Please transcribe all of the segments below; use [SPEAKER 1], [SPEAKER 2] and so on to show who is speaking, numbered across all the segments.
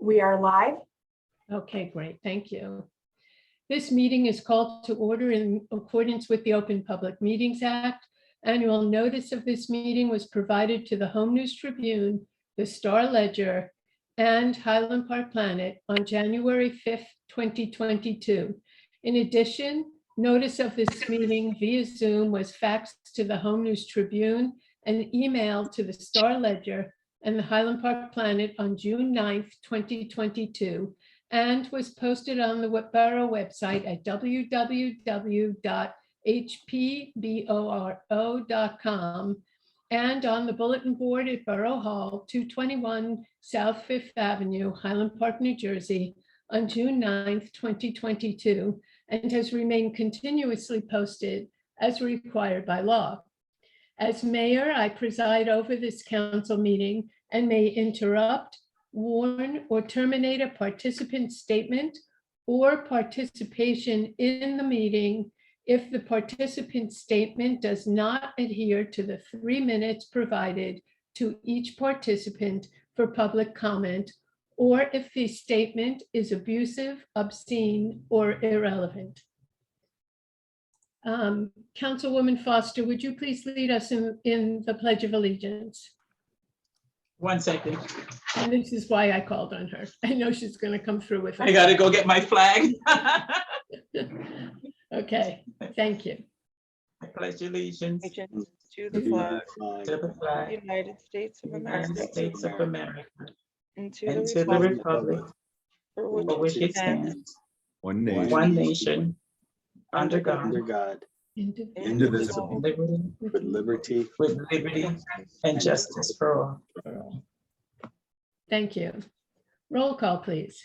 [SPEAKER 1] We are live.
[SPEAKER 2] Okay, great. Thank you. This meeting is called to order in accordance with the Open Public Meetings Act. Annual notice of this meeting was provided to the Home News Tribune, the Star Ledger, and Highland Park Planet on January 5th, 2022. In addition, notice of this meeting via Zoom was faxed to the Home News Tribune and emailed to the Star Ledger and the Highland Park Planet on June 9th, 2022, and was posted on the Borough website at www.hpboro.com and on the bulletin board at Borough Hall, 221 South Fifth Avenue, Highland Park, New Jersey, on June 9th, 2022, and has remained continuously posted as required by law. As mayor, I preside over this council meeting and may interrupt, warn, or terminate a participant statement or participation in the meeting if the participant statement does not adhere to the 3 minutes provided to each participant for public comment, or if the statement is abusive, obscene, or irrelevant. Councilwoman Foster, would you please lead us in the Pledge of Allegiance?
[SPEAKER 3] 1 second.
[SPEAKER 2] And this is why I called on her. I know she's going to come through with it.
[SPEAKER 3] I gotta go get my flag.
[SPEAKER 2] Okay, thank you.
[SPEAKER 3] I pledge allegiance
[SPEAKER 4] Allegiance to the flag
[SPEAKER 3] to the
[SPEAKER 4] of the
[SPEAKER 3] flag
[SPEAKER 4] United States
[SPEAKER 3] of
[SPEAKER 4] of
[SPEAKER 3] the United
[SPEAKER 4] America
[SPEAKER 3] States of America
[SPEAKER 4] and to
[SPEAKER 3] and
[SPEAKER 4] the
[SPEAKER 3] to the
[SPEAKER 4] republic
[SPEAKER 3] republic
[SPEAKER 4] for
[SPEAKER 3] for which it
[SPEAKER 4] stands,
[SPEAKER 3] stands,
[SPEAKER 5] One nation,
[SPEAKER 3] one nation, under
[SPEAKER 5] under
[SPEAKER 3] God,
[SPEAKER 5] God,
[SPEAKER 2] Indivisible.
[SPEAKER 5] indivisible,
[SPEAKER 3] liberty,
[SPEAKER 5] with liberty
[SPEAKER 3] with liberty and justice for all.
[SPEAKER 2] Thank you. Roll call, please.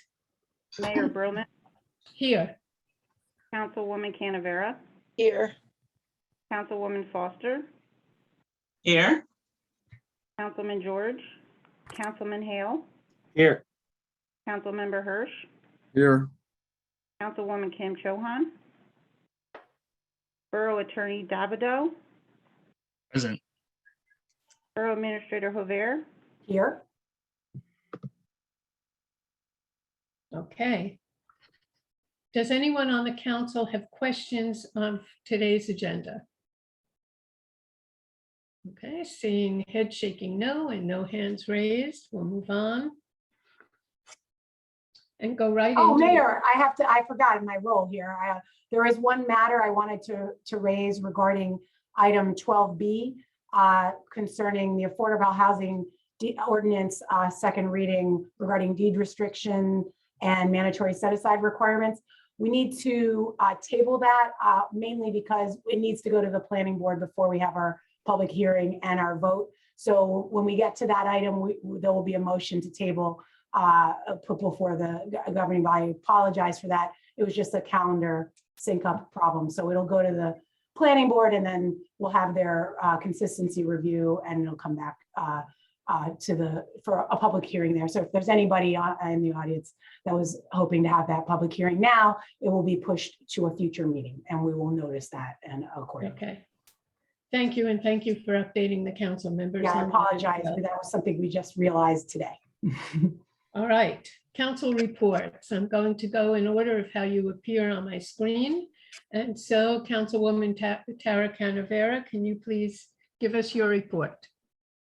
[SPEAKER 6] Mayor Broman,
[SPEAKER 2] Here.
[SPEAKER 6] Councilwoman Canavera,
[SPEAKER 4] here,
[SPEAKER 6] Councilwoman Foster,
[SPEAKER 3] Here,
[SPEAKER 6] Councilman George, Councilman Hale,
[SPEAKER 5] here,
[SPEAKER 6] Councilmember Hirsch,
[SPEAKER 5] here,
[SPEAKER 6] Councilwoman Kim Chohan, Borough Attorney Davido,
[SPEAKER 5] present,
[SPEAKER 6] Borough Administrator Hover,
[SPEAKER 1] Here.
[SPEAKER 2] Okay. Does anyone on the council have questions on today's agenda? Okay, seeing head shaking no and no hands raised, we'll move on. And go right into.
[SPEAKER 1] Oh, Mayor, I forgot my role here. There is one matter I wanted to raise regarding item 12B concerning the Affordable Housing Ordinance second reading regarding deed restriction and mandatory set-aside requirements. We need to table that mainly because it needs to go to the planning board before we have our public hearing and our vote. So when we get to that item, there will be a motion to table put before the governing body. I apologize for that. It was just a calendar sync up problem. So it'll go to the planning board and then we'll have their consistency review and it'll come back for a public hearing there. So if there's anybody in the audience that was hoping to have that public hearing now, it will be pushed to a future meeting and we will notice that and accordingly.
[SPEAKER 2] Okay. Thank you, and thank you for updating the council members.
[SPEAKER 1] Yeah, I apologize, but that was something we just realized today.
[SPEAKER 2] All right, council reports. I'm going to go in order of how you appear on my screen. And so Councilwoman Tara Canavera, can you please give us your report?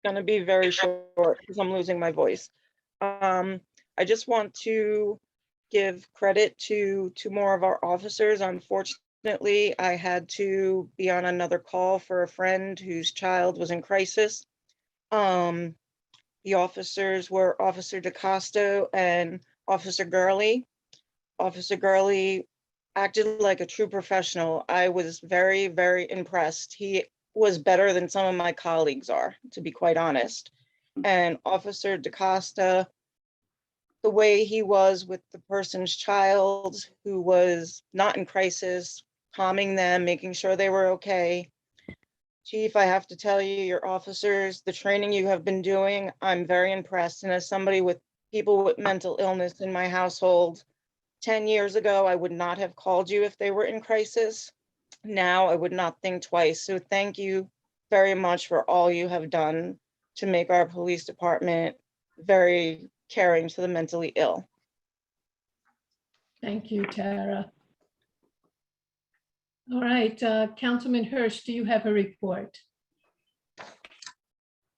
[SPEAKER 4] going to be very short because I'm losing my voice. I just want to give credit to more of our officers. Unfortunately, I had to be on another call for a friend whose child was in crisis. The officers were Officer DeCosto and Officer Gurley. Officer Gurley acted like a true professional. I was very, very impressed. He was better than some of my colleagues are, to be quite honest. And Officer DeCosta, the way he was with the person's child who was not in crisis, calming them, making sure they were okay. Chief, I have to tell you, your officers, the training you have been doing, I'm very impressed. And as somebody with people with mental illness in my household, 10 years ago, I would not have called you if they were in crisis. Now I would not think twice. So thank you very much for all you have done to make our police department very caring to the mentally ill.
[SPEAKER 2] Thank you, Tara. All right, Councilman Hirsch, do you have a report?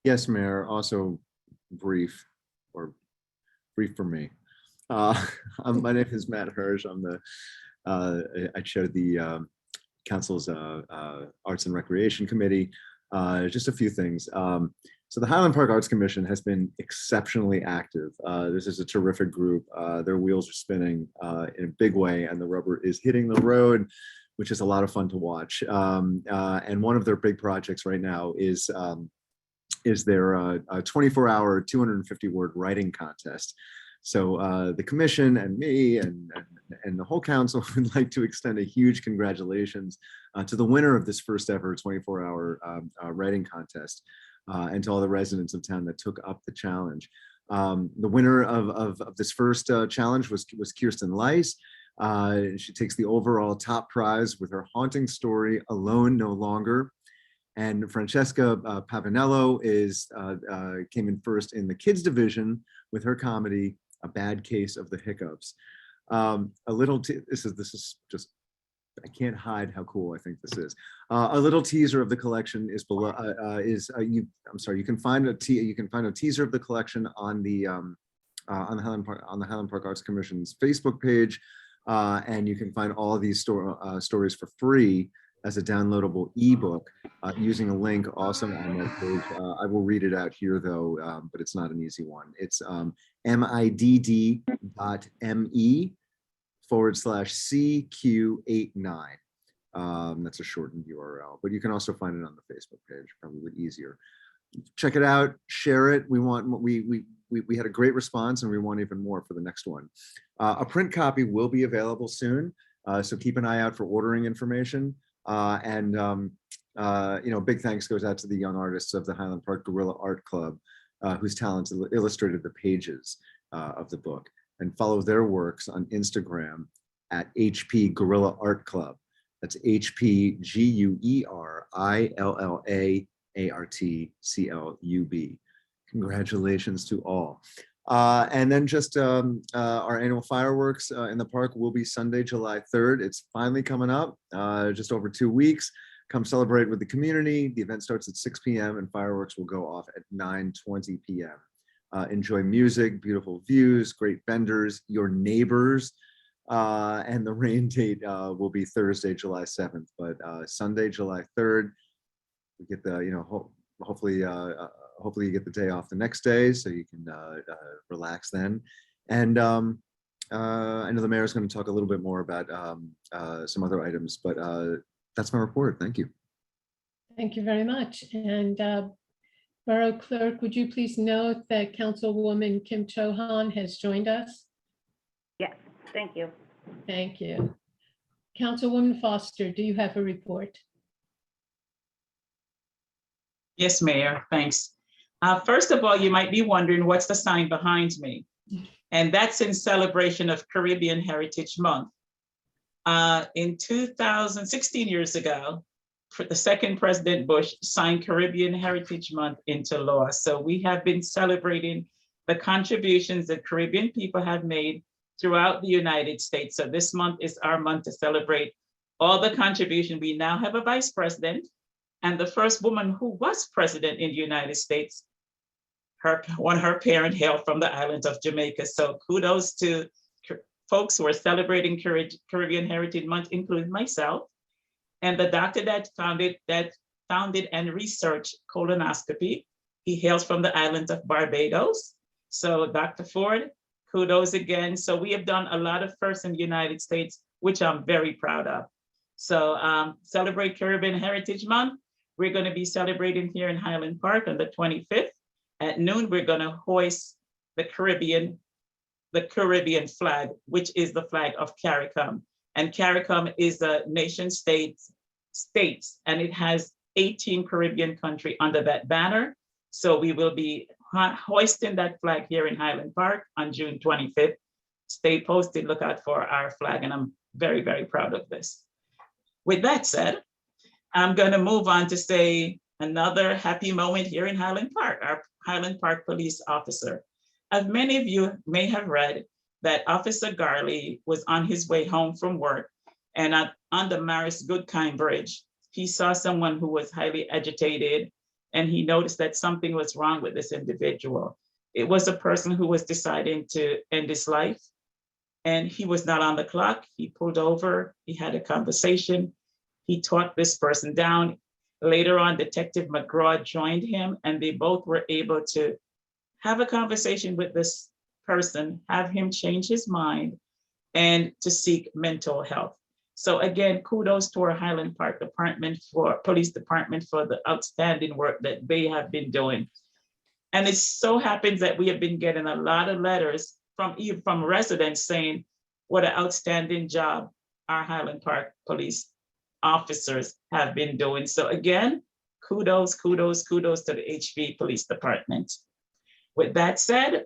[SPEAKER 7] Yes, Mayor, also brief for me. My name is Matt Hirsch. I chair the council's Arts and Recreation Committee. Just a few things. So the Highland Park Arts Commission has been exceptionally active. This is a terrific group. Their wheels are spinning in a big way, and the rubber is hitting the road, which is a lot of fun to watch. And one of their big projects right now is their 24-hour, 250-word writing contest. So the commission and me and the whole council would like to extend a huge congratulations to the winner of this first ever 24-hour writing contest, and to all the residents of town that took up the challenge. The winner of this first challenge was Kirsten Leiss. She takes the overall top prize with her haunting story, Alone No Longer. And Francesca Pavanello came in first in the kids division with her comedy, A Bad Case of the Hiccups. This is just, I can't hide how cool I think this is. A little teaser of the collection is below. You can find a teaser of the collection on the Highland Park Arts Commission's Facebook page, and you can find all of these stories for free as a downloadable ebook using a link also on that page. I will read it out here though, but it's not an easy one. It's midd.me/CQ89. That's a shortened URL, but you can also find it on the Facebook page, probably easier. Check it out, share it. We had a great response and we want even more for the next one. A print copy will be available soon, so keep an eye out for ordering information. Big thanks goes out to the young artists of the Highland Park Guerrilla Art Club, whose talents illustrated the pages of the book, and follow their works on Instagram at HP Guerrilla Art Club. That's HPGUERILLAARTCLUB. Congratulations to all. And then just our annual fireworks in the park will be Sunday, July 3rd. It's finally coming up, just over 2 weeks. Come celebrate with the community. The event starts at 6 p.m. and fireworks will go off at 9:20 p.m. Enjoy music, beautiful views, great vendors, your neighbors, and the rain date will be Thursday, July 7th. But Sunday, July 3rd, we get the, hopefully you get the day off the next day so you can relax then. And I know the mayor is going to talk a little bit more about some other items, but that's my report. Thank you.
[SPEAKER 2] Thank you very much. And Borough Clerk, would you please note that Councilwoman Kim Cho-han has joined us?
[SPEAKER 6] Yes, thank you.
[SPEAKER 2] Thank you. Councilwoman Foster, do you have a report?
[SPEAKER 8] Yes, Mayor, thanks. First of all, you might be wondering what's the sign behind me, and that's in celebration of Caribbean Heritage Month. In 16 years ago, the second President Bush signed Caribbean Heritage Month into law. So we have been celebrating the contributions that Caribbean people have made throughout the United States. So this month is our month to celebrate all the contribution. We now have a vice president, and the first woman who was president in the United States, her parent hailed from the island of Jamaica. So kudos to folks who are celebrating Caribbean Heritage Month, including myself, and the doctor that founded and researched colonoscopy. He hails from the island of Barbados. So Dr. Ford, kudos again. So we have done a lot of firsts in the United States, which I'm very proud of. So celebrate Caribbean Heritage Month. We're going to be celebrating here in Highland Park on the 25th. At noon, we're going to hoist the Caribbean flag, which is the flag of CARICOM. And CARICOM is a nation states, and it has 18 Caribbean countries under that banner. So we will be hoisting that flag here in Highland Park on June 25th. Stay posted, look out for our flag, and I'm very, very proud of this. With that said, I'm going to move on to say another happy moment here in Highland Park. Our Highland Park police officer, As many of you may have read, that Officer Garley was on his way home from work, and on the Maris Goodkind Bridge, he saw someone who was highly agitated, and he noticed that something was wrong with this individual. It was a person who was deciding to end his life, and he was not on the clock. He pulled over, he had a conversation, he talked this person down. Later on, Detective McGraw joined him, and they both were able to have a conversation with this person, have him change his mind, and to seek mental health. So again, kudos to our Highland Park Police Department for the outstanding work that they have been doing. And it so happens that we have been getting a lot of letters from residents saying what an outstanding job our Highland Park police officers have been doing. So again, kudos to the HV Police Department. With that said,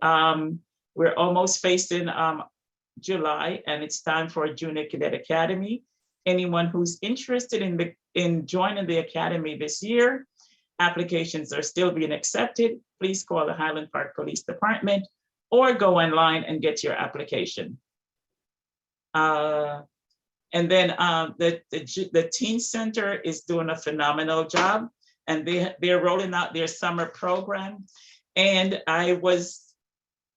[SPEAKER 8] we're almost facing July, and it's time for a Junior Cadet Academy. Anyone who's interested in joining the academy this year, applications are still being accepted. Please call the Highland Park Police Department or go online and get your application. And then the Teen Center is doing a phenomenal job, and they're rolling out their summer program. And there's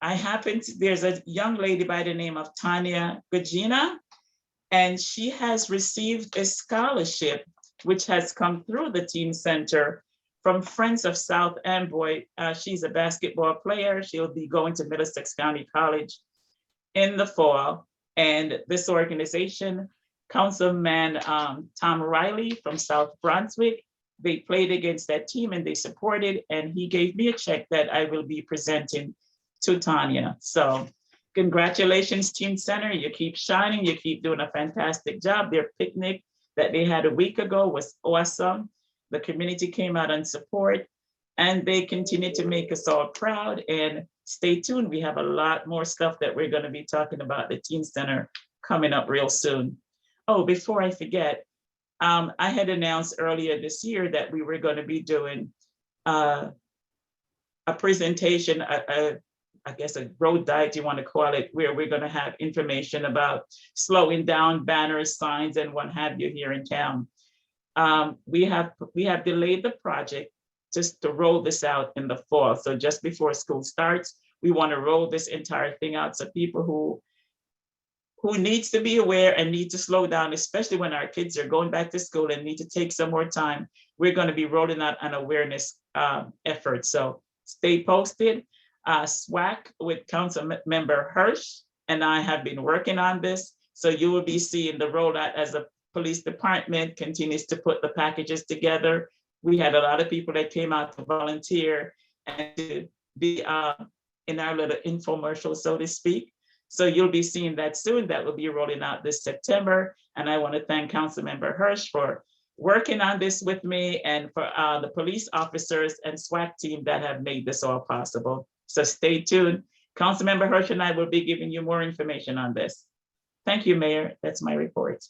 [SPEAKER 8] a young lady by the name of Tanya Gugina, and she has received a scholarship, which has come through the Teen Center from Friends of South Amboy. She's a basketball player. She'll be going to Middlesex County College in the fall. And this organization, Councilman Tom Riley from South Brunswick, they played against that team and they supported, and he gave me a check that I will be presenting to Tanya. So congratulations, Teen Center. You keep shining. You keep doing a fantastic job. Their picnic that they had a week ago was awesome. The community came out and support, and they continue to make us all proud. And stay tuned. We have a lot more stuff that we're going to be talking about the Teen Center coming up real soon. Oh, before I forget, I had announced earlier this year that we were going to be doing a presentation, I guess a road diet, you want to call it, where we're going to have information about slowing down banners, signs, and what have you here in town. We have delayed the project just to roll this out in the fall. So just before school starts, we want to roll this entire thing out so people who needs to be aware and need to slow down, especially when our kids are going back to school and need to take some more time. We're going to be rolling out an awareness effort. So stay posted. SWAC with Council Member Hirsch and I have been working on this. So you will be seeing the rollout as the police department continues to put the packages together. We had a lot of people that came out to volunteer and to be in our little infomercial, so to speak. So you'll be seeing that soon. That will be rolling out this September. And I want to thank Councilmember Hirsch for working on this with me, and for the police officers and SWAT team that have made this all possible. So stay tuned. Councilmember Hirsch and I will be giving you more information on this. Thank you, Mayor. That's my report.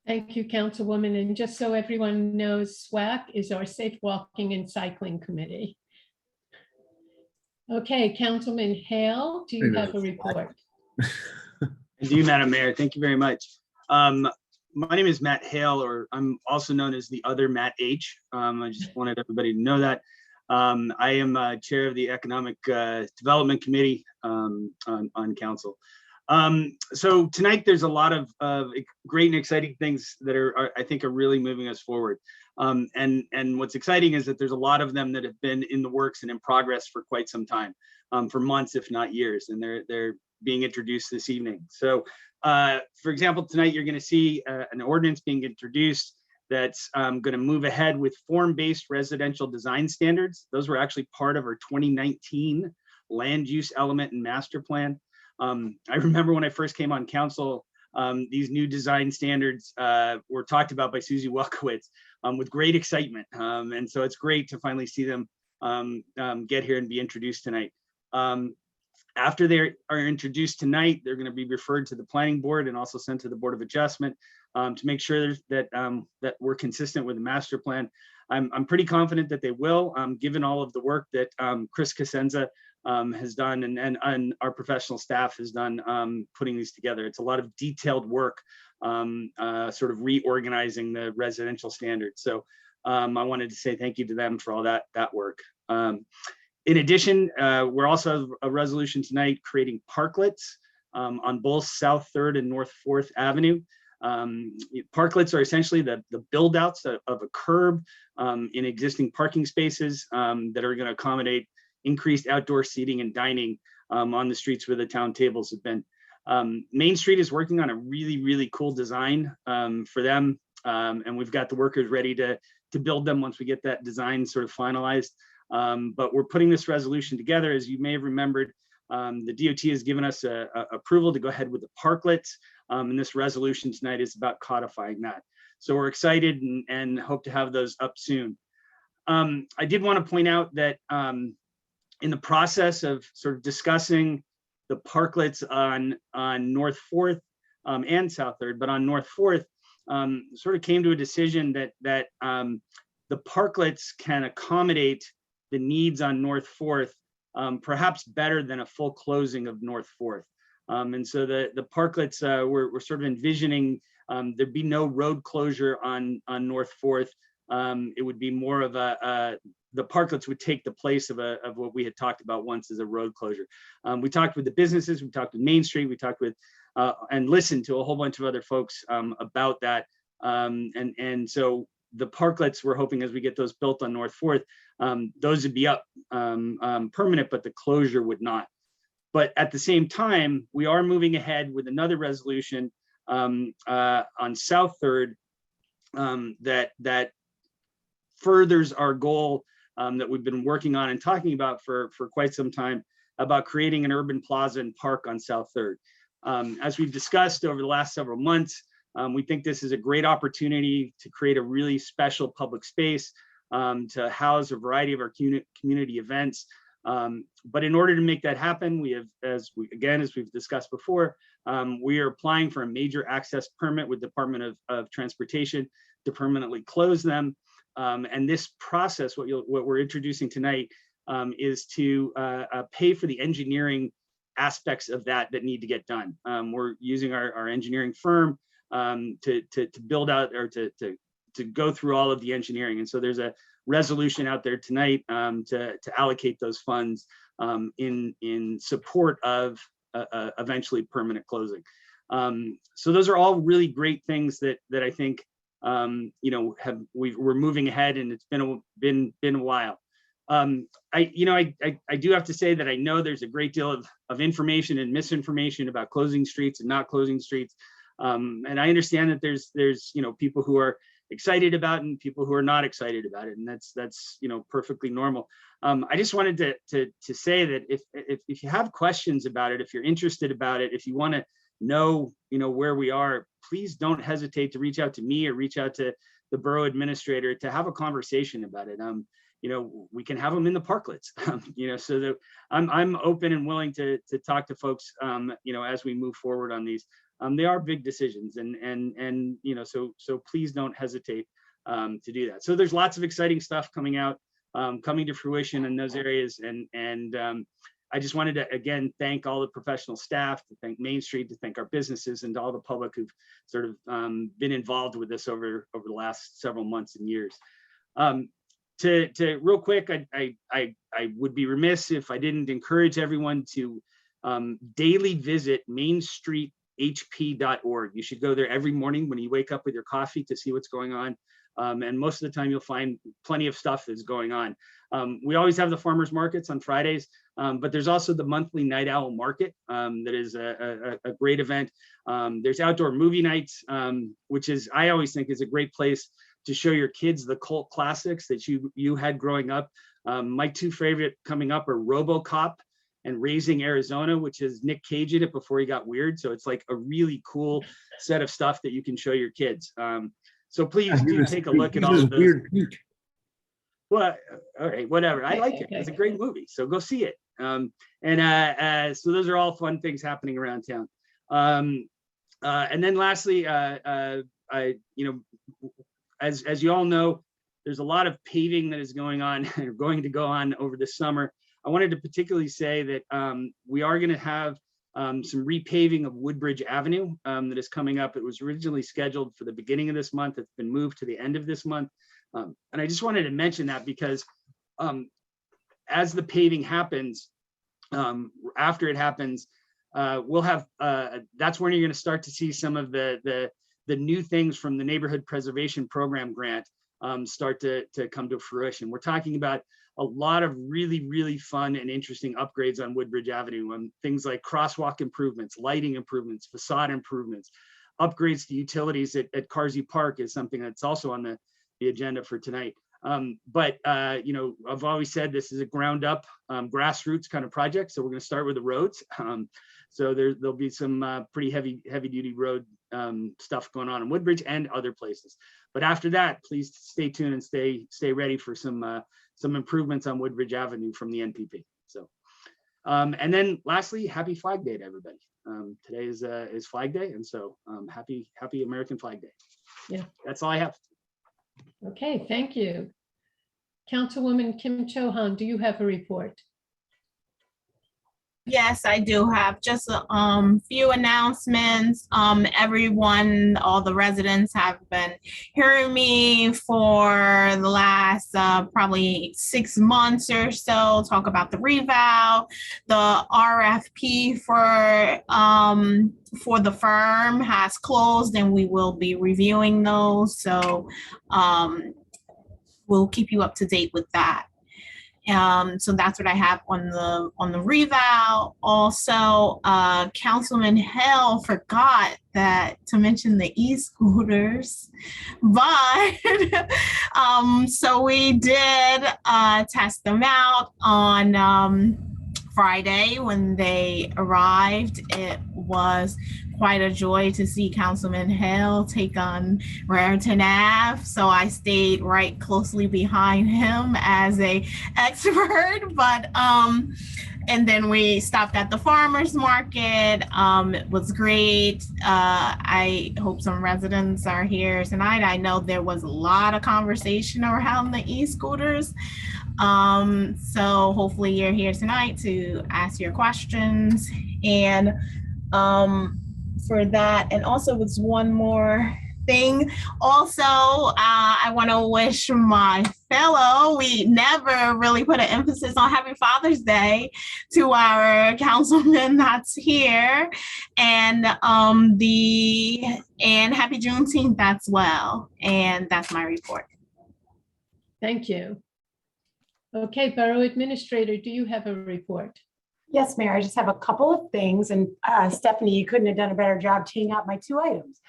[SPEAKER 2] Thank you, Councilwoman. And just so everyone knows, SWAC is our Safe Walking and Cycling Committee. Okay, Councilman Hale, do you have a report?
[SPEAKER 9] I do, Madam Mayor. Thank you very much. My name is Matt Hale, or I'm also known as the other Matt H. I just wanted everybody to know that. I am chair of the Economic Development Committee on council. So tonight there's a lot of great and exciting things that I think are really moving us forward. And what's exciting is that there's a lot of them that have been in the works and in progress for quite some time, for months, if not years, and they're being introduced this evening. So for example, tonight you're going to see an ordinance being introduced that's going to move ahead with form-based residential design standards. Those were actually part of our 2019 land use element and master plan. I remember when I first came on council, these new design standards were talked about by Susie Welkowitz with great excitement. And so it's great to finally see them get here and be introduced tonight. After they are introduced tonight, they're going to be referred to the planning board and also sent to the Board of Adjustment to make sure that that we're consistent with the master plan. I'm pretty confident that they will, given all of the work that Chris Cosenza has done, and our professional staff has done putting these together. It's a lot of detailed work, sort of reorganizing the residential standards. So I wanted to say thank you to them for all that work. In addition, we're also have a resolution tonight creating parklets on both South 3rd and North 4th Avenue. Parklets are essentially the build outs of a curb in existing parking spaces that are going to accommodate increased outdoor seating and dining on the streets where the town tables have been. Main Street is working on a really cool design for them, and we've got the workers ready to build them once we get that design sort of finalized. But we're putting this resolution together. As you may have remembered, the DOT has given us approval to go ahead with the parklets, and this resolution tonight is about codifying that. So we're excited and hope to have those up soon. I did want to point out that in the process of sort of discussing the parklets on North 4th and South 3rd, but on North 4th, sort of came to a decision that the parklets can accommodate the needs on North 4th perhaps better than a full closing of North 4th. And so the parklets, we're sort of envisioning there'd be no road closure on North 4th. It would be more of the parklets would take the place of what we had talked about once as a road closure. We talked with the businesses, we talked with Main Street, we talked with and listened to a whole bunch of other folks about that. And so the parklets, we're hoping as we get those built on North 4th, those would be up permanent, but the closure would not. But at the same time, we are moving ahead with another resolution on South 3rd that furthers our goal that we've been working on and talking about for quite some time, about creating an urban plaza and park on South 3rd. As we've discussed over the last several months, we think this is a great opportunity to create a really special public space to house a variety of our community events. But in order to make that happen, we have, as we've discussst before, we are applying for a major access permit with Department of Transportation to permanently close them. And this process, what we're introducing tonight, is to pay for the engineering aspects of that need to get done. We're using our engineering firm to build out or to go through all of the engineering. And so there's a resolution out there tonight to allocate those funds in support of eventually permanent closing. So those are all really great things that I think we're moving ahead, and it's been a while. I do have to say that I know there's a great deal of information and misinformation about closing streets and not closing streets. And I understand that there's people who are excited about it and people who are not excited about it, and that's perfectly normal. I just wanted to say that if you have questions about it, if you're interested about it, if you want to know where we are, please don't hesitate to reach out to me or reach out to the borough administrator to have a conversation about it. We can have them in the parklets, so that I'm open and willing to talk to folks, as we move forward on these. They are big decisions, and so please don't hesitate to do that. So there's lots of exciting stuff coming out, coming to fruition in those areas, and I just wanted to again thank all the professional staff, to thank Main Street, to thank our businesses, and to all the public who've sort of been involved with this over the last several months and years. To real quick, I would be remiss if I didn't encourage everyone to daily visit mainstreethp.org. You should go there every morning when you wake up with your coffee to see what's going on. And most of the time you'll find plenty of stuff that's going on. We always have the farmers markets on Fridays, but there's also the monthly Night Owl Market that is a great event. There's outdoor movie nights, which I always think is a great place to show your kids the cult classics that you had growing up. My two favorite coming up are RoboCop and Raising Arizona, which is Nick Cage in it before he got weird. So it's like a really cool set of stuff that you can show your kids. So please do take a look at all of those. Well, all right, whatever. I like it. It's a great movie, so go see it. So those are all fun things happening around town. And then lastly, as you all know, there's a lot of paving that is going on or going to go on over the summer. I wanted to particularly say that we are going to have some repaving of Woodbridge Avenue that is coming up. It was originally scheduled for the beginning of this month. It's been moved to the end of this month. And I just wanted to mention that because as the paving happens, after it happens, we'll have, that's when you're going to start to see some of the new things from the Neighborhood Preservation Program grant start to come to fruition. We're talking about a lot of really, really fun and interesting upgrades on Woodbridge Avenue, things like crosswalk improvements, lighting improvements, facade improvements, upgrades to utilities at Carsey Park is something that's also on the agenda for tonight. But you know, I've always said this is a ground up grassroots kind of project. So we're going to start with the roads. So there'll be some pretty heavy duty road stuff going on in Woodbridge and other places. But after that, please stay tuned and stay ready for some improvements on Woodbridge Avenue from the NPP. So and then lastly, happy Flag Day to everybody. Today is Flag Day, and so happy American Flag Day.
[SPEAKER 2] Yeah,
[SPEAKER 9] that's all I have.
[SPEAKER 2] Okay, thank you. Councilwoman Kim Cho-han, do you have a report?
[SPEAKER 10] Yes, I do have just a few announcements. Everyone, all the residents have been hearing me for the last probably 6 months or so, talk about the revow. The RFP for the firm has closed and we will be reviewing those. So we'll keep you up to date with that. So that's what I have on the revow. Also, Councilman Hale forgot to mention the e-scooters, but so we did test them out on Friday when they arrived. It was quite a joy to see Councilman Hale take on Raritan Ave. So I stayed right closely behind him as a expert, but and then we stopped at the farmer's market. It was great. I hope some residents are here tonight. I know there was a lot of conversation around the e-scooters. So hopefully you're here tonight to ask your questions. And for that, and also with one more thing. Also, I want to wish my fellow, we never really put an emphasis on Happy Father's Day to our councilman that's here, and Happy Juneteenth as well. And that's my report.
[SPEAKER 2] Thank you. Okay, Borough Administrator, do you have a report?
[SPEAKER 1] Yes, Mayor, I just have a couple of things, and Stephanie, you couldn't have done a better job teeing up my 2 items.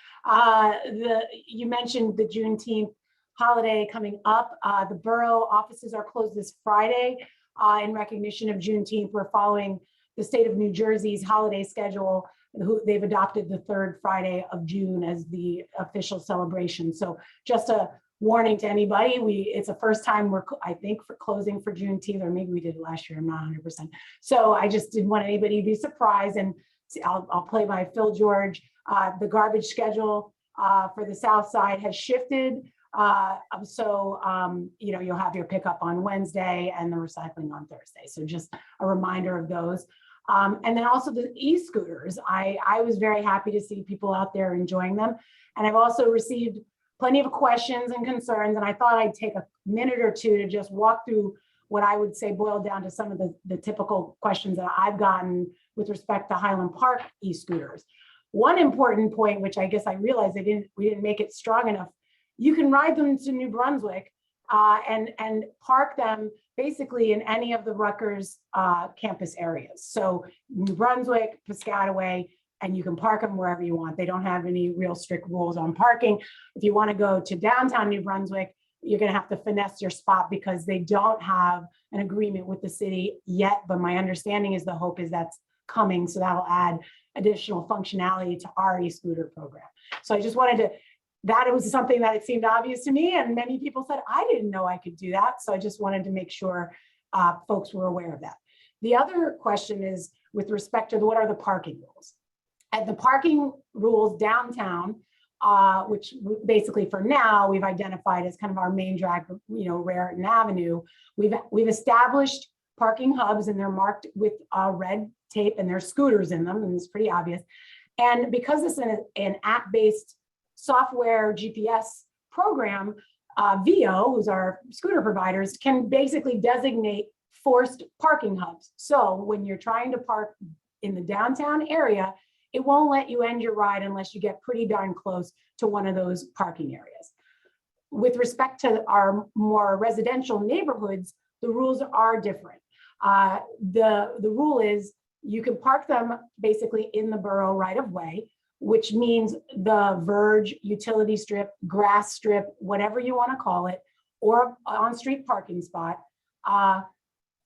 [SPEAKER 1] You mentioned the Juneteenth holiday coming up. The borough offices are closed this Friday in recognition of Juneteenth. We're following the state of New Jersey's holiday schedule. They've adopted the 3rd Friday of June as the official celebration. So just a warning to anybody, it's the first time I think, for closing for Juneteenth, or maybe we did it last year, I'm not 100%. So I just didn't want anybody to be surprised, and I'll play my Phil George. The garbage schedule for the South Side has shifted. You know, you'll have your pickup on Wednesday and the recycling on Thursday. So just a reminder of those. And then also the e-scooters. I was very happy to see people out there enjoying them. And I've also received plenty of questions and concerns, and I thought I'd take a minute or two to just walk through what I would say boiled down to some of the typical questions that I've gotten with respect to Highland Park e-scooters. One important point, which I guess I realized we didn't make it strong enough, you can ride them to New Brunswick and park them basically in any of the Rutgers campus areas. So New Brunswick, Piscataway, and you can park them wherever you want. They don't have any real strict rules on parking. If you want to go to downtown New Brunswick, you're going to have to finesse your spot because they don't have an agreement with the city yet. But my understanding is the hope is that's coming. So that'll add additional functionality to our e-scooter program. So I just wanted that it was something that it seemed obvious to me. And many people said, I didn't know I could do that. So I just wanted to make sure folks were aware of that. The other question is with respect to what are the parking rules? And the parking rules downtown, which basically for now we've identified as kind of our main drag, you know, Raritan Avenue. We've established parking hubs, and they're marked with red tape, and there's scooters in them, and it's pretty obvious. And because this is an app-based software GPS program, VO, who's our scooter providers, can basically designate forced parking hubs. So when you're trying to park in the downtown area, it won't let you end your ride unless you get pretty darn close to one of those parking areas. With respect to our more residential neighborhoods, the rules are different. The rule is you can park them basically in the borough right of way, which means the verge, utility strip, grass strip, whatever you want to call it, or on-street parking spot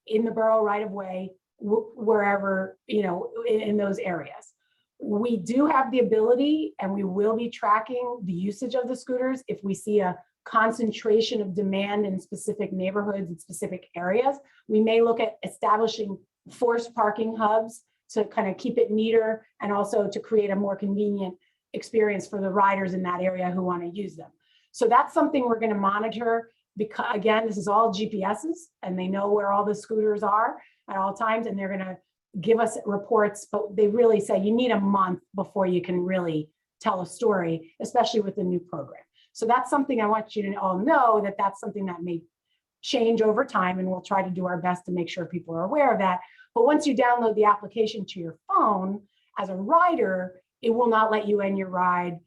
[SPEAKER 1] in the borough right of way, wherever, in those areas. We do have the ability, and we will be tracking the usage of the scooters if we see a concentration of demand in specific neighborhoods and specific areas. We may look at establishing forced parking hubs to kind of keep it neater and also to create a more convenient experience for the riders in that area who want to use them. So that's something we're going to monitor, because again, this is all GPSs and they know where all the scooters are at all times, and they're going to give us reports, but they really say you need a month before you can really tell a story, especially with the new program. So that's something I want you to all know, that that's something that may change over time, and we'll try to do our best to make sure people are aware of that. But once you download the application to your phone, as a rider, it will not let you end your ride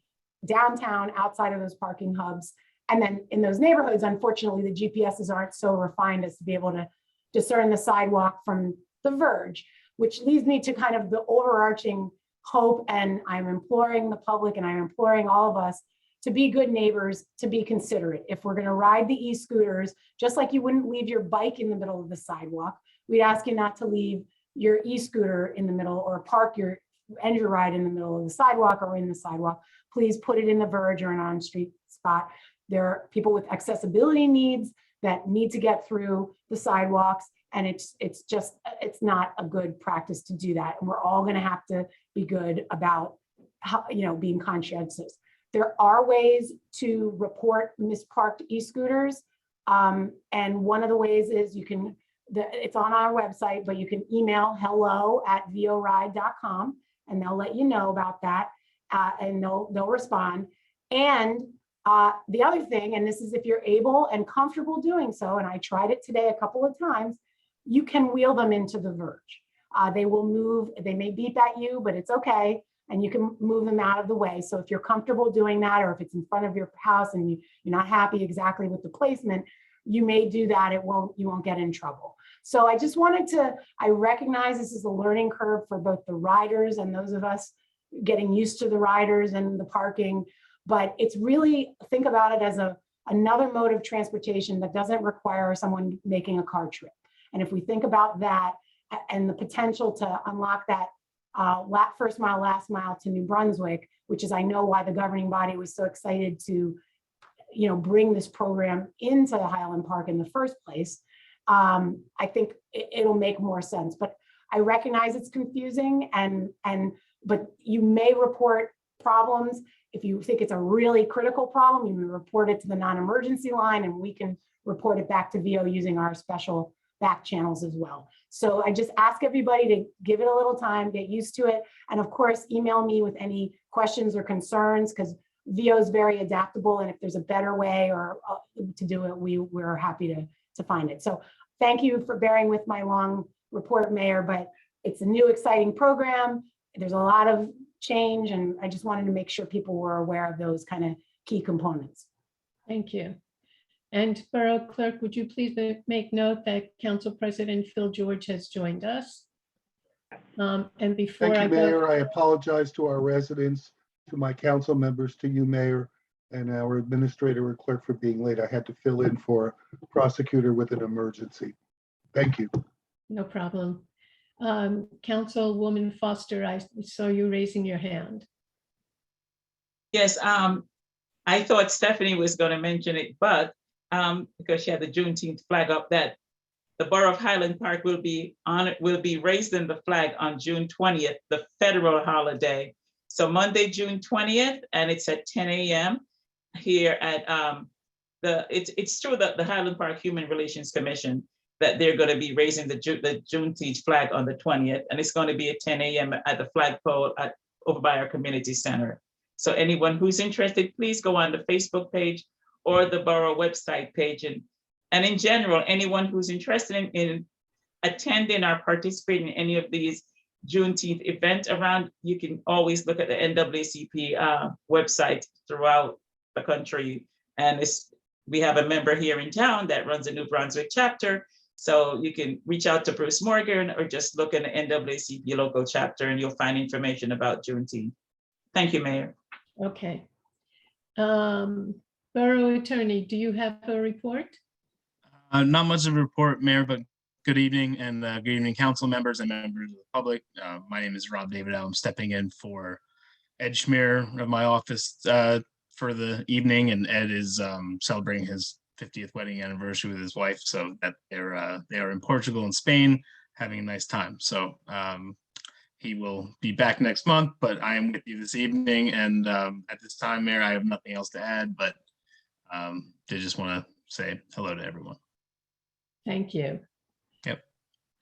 [SPEAKER 1] downtown outside of those parking hubs. And then in those neighborhoods, unfortunately, the GPSs aren't so refined as to be able to discern the sidewalk from the verge, which leads me to kind of the overarching hope. And I'm imploring the public, and I'm imploring all of us to be good neighbors, to be considerate. If we're going to ride the e-scooters, just like you wouldn't leave your bike in the middle of the sidewalk, we'd ask you not to leave your e-scooter in the middle, or end your ride in the middle of the sidewalk or in the sidewalk. Please put it in the verge or an on-street spot. There are people with accessibility needs that need to get through the sidewalks, and it's not a good practice to do that. And we're all going to have to be good about how, being conscientious. There are ways to report misparked e-scooters. And one of the ways is it's on our website, but you can email hello@voride.com, and they'll let you know about that, and they'll respond. And the other thing, and this is if you're able and comfortable doing so, and I tried it today a couple of times, you can wheel them into the verge. They will move, they may beep at you, but it's okay. And you can move them out of the way. So if you're comfortable doing that, or if it's in front of your house and you're not happy exactly with the placement, you may do that. You won't get in trouble. So I just I recognize this is a learning curve for both the riders and those of us getting used to the riders and the parking, but it's really, think about it as another mode of transportation that doesn't require someone making a car trip. And if we think about that and the potential to unlock that first mile, last mile to New Brunswick, which is, I know, why the governing body was so excited to, bring this program into Highland Park in the first place. I think it'll make more sense, but I recognize it's confusing, but you may report problems. If you think it's a really critical problem, you may report it to the non-emergency line, and we can report it back to VO using our special back channels as well. So I just ask everybody to give it a little time, get used to it. And of course, email me with any questions or concerns, because VO is very adaptable. And if there's a better way to do it, we're happy to find it. So thank you for bearing with my long report, Mayor, but it's a new exciting program. There's a lot of change, and I just wanted to make sure people were aware of those kind of key components.
[SPEAKER 2] Thank you. And Borough Clerk, would you please make note that Council President Phil George has joined us? And before
[SPEAKER 11] Thank you,
[SPEAKER 2] I go,
[SPEAKER 11] Mayor. I apologize to our residents, to my council members, to you, Mayor, and our administrator and clerk for being late. I had to fill in for a prosecutor with an emergency. Thank you.
[SPEAKER 2] no problem. Councilwoman Foster, I saw you raising your hand.
[SPEAKER 8] Yes, I thought Stephanie was going to mention it, but because she had the Juneteenth flag up, that the Borough of Highland Park will be raising the flag on June 20th, the federal holiday. So Monday, June 20th, and it's at 10 a.m. here at it's through the Highland Park Human Relations Commission. that they're going to be raising the Juneteenth flag on the 20th, and it's going to be at 10 a.m. at the flagpole over by our community center. So anyone who's interested, please go on the Facebook page or the Borough website page. And in general, anyone who's interested in attending or participating in any of these Juneteenth event around, you can always look at the NAACP website throughout the country. And we have a member here in town that runs a New Brunswick chapter. So you can reach out to Bruce Morgan or just look in the NAACP local chapter and you'll find information about Juneteenth. Thank you, Mayor.
[SPEAKER 2] Okay. Borough Attorney, do you have a report?
[SPEAKER 5] Not much of a report, Mayor, but good evening and good evening, council members and members of the public. My name is Rob David. I'm stepping in for Ed Schmier of my office for the evening, and Ed is celebrating his 50th wedding anniversary with his wife, so that they are in Portugal and Spain having a nice time. So he will be back next month, but I am with you this evening, and at this time, Mayor, I have nothing else to add, but did just want to say hello to everyone.
[SPEAKER 2] Thank you.
[SPEAKER 5] Yep.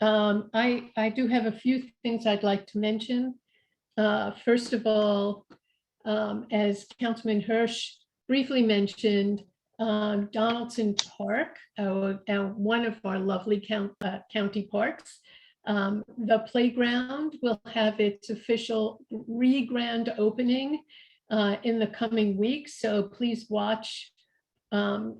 [SPEAKER 2] I do have a few things I'd like to mention. First of all, as Councilman Hirsch briefly mentioned, Donaldson Park, one of our lovely county parks, the playground will have its official grand opening in the coming weeks. So please watch our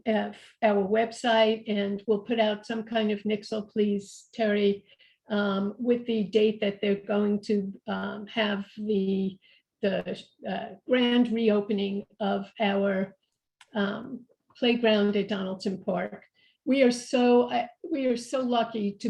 [SPEAKER 2] website, and we'll put out some kind of nixle, please, Terry, with the date that they're going to have the grand reopening of our playground at Donaldson Park. We are so lucky to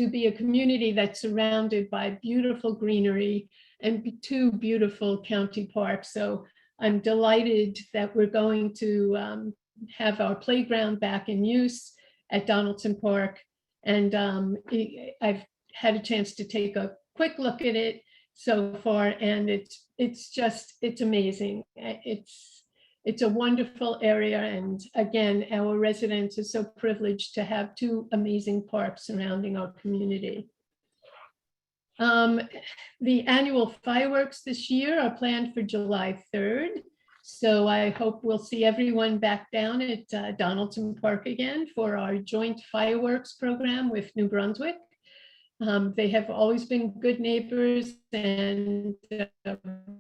[SPEAKER 2] be a community that's surrounded by beautiful greenery and two beautiful county parks. So I'm delighted that we're going to have our playground back in use at Donaldson Park. And I've had a chance to take a quick look at it so far, and it's amazing. It's a wonderful area, and again, our residents are so privileged to have two amazing parks surrounding our community. The annual fireworks this year are planned for July 3rd. So I hope we'll see everyone back down at Donaldson Park again for our joint fireworks program with New Brunswick. They have always been good neighbors, and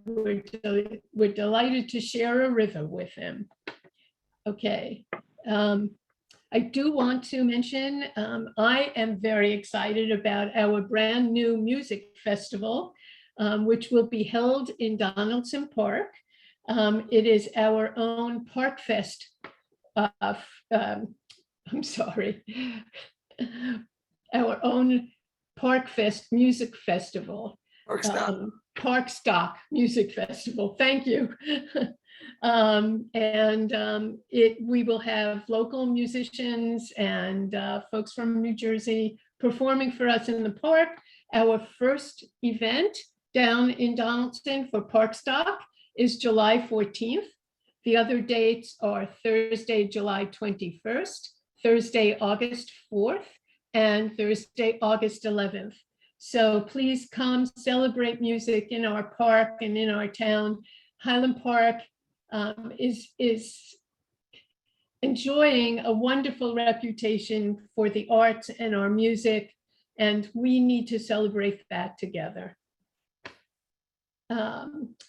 [SPEAKER 2] we're delighted to share a river with them. Okay. I do want to mention, I am very excited about our brand new music festival, which will be held in Donaldson Park. It is our own Park Fest. I'm sorry. Our own Park Fest Music Festival. Park Stock Music Festival. Thank you. We will have local musicians and folks from New Jersey performing for us in the park. Our first event down in Donaldson for Park Stock is July 14th. The other dates are Thursday, July 21st, Thursday, August 4th, and Thursday, August 11th. So please come celebrate music in our park and in our town. Highland Park is enjoying a wonderful reputation for the arts and our music, and we need to celebrate that together.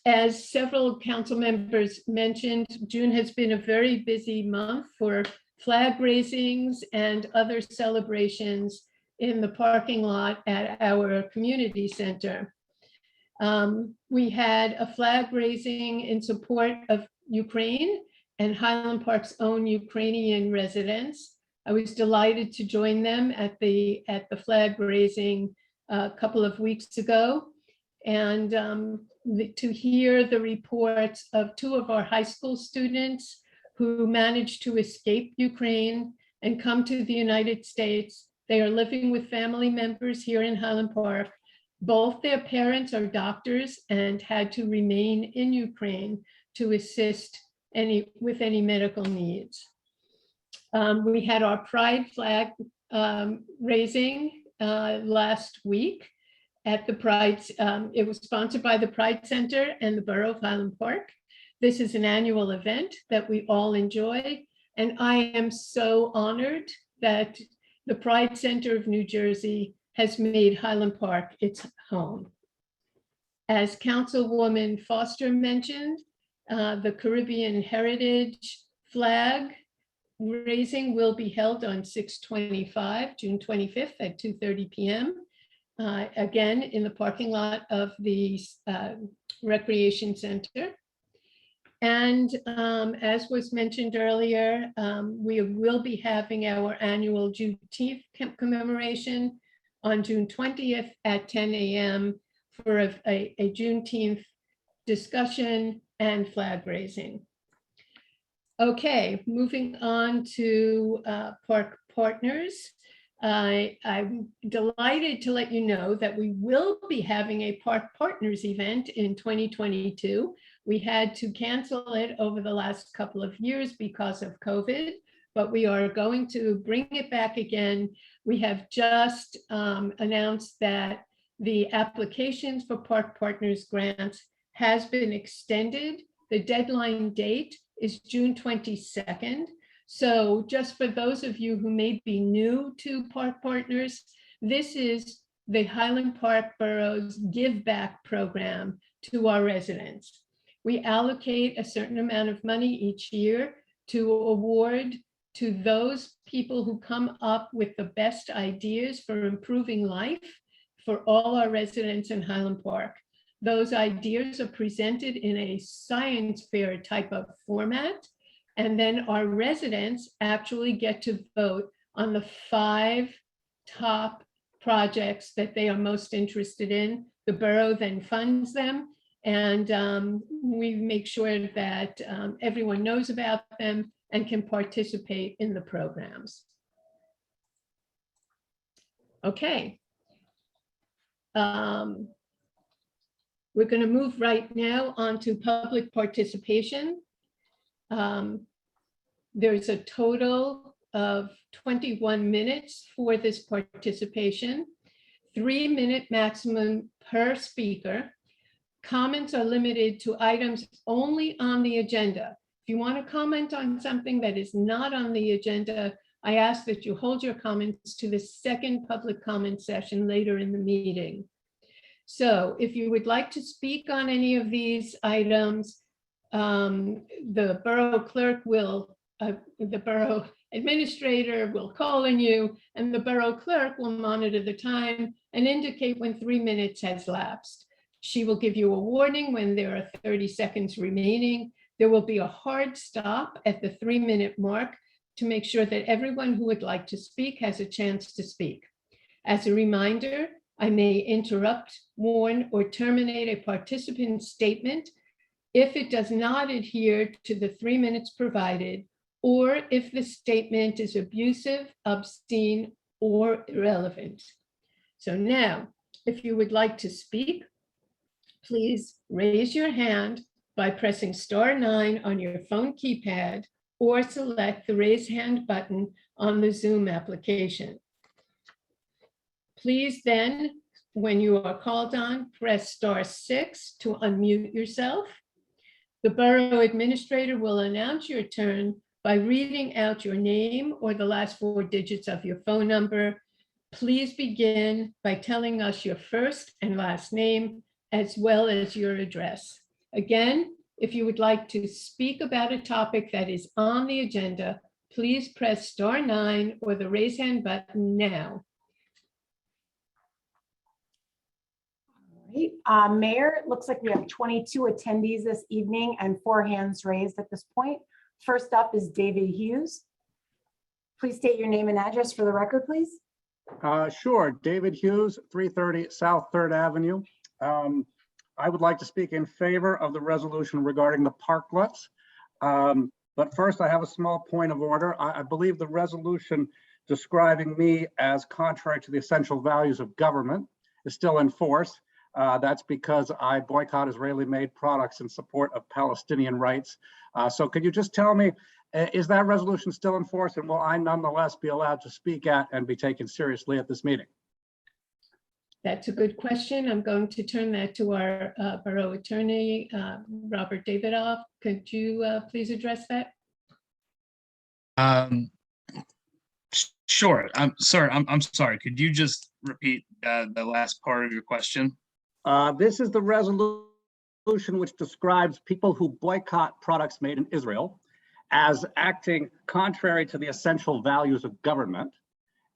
[SPEAKER 2] As several council members mentioned, June has been a very busy month for flag raisings and other celebrations in the parking lot at our community center. We had a flag raising in support of Ukraine and Highland Park's own Ukrainian residents. I was delighted to join them at the flag raising a couple of weeks ago, and to hear the reports of two of our high school students who managed to escape Ukraine and come to the United States. They are living with family members here in Highland Park. Both their parents are doctors and had to remain in Ukraine to assist with any medical needs. We had our Pride flag raising last week at the Pride. It was sponsored by the Pride Center and the Borough of Highland Park. This is an annual event that we all enjoy, and I am so honored that the Pride Center of New Jersey has made Highland Park its home. As Councilwoman Foster mentioned, the Caribbean Heritage flag raising will be held on 6/25, June 25th at 2:30 p.m. Again, in the parking lot of the Recreation Center. And as was mentioned earlier, we will be having our annual Juneteenth commemoration on June 20th at 10 a.m. for a Juneteenth discussion and flag raising. Okay, moving on to Park Partners. I'm delighted to let you know that we will be having a Park Partners event in 2022. We had to cancel it over the last couple of years because of COVID, but we are going to bring it back again. We have just announced that the applications for Park Partners grants has been extended. The deadline date is June 22nd. So just for those of you who may be new to Park Partners, this is the Highland Park Borough's Give Back program to our residents. We allocate a certain amount of money each year to award to those people who come up with the best ideas for improving life for all our residents in Highland Park. Those ideas are presented in a science fair type of format, and then our residents actually get to vote on the 5 top projects that they are most interested in. The borough then funds them, and we make sure that everyone knows about them and can participate in the programs. Okay. We're going to move right now on to public participation. There's a total of 21 minutes for this participation, 3-minute maximum per speaker. Comments are limited to items only on the agenda. If you want to comment on something that is not on the agenda, I ask that you hold your comments to the second public comment session later in the meeting. So if you would like to speak on any of these items, the borough clerk will, the borough administrator will call on you, and the borough clerk will monitor the time and indicate when 3 minutes has lapsed. She will give you a warning when there are 30 seconds remaining. There will be a hard stop at the 3-minute mark to make sure that everyone who would like to speak has a chance to speak. As a reminder, I may interrupt, warn, or terminate a participant's statement if it does not adhere to the 3 minutes provided, or if the statement is abusive, obscene, or irrelevant. So now, if you would like to speak, please raise your hand by pressing *9 on your phone keypad or select the raise hand button on the Zoom application. Please then, when you are called on, press *6 to unmute yourself. The borough administrator will announce your turn by reading out your name or the last 4 digits of your phone number. Please begin by telling us your first and last name, as well as your address. Again, if you would like to speak about a topic that is on the agenda, please press *9 or the raise hand button now.
[SPEAKER 1] All right, Mayor, it looks like we have 22 attendees this evening and 4 hands raised at this point. First up is David Hughes. Please state your name and address for the record, please.
[SPEAKER 12] Sure, David Hughes, 330 South 3rd Avenue. I would like to speak in favor of the resolution regarding the parklets. But first, I have a small point of order. I believe the resolution describing me as contrary to the essential values of government is still in force. That's because I boycott Israeli-made products in support of Palestinian rights. So could you just tell me, Is that resolution still in force, and will I nonetheless be allowed to speak at and be taken seriously at this meeting?
[SPEAKER 2] That's a good question. I'm going to turn that to our Borough Attorney, Robert Davidoff. Could you please address that?
[SPEAKER 5] Sure. I'm sorry. Could you just repeat the last part of your question?
[SPEAKER 12] This is the resolution which describes people who boycott products made in Israel as acting contrary to the essential values of government.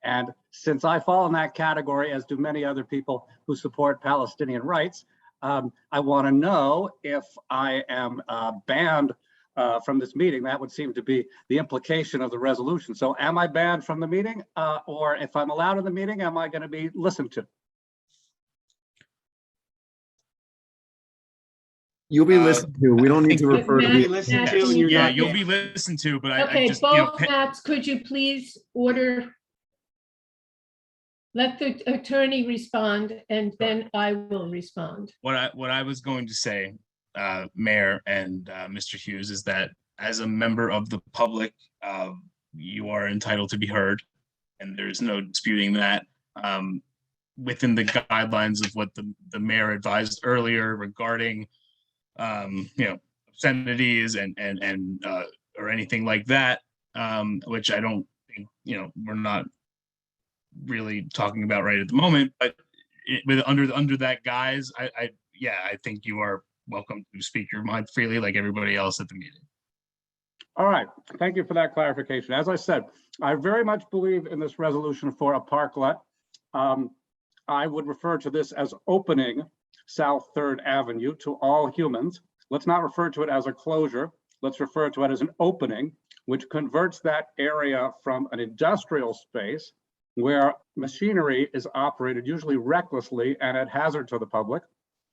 [SPEAKER 12] And since I fall in that category, as do many other people who support Palestinian rights, I want to know if I am banned from this meeting. That would seem to be the implication of the resolution. So am I banned from the meeting? Or if I'm allowed in the meeting, am I going to be listened to?
[SPEAKER 7] You'll be listened to. We don't need to refer to the.
[SPEAKER 9] Listen to, and you're
[SPEAKER 5] Yeah,
[SPEAKER 9] not-
[SPEAKER 5] you'll be listened to, but I
[SPEAKER 2] Okay,
[SPEAKER 5] just, you know,
[SPEAKER 2] both Matts, could you please let the attorney respond, and then I will respond.
[SPEAKER 5] what I was going to say, Mayor and Mr. Hughes, is that as a member of the public, you are entitled to be heard, and there's no disputing that. Within the guidelines of what the mayor advised earlier regarding, obscenities and or anything like that, which I don't think, we're not really talking about right at the moment, but under that guise, I think you are welcome to speak your mind freely like everybody else at the meeting.
[SPEAKER 12] All right, thank you for that clarification. As I said, I very much believe in this resolution for a parklet. I would refer to this as opening South 3rd Avenue to all humans. Let's not refer to it as a closure. Let's refer to it as an opening, which converts that area from an industrial space where machinery is operated usually recklessly and at hazard to the public,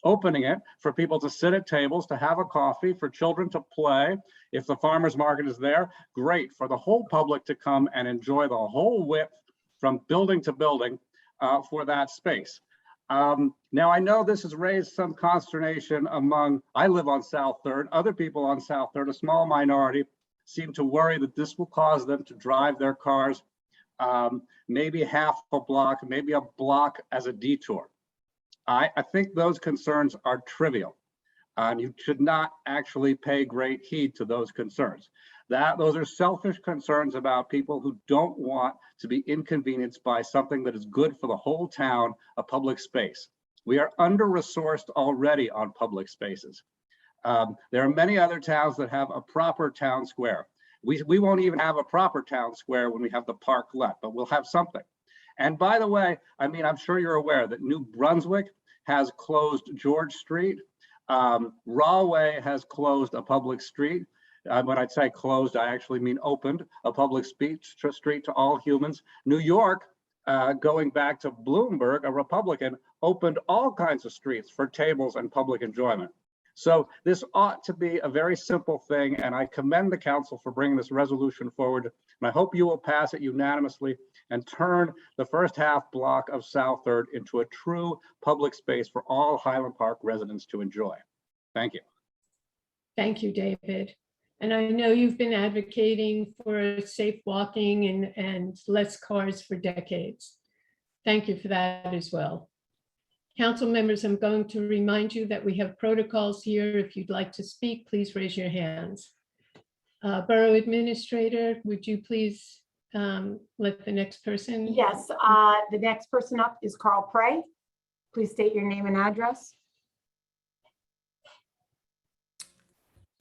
[SPEAKER 12] opening it for people to sit at tables, to have a coffee, for children to play. If the farmer's market is there, great, for the whole public to come and enjoy the whole width from building to building for that space. Now, I know this has raised some consternation I live on South 3rd, other people on South 3rd, a small minority, seem to worry that this will cause them to drive their cars maybe half a block, maybe a block as a detour. I think those concerns are trivial. You should not actually pay great heed to those concerns. Those are selfish concerns about people who don't want to be inconvenienced by something that is good for the whole town, a public space. We are under-resourced already on public spaces. There are many other towns that have a proper town square. We won't even have a proper town square when we have the parklet, but we'll have something. And by the way, I'm sure you're aware that New Brunswick has closed George Street. Rahway has closed a public street. When I say closed, I actually mean opened a public street to all humans. New York, going back to Bloomberg, a Republican, opened all kinds of streets for tables and public enjoyment. So this ought to be a very simple thing, and I commend the council for bringing this resolution forward. And I hope you will pass it unanimously and turn the first half block of South 3rd into a true public space for all Highland Park residents to enjoy. Thank you.
[SPEAKER 2] Thank you, David. And I know you've been advocating for safe walking and less cars for decades. Thank you for that as well. Council members, I'm going to remind you that we have protocols here. If you'd like to speak, please raise your hands. Borough Administrator, would you please let the next person?
[SPEAKER 1] Yes, the next person up is Carl Prey. Please state your name and address.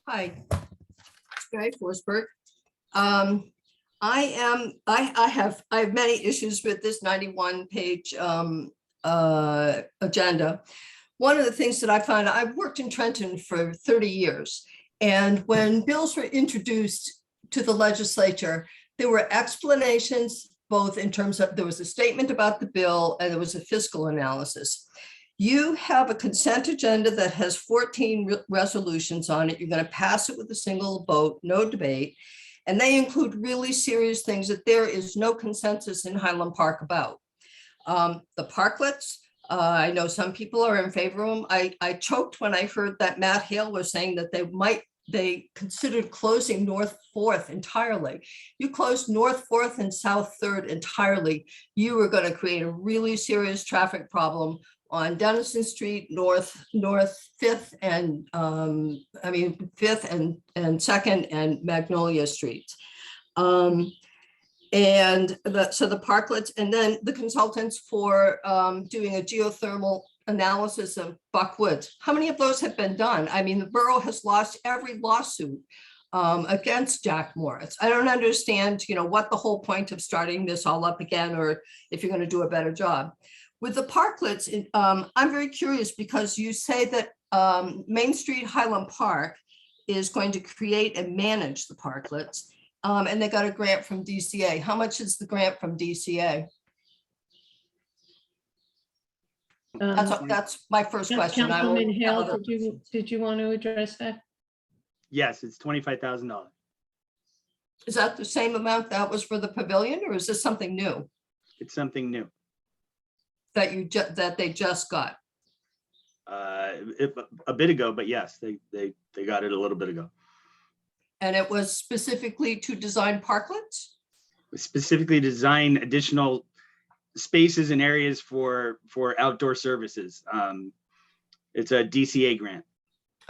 [SPEAKER 13] Hi, Guy Forsberg. I have many issues with this 91-page agenda. One of the things that I find, I've worked in Trenton for 30 years, and when bills were introduced to the legislature, there were explanations, both in terms of, there was a statement about the bill and there was a fiscal analysis. You have a consent agenda that has 14 resolutions on it. You're going to pass it with a single vote, no debate. And they include really serious things that there is no consensus in Highland Park about. The parklets, I know some people are in favor of them. I choked when I heard that Matt Hale was saying that they might they considered closing North Fourth entirely. You closed North Fourth and South Third entirely, you were going to create a really serious traffic problem on Dennison Street, North Fifth and Fifth and Second and Magnolia Streets. So the parklets, and then the consultants for doing a geothermal analysis of Buckwoods. How many of those have been done? I mean, the borough has lost every lawsuit against Jack Morris. I don't understand, what the whole point of starting this all up again, or if you're going to do a better job. With the parklets, I'm very curious because you say that Main Street Highland Park is going to create and manage the parklets, and they got a grant from DCA. How much is the grant from DCA? That's my first question.
[SPEAKER 2] Councilman Hale, did you want to address that?
[SPEAKER 9] Yes, it's $25,000.
[SPEAKER 13] Is that the same amount that was for the pavilion, or is this something new
[SPEAKER 9] It's something new.
[SPEAKER 13] that they just got?
[SPEAKER 9] A bit ago, but yes, they got it a little bit ago.
[SPEAKER 13] And it was specifically to design parklets?
[SPEAKER 9] Specifically design additional spaces and areas for outdoor services. It's a DCA grant.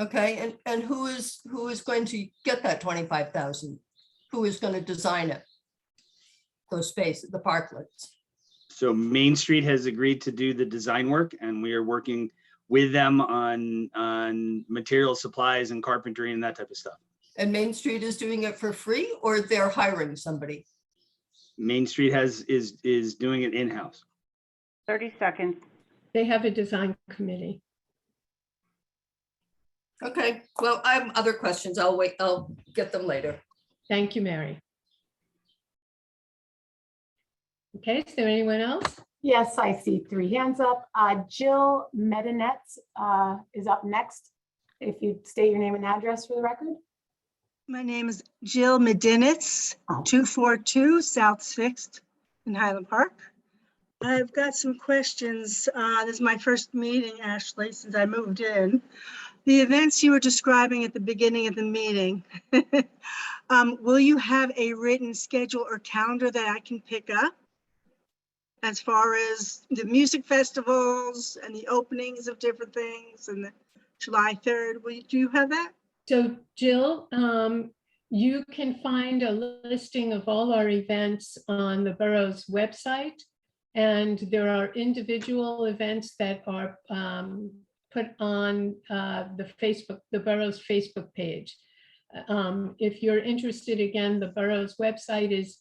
[SPEAKER 13] Okay, and who is going to get that 25,000? Who is going to design it? Those spaces, the parklets.
[SPEAKER 9] So Main Street has agreed to do the design work, and we are working with them on material supplies and carpentry and that type of stuff.
[SPEAKER 13] And Main Street is doing it for free, or they're hiring somebody?
[SPEAKER 9] Main Street is doing it in-house.
[SPEAKER 6] 30 seconds.
[SPEAKER 2] They have a design committee.
[SPEAKER 13] Okay, well, I have other questions. I'll wait. I'll get them later.
[SPEAKER 2] Thank you, Mary. Okay, is there anyone else?
[SPEAKER 1] Yes, I see 3 hands up. Jill Medinetz is up next. If you'd state your name and address for the record.
[SPEAKER 14] My name is Jill Medinitz, 242 South 6th in Highland Park. I've got some questions. This is my first meeting, Ashley, since I moved in. The events you were describing at the beginning of the meeting, will you have a written schedule or calendar that I can pick up? As far as the music festivals and the openings of different things and the July 3rd, do you have that?
[SPEAKER 2] So Jill, you can find a listing of all our events on the borough's website. And there are individual events that are put on the borough's Facebook page. If you're interested, again, the borough's website is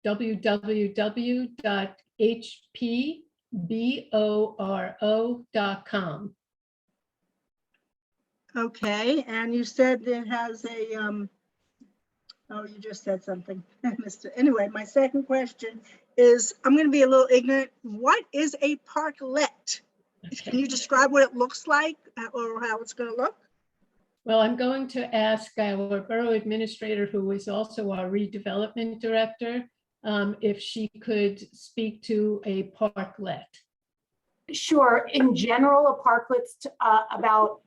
[SPEAKER 2] www.hpboro.com.
[SPEAKER 14] Okay, and you said it has a, oh, you just said something. I missed it. Anyway, my second question is, I'm going to be a little ignorant. What is a parklet? Can you describe what it looks like or how it's going to look?
[SPEAKER 2] Well, I'm going to ask our borough administrator, who is also our redevelopment director, if she could speak to a parklet.
[SPEAKER 1] Sure. In general, a parklet's about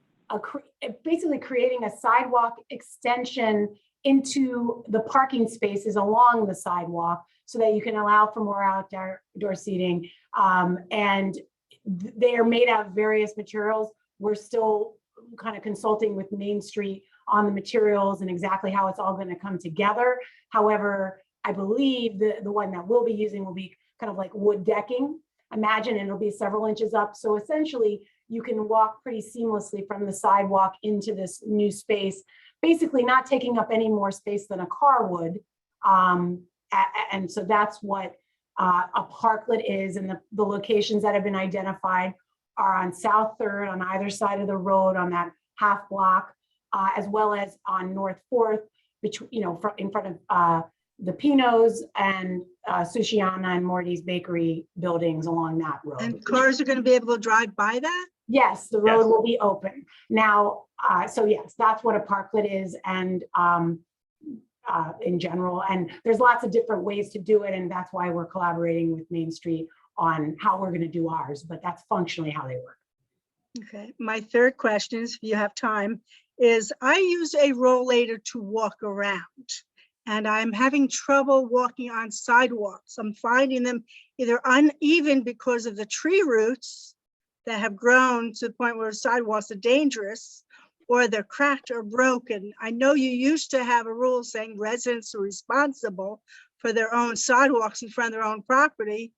[SPEAKER 1] basically creating a sidewalk extension into the parking spaces along the sidewalk so that you can allow for more outdoor seating. And they are made out of various materials. We're still kind of consulting with Main Street on the materials and exactly how it's all going to come together. However, I believe the one that we'll be using will be kind of like wood decking. Imagine it'll be several inches up. So essentially, you can walk pretty seamlessly from the sidewalk into this new space, basically not taking up any more space than a car would. And so that's what a parklet is. And the locations that have been identified are on South 3rd, on either side of the road, on that half block, as well as on North 4th, between, in front of the Pinos and Sushiana and Morty's Bakery buildings along that road.
[SPEAKER 14] And cars are going to be able to drive by that?
[SPEAKER 1] Yes, the road will be open. Now, so yes, that's what a parklet is, and in general, and there's lots of different ways to do it, and that's why we're collaborating with Main Street on how we're going to do ours, but that's functionally how they work.
[SPEAKER 14] Okay, my third question is, if you have time, is I use a rollator to walk around, and I'm having trouble walking on sidewalks. I'm finding them either uneven because of the tree roots that have grown to the point where sidewalks are dangerous, or they're cracked or broken. I know you used to have a rule saying residents are responsible for their own sidewalks in front of their own property,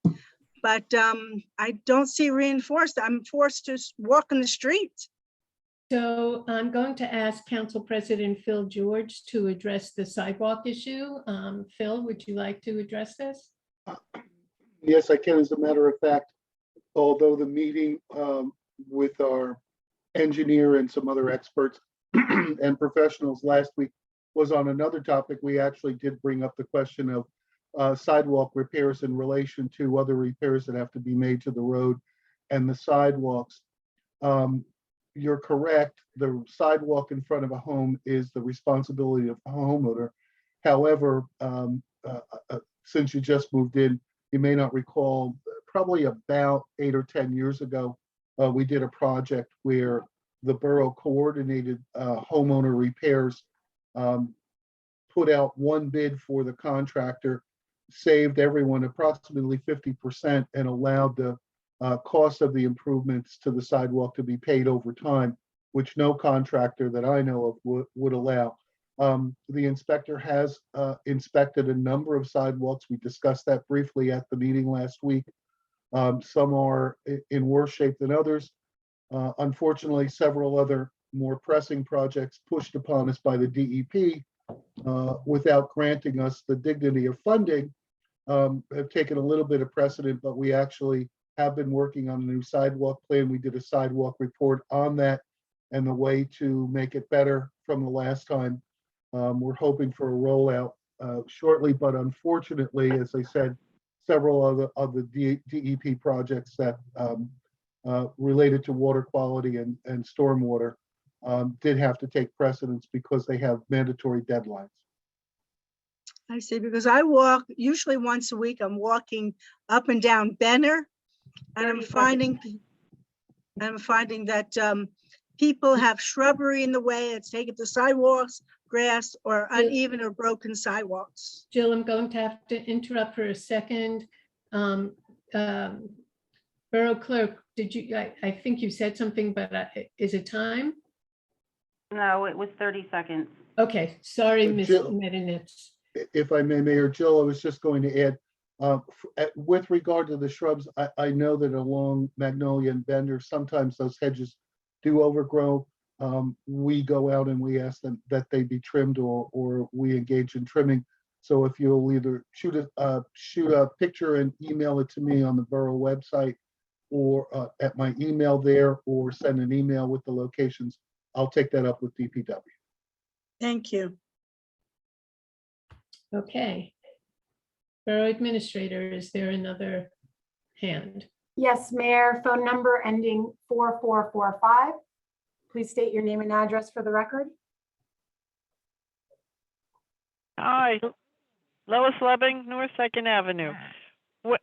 [SPEAKER 14] but I don't see reinforced. I'm forced to walk in the street.
[SPEAKER 2] So I'm going to ask Council President Phil George to address the sidewalk issue. Phil, would you like to address this?
[SPEAKER 11] Yes, I can. As a matter of fact, although the meeting with our engineer and some other experts and professionals last week was on another topic, we actually did bring up the question of sidewalk repairs in relation to other repairs that have to be made to the road and the sidewalks. You're correct. The sidewalk in front of a home is the responsibility of the homeowner. However, since you just moved in, you may not recall, probably about 8 or 10 years ago, we did a project where the borough coordinated homeowner repairs, put out one bid for the contractor, saved everyone approximately 50%, and allowed the cost of the improvements to the sidewalk to be paid over time, which no contractor that I know of would allow. The inspector has inspected a number of sidewalks. We discussed that briefly at the meeting last week. Some are in worse shape than others. Unfortunately, several other more pressing projects pushed upon us by the DEP without granting us the dignity of funding have taken a little bit of precedent, but we actually have been working on a new sidewalk plan. We did a sidewalk report on that and the way to make it better from the last time. We're hoping for a rollout shortly, but unfortunately, as I said, several of the DEP projects that related to water quality and stormwater did have to take precedence because they have mandatory deadlines.
[SPEAKER 14] I see, because I walk usually once a week. I'm walking up and down Benner, and I'm finding that people have shrubbery in the way. It's taken to sidewalks, grass, or uneven or broken sidewalks.
[SPEAKER 2] Jill, I'm going to have to interrupt for a second. Borough Clerk, did you, I think you said something, but is it time?
[SPEAKER 6] No, it was 30 seconds.
[SPEAKER 2] Okay, sorry, Ms.
[SPEAKER 11] Jill,
[SPEAKER 2] Medinitz.
[SPEAKER 11] If I may, Mayor Jill, I was just going to add, with regard to the shrubs, I know that along Magnolia and Bender, sometimes those hedges do overgrow. We go out and we ask them that they be trimmed, or we engage in trimming. So if you'll either shoot a picture and email it to me on the borough website, or at my email there, or send an email with the locations, I'll take that up with DPW.
[SPEAKER 14] Thank you.
[SPEAKER 2] Okay. Borough Administrator, is there another hand?
[SPEAKER 1] Yes, Mayor, phone number ending 4445. Please state your name and address for the record.
[SPEAKER 15] Hi, Lois Lebbing, North 2nd Avenue.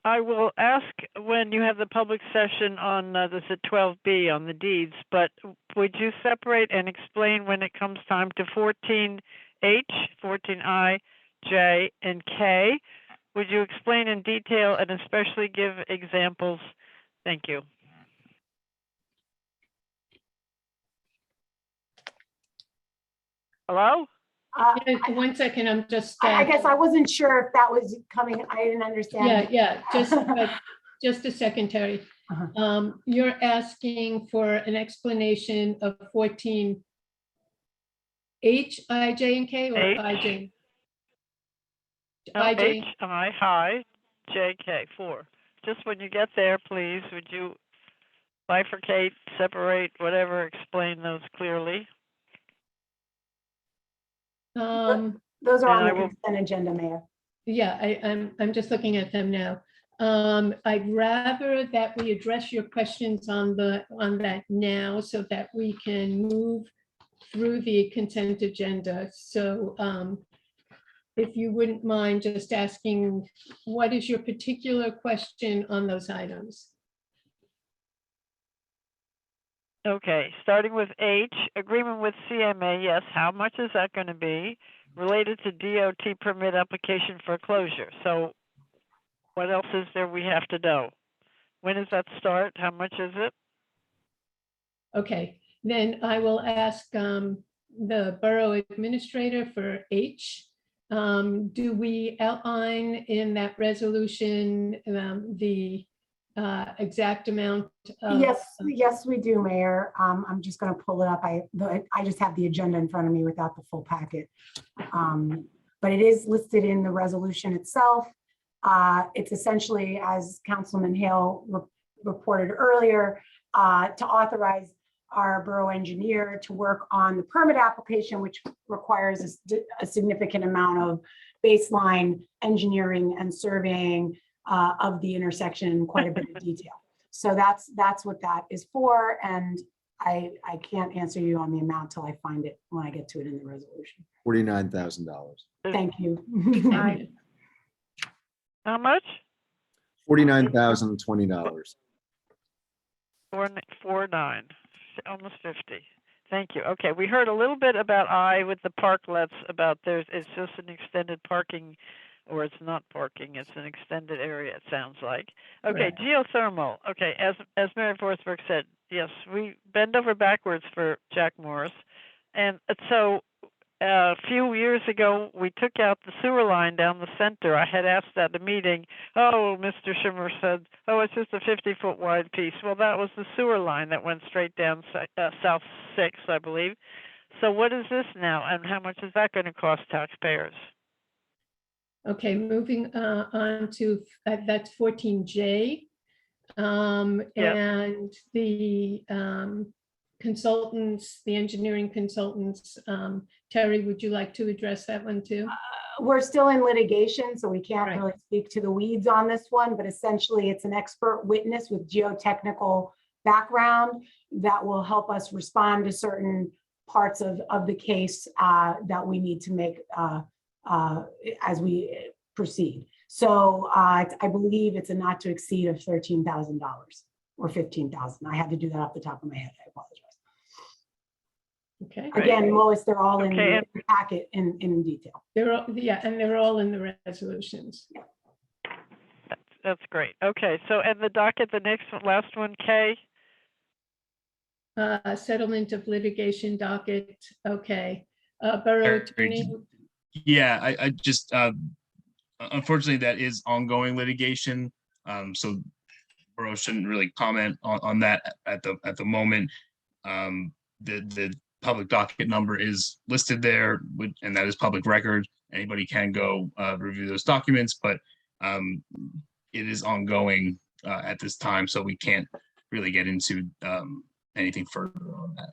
[SPEAKER 15] I will ask when you have the public session on this at 12B on the deeds, but would you separate and explain when it comes time to 14H, 14I, J, and K? Would you explain in detail and especially give examples? Thank you. Hello?
[SPEAKER 2] Yeah, 1 second, I'm just.
[SPEAKER 1] I guess I wasn't sure if that was coming. I didn't understand.
[SPEAKER 2] Yeah, just a second, Terry. You're asking for an explanation of 14H, I, J, and K, or
[SPEAKER 15] H.
[SPEAKER 2] IJ?
[SPEAKER 15] H, I, hi, J, K, 4. Just when you get there, please, would you bifurcate, separate, whatever, explain those clearly?
[SPEAKER 1] Those are on the consent agenda, Mayor.
[SPEAKER 2] Yeah, I'm just looking at them now. I'd rather that we address your questions on that now so that we can move through the consent agenda. So if you wouldn't mind just asking, what is your particular question on those items?
[SPEAKER 15] Okay, starting with H, agreement with CMA, yes, how much is that gonna be? Related to DOT permit application for closure, so what else is there we have to know? When does that start? How much is it?
[SPEAKER 2] Okay, then I will ask the Borough Administrator for H. Do we outline in that resolution the exact amount of?
[SPEAKER 1] Yes, we do, Mayor. I'm just gonna pull it up. I just have the agenda in front of me without the full packet. But it is listed in the resolution itself. It's essentially, as Councilman Hale reported earlier, to authorize our borough engineer to work on the permit application, which requires a significant amount of baseline engineering and surveying of the intersection in quite a bit of detail. So that's what that is for. And I can't answer you on the amount till I find it when I get to it in the resolution.
[SPEAKER 7] $49,000.
[SPEAKER 1] Thank you.
[SPEAKER 15] How much?
[SPEAKER 7] $49,020.
[SPEAKER 15] 449, almost 50. Thank you. Okay, we heard a little bit about I with the parklets, about it's just an extended parking, or it's not parking, it's an extended area, it sounds like. Okay,
[SPEAKER 2] Correct.
[SPEAKER 15] geothermal. Okay, as Mary Forsberg said, yes, we bend over backwards for Jack Morris. And so a few years ago, we took out the sewer line down the center. I had asked at the meeting, oh, Mr. Schimmer said, oh, it's just a 50-foot wide piece. Well, that was the sewer line that went straight down South 6, I believe. So what is this now, and how much is that going to cost taxpayers?
[SPEAKER 2] Okay, moving on to, that's 14J. And the consultants, the engineering consultants, Terry, would you like to address that one too?
[SPEAKER 1] We're still in litigation, so we can't really speak to the weeds on this one, but essentially it's an expert witness with geotechnical background that will help us respond to certain parts of the case that we need to make as we proceed. So I believe it's a not to exceed of $13,000 or $15,000. I had to do that off the top of my head. I apologize.
[SPEAKER 2] Okay.
[SPEAKER 1] Again, Lois, they're all in the packet in detail.
[SPEAKER 2] They're all, and they're all in the resolutions.
[SPEAKER 15] That's great. Okay, so and the docket, the next one, last one, K.
[SPEAKER 2] Settlement of litigation docket. Okay. Borough Attorney.
[SPEAKER 5] Yeah, I just, unfortunately, that is ongoing litigation. So Borough shouldn't really comment on that at the moment. The public docket number is listed there, and that is public record. Anybody can go review those documents, but it is ongoing at this time, so we can't really get into anything further on that.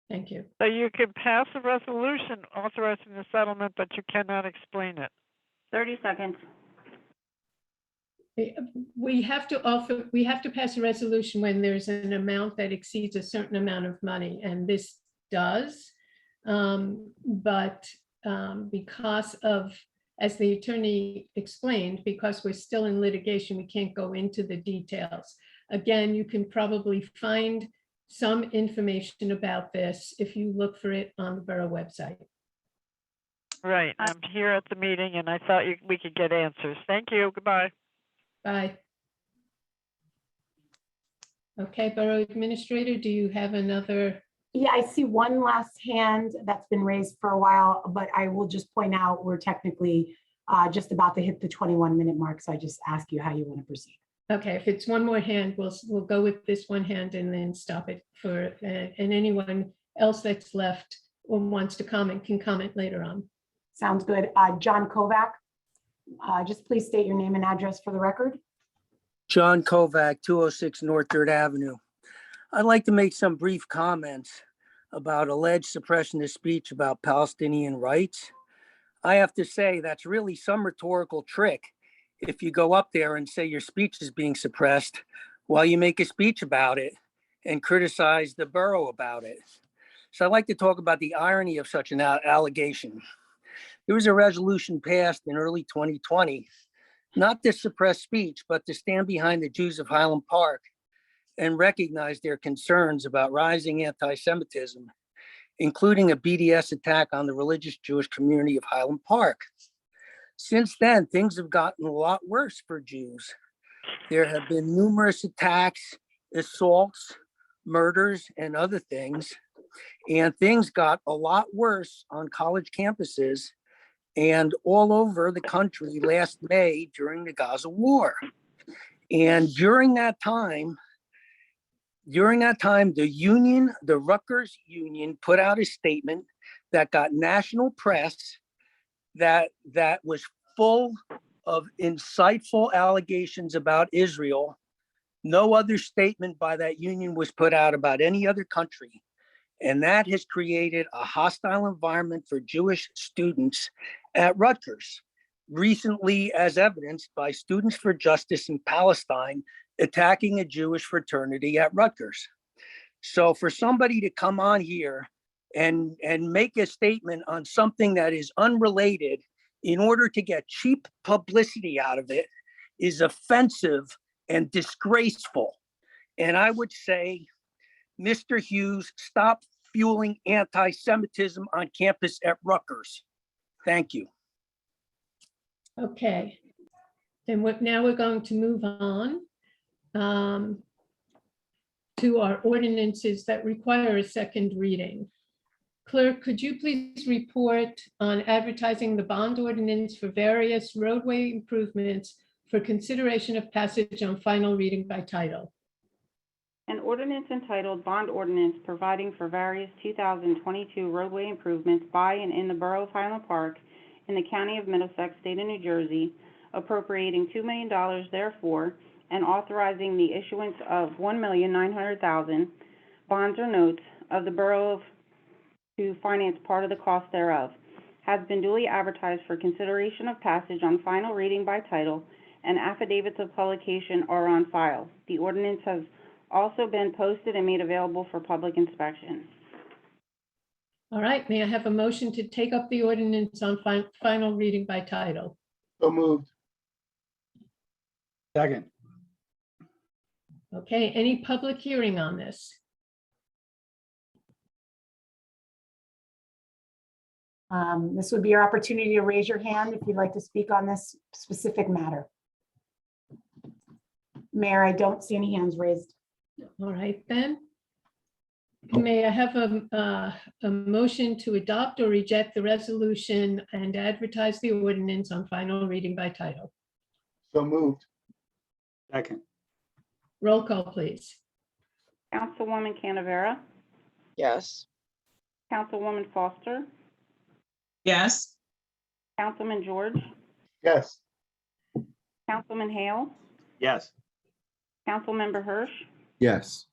[SPEAKER 2] Thank you.
[SPEAKER 15] So you can pass a resolution authorizing the settlement, but you cannot explain it.
[SPEAKER 6] 30 seconds.
[SPEAKER 2] We have to pass a resolution when there's an amount that exceeds a certain amount of money, and this does. But because of, as the attorney explained, because we're still in litigation, we can't go into the details. Again, you can probably find some information about this if you look for it on the Borough website.
[SPEAKER 15] Right, I'm here at the meeting and I thought we could get answers. Thank you, goodbye.
[SPEAKER 2] Bye. Okay, Borough Administrator, do you have another?
[SPEAKER 1] Yeah, I see one last hand that's been raised for a while, but I will just point out we're technically just about to hit the 21-minute mark. So I just ask you how you want to proceed.
[SPEAKER 2] Okay, if it's one more hand, we'll go with this one hand and then stop it for, and anyone else that's left or wants to comment can comment later on.
[SPEAKER 1] Sounds good. John Kovac, just please state your name and address for the record.
[SPEAKER 16] John Kovac, 206 North 3rd Avenue. I'd like to make some brief comments about alleged suppression of speech about Palestinian rights. I have to say that's really some rhetorical trick if you go up there and say your speech is being suppressed while you make a speech about it and criticize the borough about it. So I'd like to talk about the irony of such an allegation. There was a resolution passed in early 2020, not to suppress speech, but to stand behind the Jews of Highland Park and recognized their concerns about rising anti-Semitism, including a BDS attack on the religious Jewish community of Highland Park. Since then, things have gotten a lot worse for Jews. There have been numerous attacks, assaults, murders, and other things. And things got a lot worse on college campuses and all over the country last May during the Gaza war. And during that time, the union, the Rutgers Union, put out a statement that got national press that was full of insightful allegations about Israel. No other statement by that union was put out about any other country. And that has created a hostile environment for Jewish students at Rutgers, recently as evidenced by Students for Justice in Palestine attacking a Jewish fraternity at Rutgers. So for somebody to come on here and make a statement on something that is unrelated in order to get cheap publicity out of it is offensive and disgraceful. And I would say, Mr. Hughes, stop fueling anti-Semitism on campus at Rutgers. Thank you.
[SPEAKER 2] Okay. And now we're going to move on to our ordinances that require a second reading. Clerk, could you please report on advertising the bond ordinance for various roadway improvements for consideration of passage on final reading by title?
[SPEAKER 6] An ordinance entitled Bond Ordinance providing for various 2022 roadway improvements by and in the Borough of Highland Park in the County of Middlesex, State of New Jersey, appropriating $2 million therefore, and authorizing the issuance of $1,900,000 bonds or notes of the Borough to finance part of the cost thereof, has been duly advertised for consideration of passage on final reading by title, and affidavits of publication are on file. The ordinance has also been posted and made available for public inspection.
[SPEAKER 2] All right, may I have a motion to take up the ordinance on final reading by title?
[SPEAKER 11] So moved.
[SPEAKER 9] Second.
[SPEAKER 2] Okay, any public hearing on this?
[SPEAKER 1] This would be your opportunity to raise your hand if you'd like to speak on this specific matter. Mayor, I don't see any hands raised.
[SPEAKER 2] All right, then. May I have a motion to adopt or reject the resolution and advertise the ordinance on final reading by title?
[SPEAKER 11] So moved.
[SPEAKER 9] Second.
[SPEAKER 2] Roll call, please.
[SPEAKER 6] Councilwoman Canavera?
[SPEAKER 4] Yes.
[SPEAKER 6] Councilwoman Foster?
[SPEAKER 8] Yes.
[SPEAKER 6] Councilman George?
[SPEAKER 11] Yes.
[SPEAKER 6] Councilman Hale?
[SPEAKER 9] Yes.
[SPEAKER 6] Councilmember Hirsch?
[SPEAKER 7] Yes.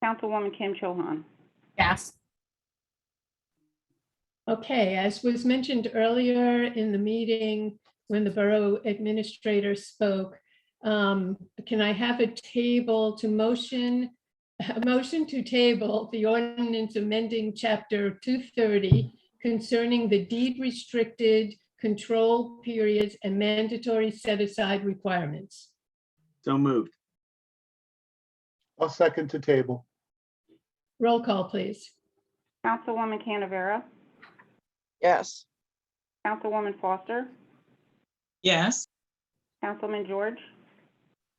[SPEAKER 6] Councilwoman Kim Chohan?
[SPEAKER 10] Yes.
[SPEAKER 2] Okay, as was mentioned earlier in the meeting when the borough administrator spoke, can I have a motion to table the ordinance amending chapter 230 concerning the deed restricted control periods and mandatory set aside requirements?
[SPEAKER 9] So moved.
[SPEAKER 11] I'll second to table.
[SPEAKER 2] Roll call, please.
[SPEAKER 6] Councilwoman Canavera?
[SPEAKER 4] Yes.
[SPEAKER 6] Councilwoman Foster?
[SPEAKER 8] Yes.
[SPEAKER 6] Councilman George?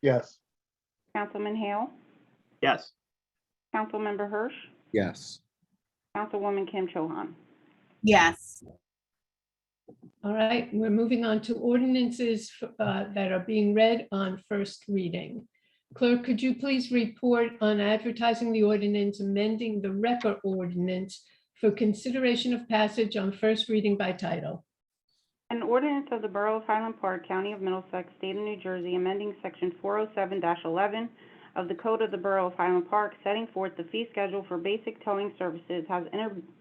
[SPEAKER 11] Yes.
[SPEAKER 6] Councilman Hale?
[SPEAKER 9] Yes.
[SPEAKER 6] Councilmember Hirsch?
[SPEAKER 7] Yes.
[SPEAKER 6] Councilwoman Kim Chohan?
[SPEAKER 10] Yes.
[SPEAKER 2] All right, we're moving on to ordinances that are being read on first reading. Clerk, could you please report on advertising the ordinance amending the record ordinance for consideration of passage on first reading by title?
[SPEAKER 6] An ordinance of the Borough of Highland Park, County of Middlesex, State of New Jersey, amending section 407-11 of the Code of the Borough of Highland Park, setting forth the fee schedule for basic towing services, has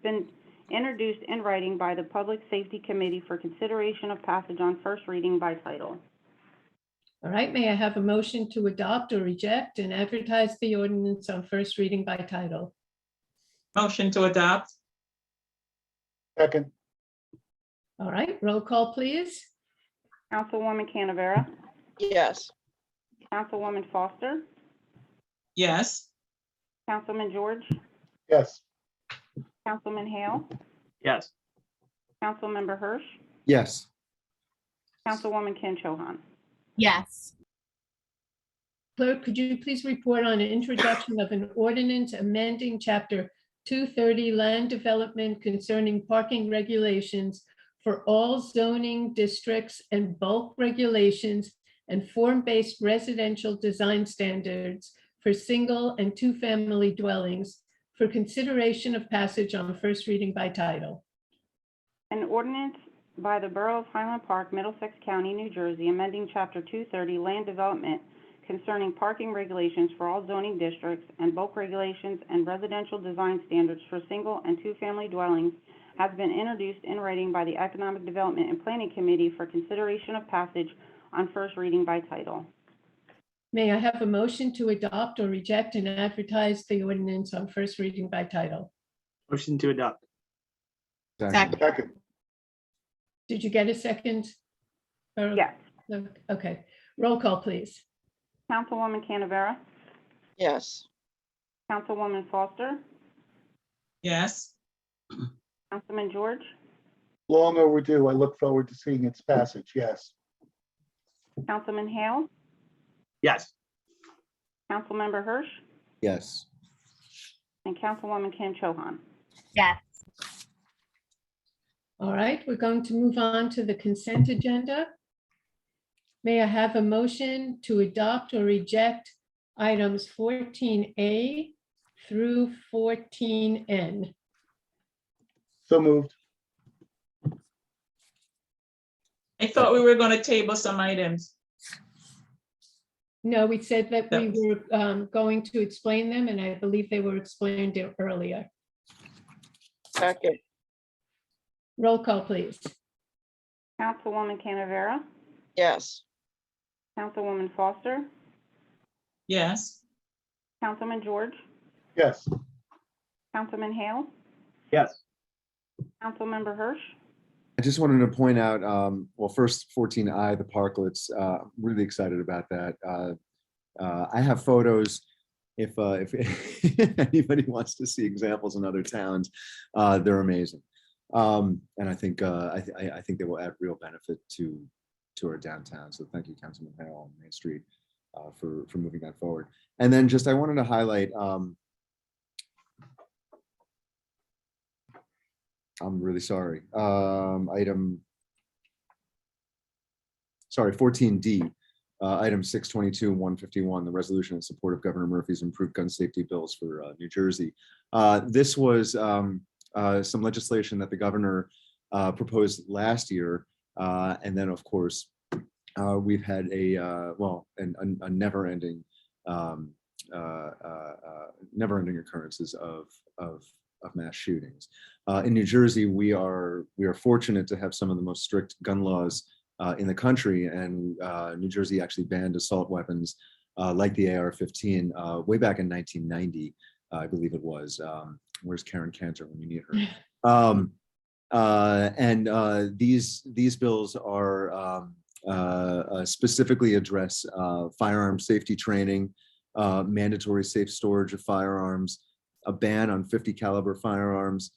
[SPEAKER 6] been introduced in writing by the Public Safety Committee for consideration of passage on first reading by title.
[SPEAKER 2] All right, may I have a motion to adopt or reject and advertise the ordinance on first reading by title?
[SPEAKER 8] Motion to adopt.
[SPEAKER 11] Second.
[SPEAKER 2] All right, roll call, please.
[SPEAKER 6] Councilwoman Canavera?
[SPEAKER 4] Yes.
[SPEAKER 6] Councilwoman Foster?
[SPEAKER 8] Yes.
[SPEAKER 6] Councilman George,
[SPEAKER 11] Yes.
[SPEAKER 6] Councilman Hale,
[SPEAKER 9] Yes.
[SPEAKER 6] Councilmember Hirsch,
[SPEAKER 7] Yes.
[SPEAKER 6] Councilwoman Kim Cho Han.
[SPEAKER 10] Yes.
[SPEAKER 2] Clerk, could you please report on an introduction of an ordinance amending Chapter 230 Land Development concerning parking regulations for all zoning districts and bulk regulations and form-based residential design standards for single and two-family dwellings for consideration of passage on first reading by title?
[SPEAKER 6] An ordinance by the Borough of Highland Park, Middlesex County, New Jersey, amending Chapter 230 Land Development concerning parking regulations for all zoning districts and bulk regulations and residential design standards for single and two-family dwellings has been introduced in writing by the Economic Development and Planning Committee for consideration of passage on first reading by title.
[SPEAKER 2] May I have a motion to adopt or reject and advertise the ordinance on first reading by title?
[SPEAKER 9] Motion to adopt.
[SPEAKER 7] Second.
[SPEAKER 11] Second.
[SPEAKER 2] Did you get a second?
[SPEAKER 6] Yes.
[SPEAKER 2] Okay, roll call, please.
[SPEAKER 6] Councilwoman Canavera,
[SPEAKER 4] Yes.
[SPEAKER 6] Councilwoman Foster,
[SPEAKER 8] Yes.
[SPEAKER 6] Councilman George,
[SPEAKER 11] Long overdue. I look forward to seeing its passage. Yes.
[SPEAKER 6] Councilman Hale,
[SPEAKER 9] Yes.
[SPEAKER 6] Councilmember Hirsch,
[SPEAKER 7] Yes.
[SPEAKER 6] and Councilwoman Kim Cho Han.
[SPEAKER 10] Yes.
[SPEAKER 2] All right, we're going to move on to the consent agenda. May I have a motion to adopt or reject items 14A through 14N?
[SPEAKER 11] So moved.
[SPEAKER 8] I thought we were going to table some items.
[SPEAKER 2] No, we said that we were going to explain them, and I believe they were explained earlier.
[SPEAKER 4] Second.
[SPEAKER 2] Roll call, please.
[SPEAKER 6] Councilwoman Canavera,
[SPEAKER 4] Yes.
[SPEAKER 6] Councilwoman Foster,
[SPEAKER 8] Yes.
[SPEAKER 6] Councilman George,
[SPEAKER 11] Yes.
[SPEAKER 6] Councilman Hale,
[SPEAKER 9] Yes.
[SPEAKER 6] Councilmember Hirsch,
[SPEAKER 7] I just wanted to point out, well, first 14I, the parklets, really excited about that. I have photos. If anybody wants to see examples in other towns, they're amazing. And I think they will add real benefit to our downtown. So thank you, Councilman Hale on Main Street, for moving that forward. And then just I wanted to highlight. I'm really sorry. 14D, item 622-151, the resolution in support of Governor Murphy's improved gun safety bills for New Jersey. This was some legislation that the governor proposed last year, and then of course we've had a never-ending occurrences of mass shootings. In New Jersey, we are fortunate to have some of the most strict gun laws in the country, and New Jersey actually banned assault weapons like the AR-15 way back in 1990, I believe it was. Where's Karen Cantor when you need her? These bills are specifically address firearm safety training, mandatory safe storage of firearms, a ban on 50 caliber firearms,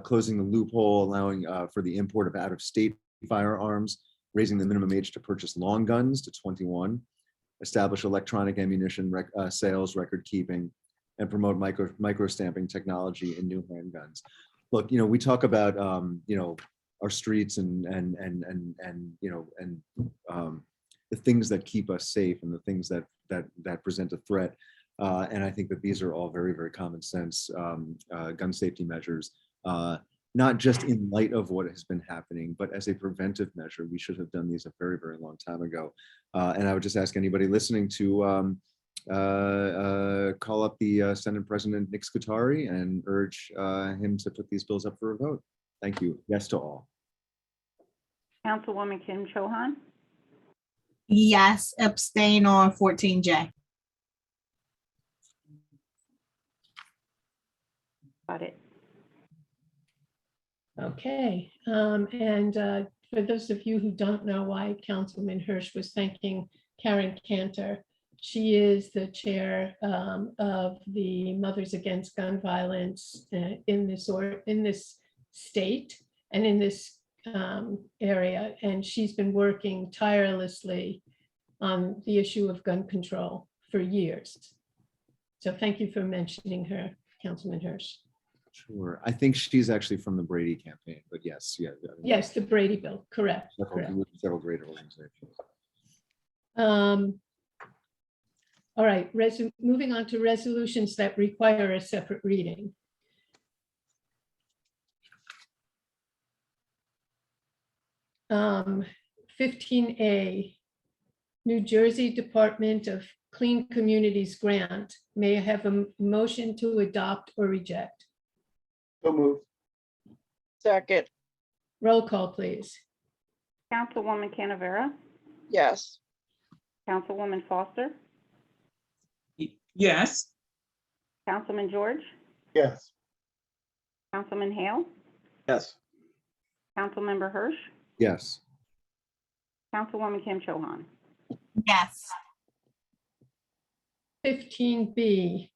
[SPEAKER 7] closing the loophole allowing for the import of out-of-state firearms, raising the minimum age to purchase long guns to 21, establish electronic ammunition sales record keeping, and promote micro stamping technology in new handguns. Look, we talk about our streets and the things that keep us safe and the things that present a threat. And I think that these are all very, very common sense gun safety measures, not just in light of what has been happening, but as a preventive measure. We should have done these a very, very long time ago. And I would just ask anybody listening to call up the Senate President Nick Scutari and urge him to put these bills up for a vote. Thank you. Yes to all.
[SPEAKER 6] Councilwoman Kim Cho Han,
[SPEAKER 10] Yes, abstain on 14J.
[SPEAKER 6] got it.
[SPEAKER 2] Okay, and for those of you who don't know why Councilman Hirsch was thanking Karen Cantor, She is the chair of the Mothers Against Gun Violence in this state and in this area. And she's been working tirelessly on the issue of gun control for years. So thank you for mentioning her, Councilman Hirsch.
[SPEAKER 7] Sure. I think she's actually from the Brady campaign, but yes, yeah. I mean,
[SPEAKER 2] Yes, the Brady bill, correct.
[SPEAKER 7] several great organizations.
[SPEAKER 2] All right, moving on to resolutions that require a separate reading. Um, 15A, New Jersey Department of Clean Communities Grant. May I have a motion to adopt or reject?
[SPEAKER 11] So moved.
[SPEAKER 4] Second,
[SPEAKER 2] Roll call, please.
[SPEAKER 6] Councilwoman Canavera?
[SPEAKER 4] yes.
[SPEAKER 6] Councilwoman Foster?
[SPEAKER 8] Yes.
[SPEAKER 6] Councilman George?
[SPEAKER 11] Yes.
[SPEAKER 6] Councilman Hale?
[SPEAKER 9] Yes.
[SPEAKER 6] Councilmember Hirsch?
[SPEAKER 7] Yes.
[SPEAKER 6] Councilwoman Kim Cho Han.
[SPEAKER 10] Yes.
[SPEAKER 2] 15B,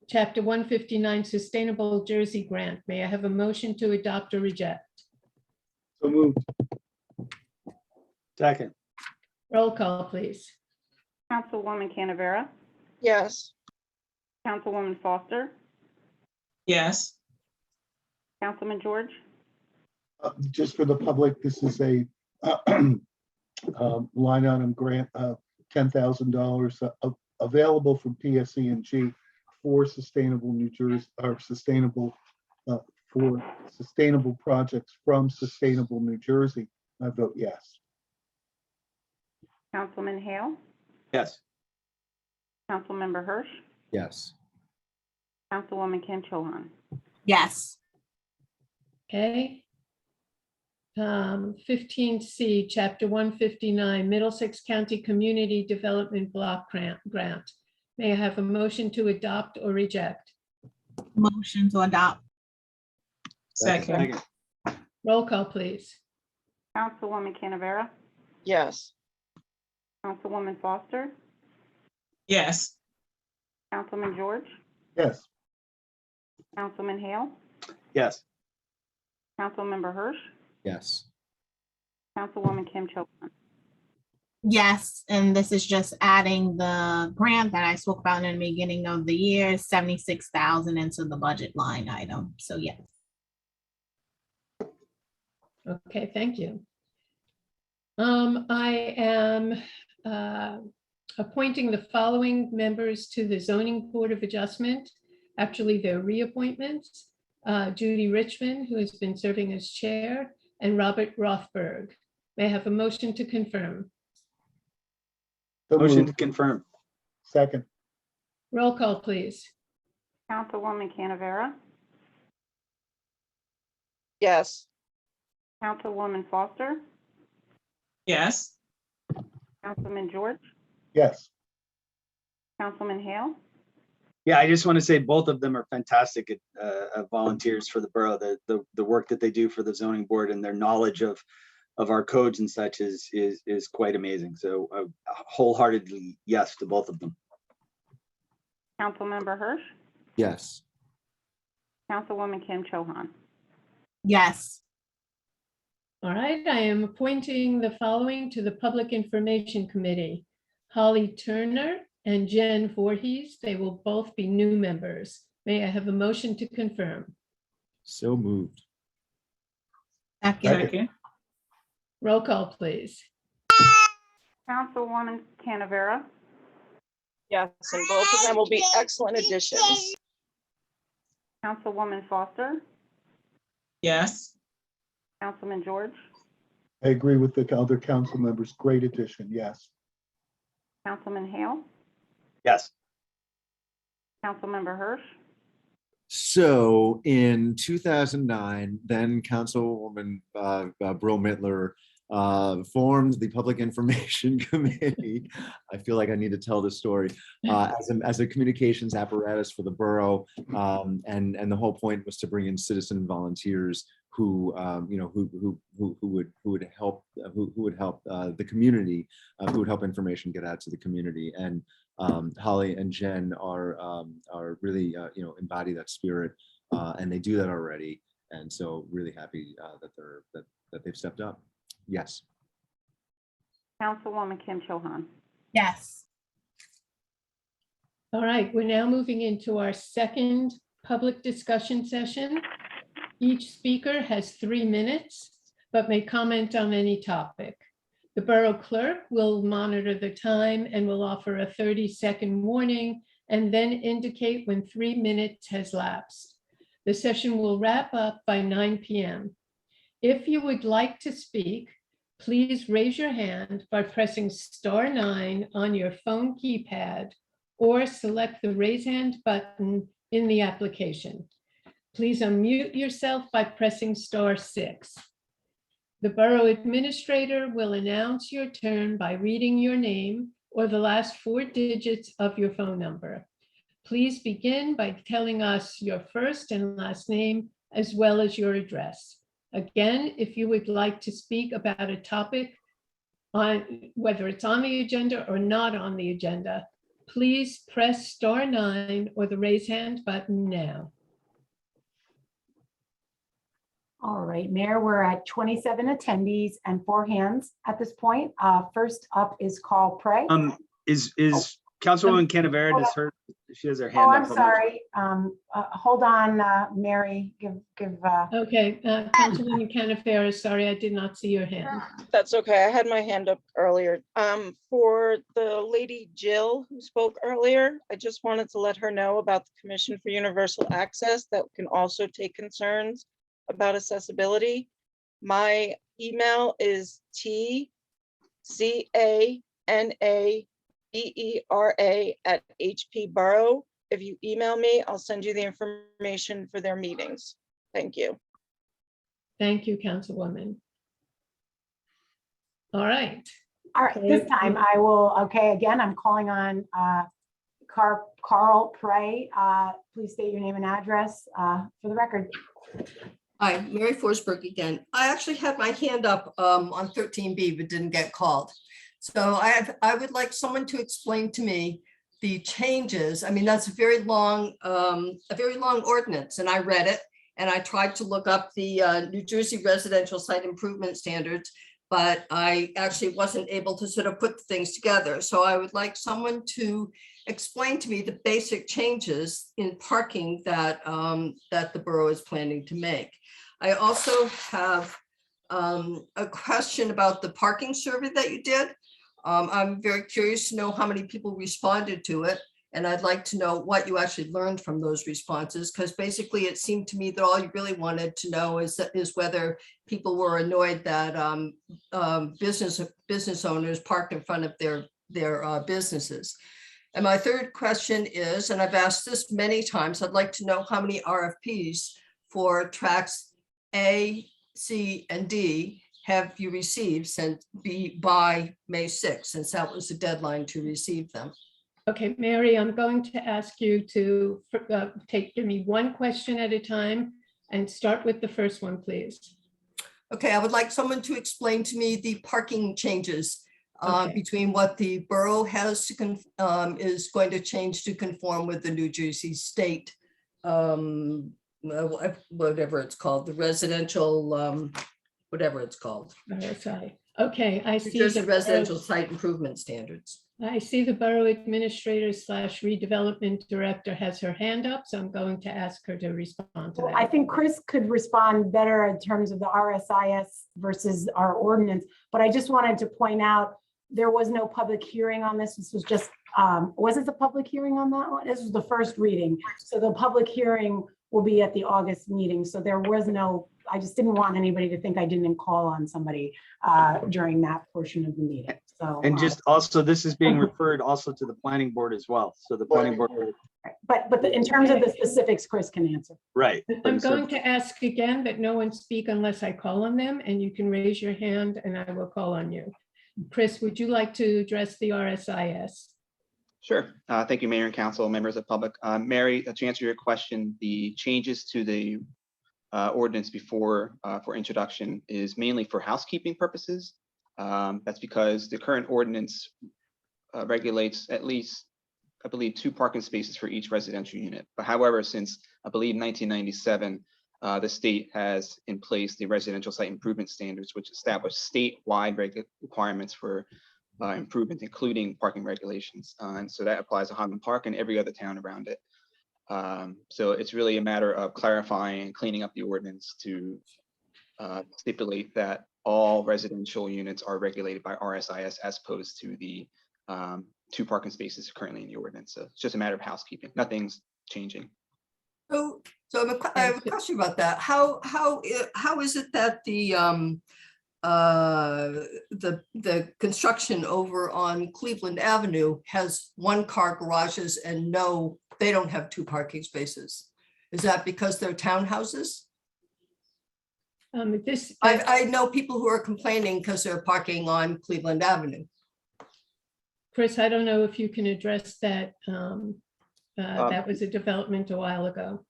[SPEAKER 2] Chapter 159 Sustainable Jersey Grant. May I have a motion to adopt or reject?
[SPEAKER 11] So moved.
[SPEAKER 9] Second.
[SPEAKER 2] Roll call, please.
[SPEAKER 6] Councilwoman Canavera?
[SPEAKER 4] Yes.
[SPEAKER 6] Councilwoman Foster?
[SPEAKER 8] Yes.
[SPEAKER 6] Councilman George?
[SPEAKER 11] Just for the public, this is a line item grant of $10,000 available from PSE&G for sustainable New Jersey, or sustainable for sustainable projects from Sustainable New Jersey. I vote yes.
[SPEAKER 6] Councilman Hale?
[SPEAKER 9] Yes.
[SPEAKER 6] Councilmember Hirsch?
[SPEAKER 7] Yes.
[SPEAKER 6] Councilwoman Kim Cho Han.
[SPEAKER 10] Yes.
[SPEAKER 2] Okay. 15C, Chapter 159, Middlesex County Community Development Block Grant. May I have a motion to adopt or reject?
[SPEAKER 10] Motion to adopt.
[SPEAKER 8] Second.
[SPEAKER 2] Roll call, please.
[SPEAKER 6] Councilwoman Canavera?
[SPEAKER 4] Yes.
[SPEAKER 6] Councilwoman Foster?
[SPEAKER 8] Yes.
[SPEAKER 6] Councilman George?
[SPEAKER 11] Yes.
[SPEAKER 6] Councilman Hale?
[SPEAKER 9] Yes.
[SPEAKER 6] Councilmember Hirsch?
[SPEAKER 7] Yes.
[SPEAKER 6] Councilwoman Kim Cho Han.
[SPEAKER 10] Yes, and this is just adding the grant that I spoke about in the beginning of the year, 76,000 into the budget line item. So yes.
[SPEAKER 2] Okay, thank you. I am appointing the following members to the Zoning Board of Adjustment. Actually, they're reappointments. Judy Richmond, who has been serving as chair, and Robert Rothberg. May I have a motion to confirm?
[SPEAKER 11] So
[SPEAKER 9] Motion
[SPEAKER 11] moved.
[SPEAKER 9] to confirm.
[SPEAKER 11] Second.
[SPEAKER 2] Roll call, please.
[SPEAKER 6] Councilwoman Canavera?
[SPEAKER 4] Yes.
[SPEAKER 6] Councilwoman Foster?
[SPEAKER 8] Yes.
[SPEAKER 6] Councilman George?
[SPEAKER 11] Yes.
[SPEAKER 6] Councilman Hale?
[SPEAKER 9] Yeah, I just want to say both of them are fantastic volunteers for the borough. The work that they do for the zoning board and their knowledge of our codes and such is quite amazing. So wholeheartedly yes to both of them.
[SPEAKER 6] Councilmember Hirsch?
[SPEAKER 7] Yes.
[SPEAKER 6] Councilwoman Kim Cho Han.
[SPEAKER 10] Yes.
[SPEAKER 2] All right, I am appointing the following to the Public Information Committee. Holly Turner and Jen Voorhees. They will both be new members. May I have a motion to confirm?
[SPEAKER 7] So moved.
[SPEAKER 8] Second.
[SPEAKER 2] Roll call, please.
[SPEAKER 6] Councilwoman Canavera?
[SPEAKER 4] Yes, and both of them will be excellent additions.
[SPEAKER 6] Councilwoman Foster?
[SPEAKER 8] Yes.
[SPEAKER 6] Councilman George?
[SPEAKER 11] I agree with the other council members. Great addition. Yes.
[SPEAKER 6] Councilman Hale?
[SPEAKER 9] Yes.
[SPEAKER 6] Councilmember Hirsch?
[SPEAKER 7] So in 2009, then Councilwoman Brill Mittler formed the Public Information Committee. I feel like I need to tell this story as a communications apparatus for the borough. And the whole point was to bring in citizen volunteers who would help the community, who would help information get out to the community. And Holly and Jen are really embody that spirit, and they do that already. And so really happy that they've stepped up. Yes.
[SPEAKER 6] Councilwoman Kim Cho-Han.
[SPEAKER 10] Yes.
[SPEAKER 2] All right, we're now moving into our second public discussion session. Each speaker has 3 minutes, but may comment on any topic. The borough clerk will monitor the time and will offer a 30-second warning and then indicate when 3 minutes has lapsed. The session will wrap up by 9 p.m. If you would like to speak, please raise your hand by pressing *9 on your phone keypad or select the raise hand button in the application. Please unmute yourself by pressing *6. The borough administrator will announce your turn by reading your name or the last 4 digits of your phone number. Please begin by telling us your first and last name as well as your address. Again, if you would like to speak about a topic, whether it's on the agenda or not on the agenda, please press *9 or the raise hand button now.
[SPEAKER 1] All right, Mayor, we're at 27 attendees and 4 hands at this point. First up is Carl Prey.
[SPEAKER 9] Is Councilwoman Canavera, does her, she has her hand
[SPEAKER 1] Oh,
[SPEAKER 9] up.
[SPEAKER 1] I'm sorry. Hold on, Mary,
[SPEAKER 2] Okay, Councilwoman Canavera, sorry, I did not see your hand.
[SPEAKER 4] That's okay. I had my hand up earlier. For the lady Jill who spoke earlier, I just wanted to let her know about the Commission for Universal Access that can also take concerns about accessibility. My email is tcanabeera@hpborough. If you email me, I'll send you the information for their meetings. Thank you.
[SPEAKER 2] Thank you, Councilwoman. All right.
[SPEAKER 1] All right, this time I will, again, I'm calling on Carl Prey. Please state your name and address for the record.
[SPEAKER 13] Hi, Mary Forsberg again. I actually had my hand up on 13B, but didn't get called. So I would like someone to explain to me the changes. I mean, that's a very long ordinance, and I read it, and I tried to look up the New Jersey residential site improvement standards, but I actually wasn't able to sort of put things together. So I would like someone to explain to me the basic changes in parking that that the borough is planning to make. I also have a question about the parking survey that you did. I'm very curious to know how many people responded to it. And I'd like to know what you actually learned from those responses, because basically it seemed to me that all you really wanted to know is whether people were annoyed that business owners parked in front of their businesses. And my third question is, and I've asked this many times, I'd like to know how many RFPs for tracks A, C, and D have you received since by May 6th, since that was the deadline to receive them.
[SPEAKER 2] Okay, Mary, I'm going to ask you to give me one question at a time and start with the first one, please.
[SPEAKER 13] Okay, I would like someone to explain to me the parking changes
[SPEAKER 2] Okay.
[SPEAKER 13] between what the borough has to is going to change to conform with the New Jersey state, whatever it's called, the residential, whatever it's called.
[SPEAKER 2] RSI. Okay, I
[SPEAKER 13] New
[SPEAKER 2] see
[SPEAKER 13] Jersey
[SPEAKER 2] the
[SPEAKER 13] residential site improvement standards.
[SPEAKER 2] I see the borough administrator / redevelopment director has her hand up, so I'm going to ask her to respond to that.
[SPEAKER 1] I think Chris could respond better in terms of the RSIS versus our ordinance, but I just wanted to point out there was no public hearing on this. This was just, was it the public hearing on that one? This was the first reading. So the public hearing will be at the August meeting. So there was no, I just didn't want anybody to think I didn't call on somebody during that portion of the meeting. So,
[SPEAKER 9] And just also, this is being referred also to the planning board as well. So the planning board.
[SPEAKER 1] but in terms of the specifics, Chris can answer.
[SPEAKER 9] Right.
[SPEAKER 2] I'm going to ask again that no one speak unless I call on them, and you can raise your hand and I will call on you. Chris, would you like to address the RSIS?
[SPEAKER 17] Sure. Thank you, Mayor and Council, members of the public. Mary, to answer your question, the changes to the ordinance before for introduction is mainly for housekeeping purposes. That's because the current ordinance regulates at least, I believe, 2 parking spaces for each residential unit. But however, since I believe 1997, the state has in place the residential site improvement standards, which establish statewide requirements for improvement, including parking regulations. And so that applies to Highland Park and every other town around it. So it's really a matter of clarifying and cleaning up the ordinance to stipulate that all residential units are regulated by RSIS as opposed to the 2 parking spaces currently in the ordinance. So it's just a matter of housekeeping. Nothing's changing.
[SPEAKER 13] So I have a question about that. How is it that the construction over on Cleveland Avenue has 1-car garages and they don't have 2 parking spaces? Is that because they're townhouses? I know people who are complaining because they're parking on Cleveland Avenue.
[SPEAKER 2] Chris, I don't know if you can address that. That was a development a while ago.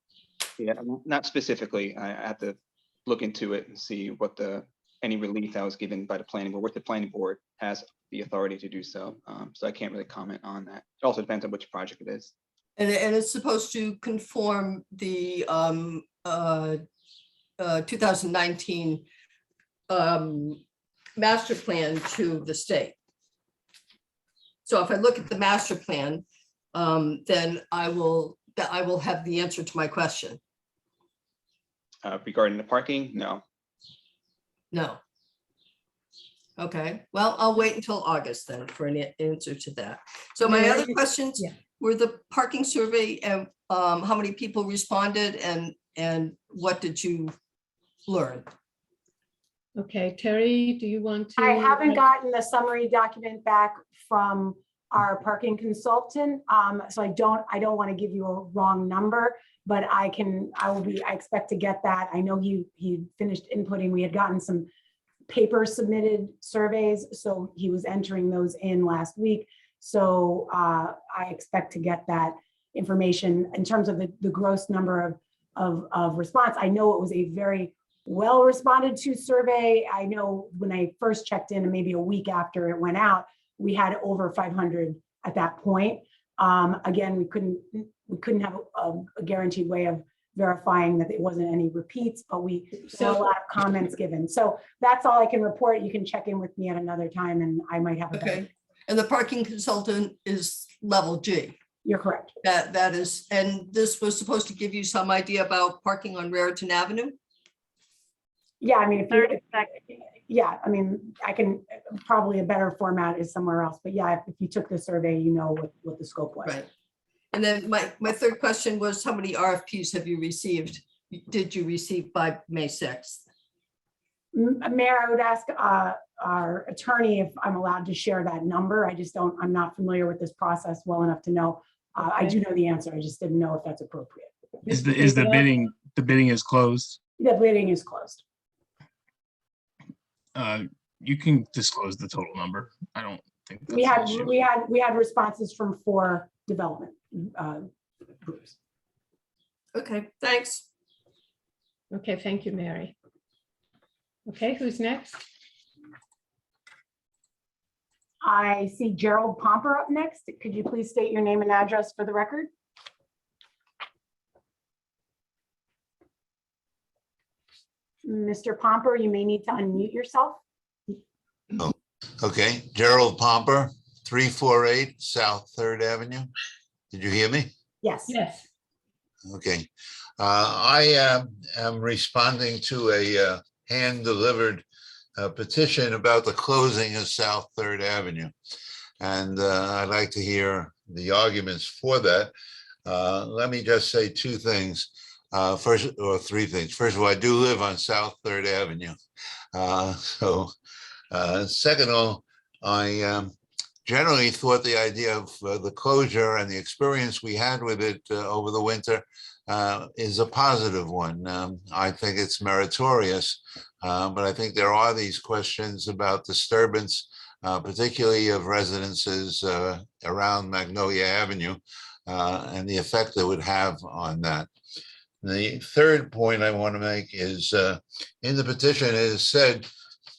[SPEAKER 17] Yeah, not specifically. I have to look into it and see what any relief that was given by the planning board, what the planning board has the authority to do so. So I can't really comment on that. It also depends on which project it is.
[SPEAKER 13] And it's supposed to conform the 2019 master plan to the state. So if I look at the master plan, then I will have the answer to my question.
[SPEAKER 17] Regarding the parking, no.
[SPEAKER 13] No. Okay, well, I'll wait until August then for an answer to that. So my other questions were the parking survey and how many people responded and what did you learn?
[SPEAKER 2] Okay, Terry, do you want to?
[SPEAKER 1] I haven't gotten the summary document back from our parking consultant. So I don't want to give you a wrong number, but I expect to get that. I know he finished inputting. We had gotten some paper submitted surveys, so he was entering those in last week. So I expect to get that information in terms of the gross number of response. I know it was a very well responded to survey. I know when I first checked in, and maybe a week after it went out, we had over 500 at that point. Again, we couldn't have a guaranteed way of verifying that it wasn't any repeats, but we saw a lot of comments given. So that's all I can report. You can check in with me at another time and I might have a better.
[SPEAKER 13] And the parking consultant is level G.
[SPEAKER 1] You're correct.
[SPEAKER 13] That is, and this was supposed to give you some idea about parking on Raritan Avenue?
[SPEAKER 1] Yeah, I mean, yeah, I mean, I can, probably a better format is somewhere else, but yeah, if you took the survey, you know what the scope was.
[SPEAKER 13] Right. And then my third question was, how many RFPs have you received? Did you receive by May 6th?
[SPEAKER 1] Mayor, I would ask our attorney if I'm allowed to share that number. I'm not familiar with this process well enough to know. I do know the answer. I just didn't know if that's appropriate.
[SPEAKER 5] Is the bidding is closed?
[SPEAKER 1] The bidding is closed.
[SPEAKER 5] You can disclose the total number. I don't think that's
[SPEAKER 1] We
[SPEAKER 5] an
[SPEAKER 1] had
[SPEAKER 5] issue.
[SPEAKER 1] we had responses from 4 development groups.
[SPEAKER 13] Okay, thanks.
[SPEAKER 2] Okay, thank you, Mary. Okay, who's next?
[SPEAKER 1] I see Gerald Pomper up next. Could you please state your name and address for the record? Mr. Pomper, you may need to unmute yourself.
[SPEAKER 18] Oh, okay. Gerald Pomper, 348 South 3rd Avenue. Did you hear me?
[SPEAKER 1] Yes.
[SPEAKER 2] Yes.
[SPEAKER 18] Okay. I am responding to a hand-delivered petition about the closing of South 3rd Avenue. And I'd like to hear the arguments for that. Let me just say 2 things. First, or 3 things. First of all, I do live on South 3rd Avenue. Second of all, I generally thought the idea of the closure and the experience we had with it over the winter is a positive one. I think it's meritorious, but I think there are these questions about disturbance, particularly of residences around Magnolia Avenue and the effect it would have on that. The third point I want to make is in the petition, it is said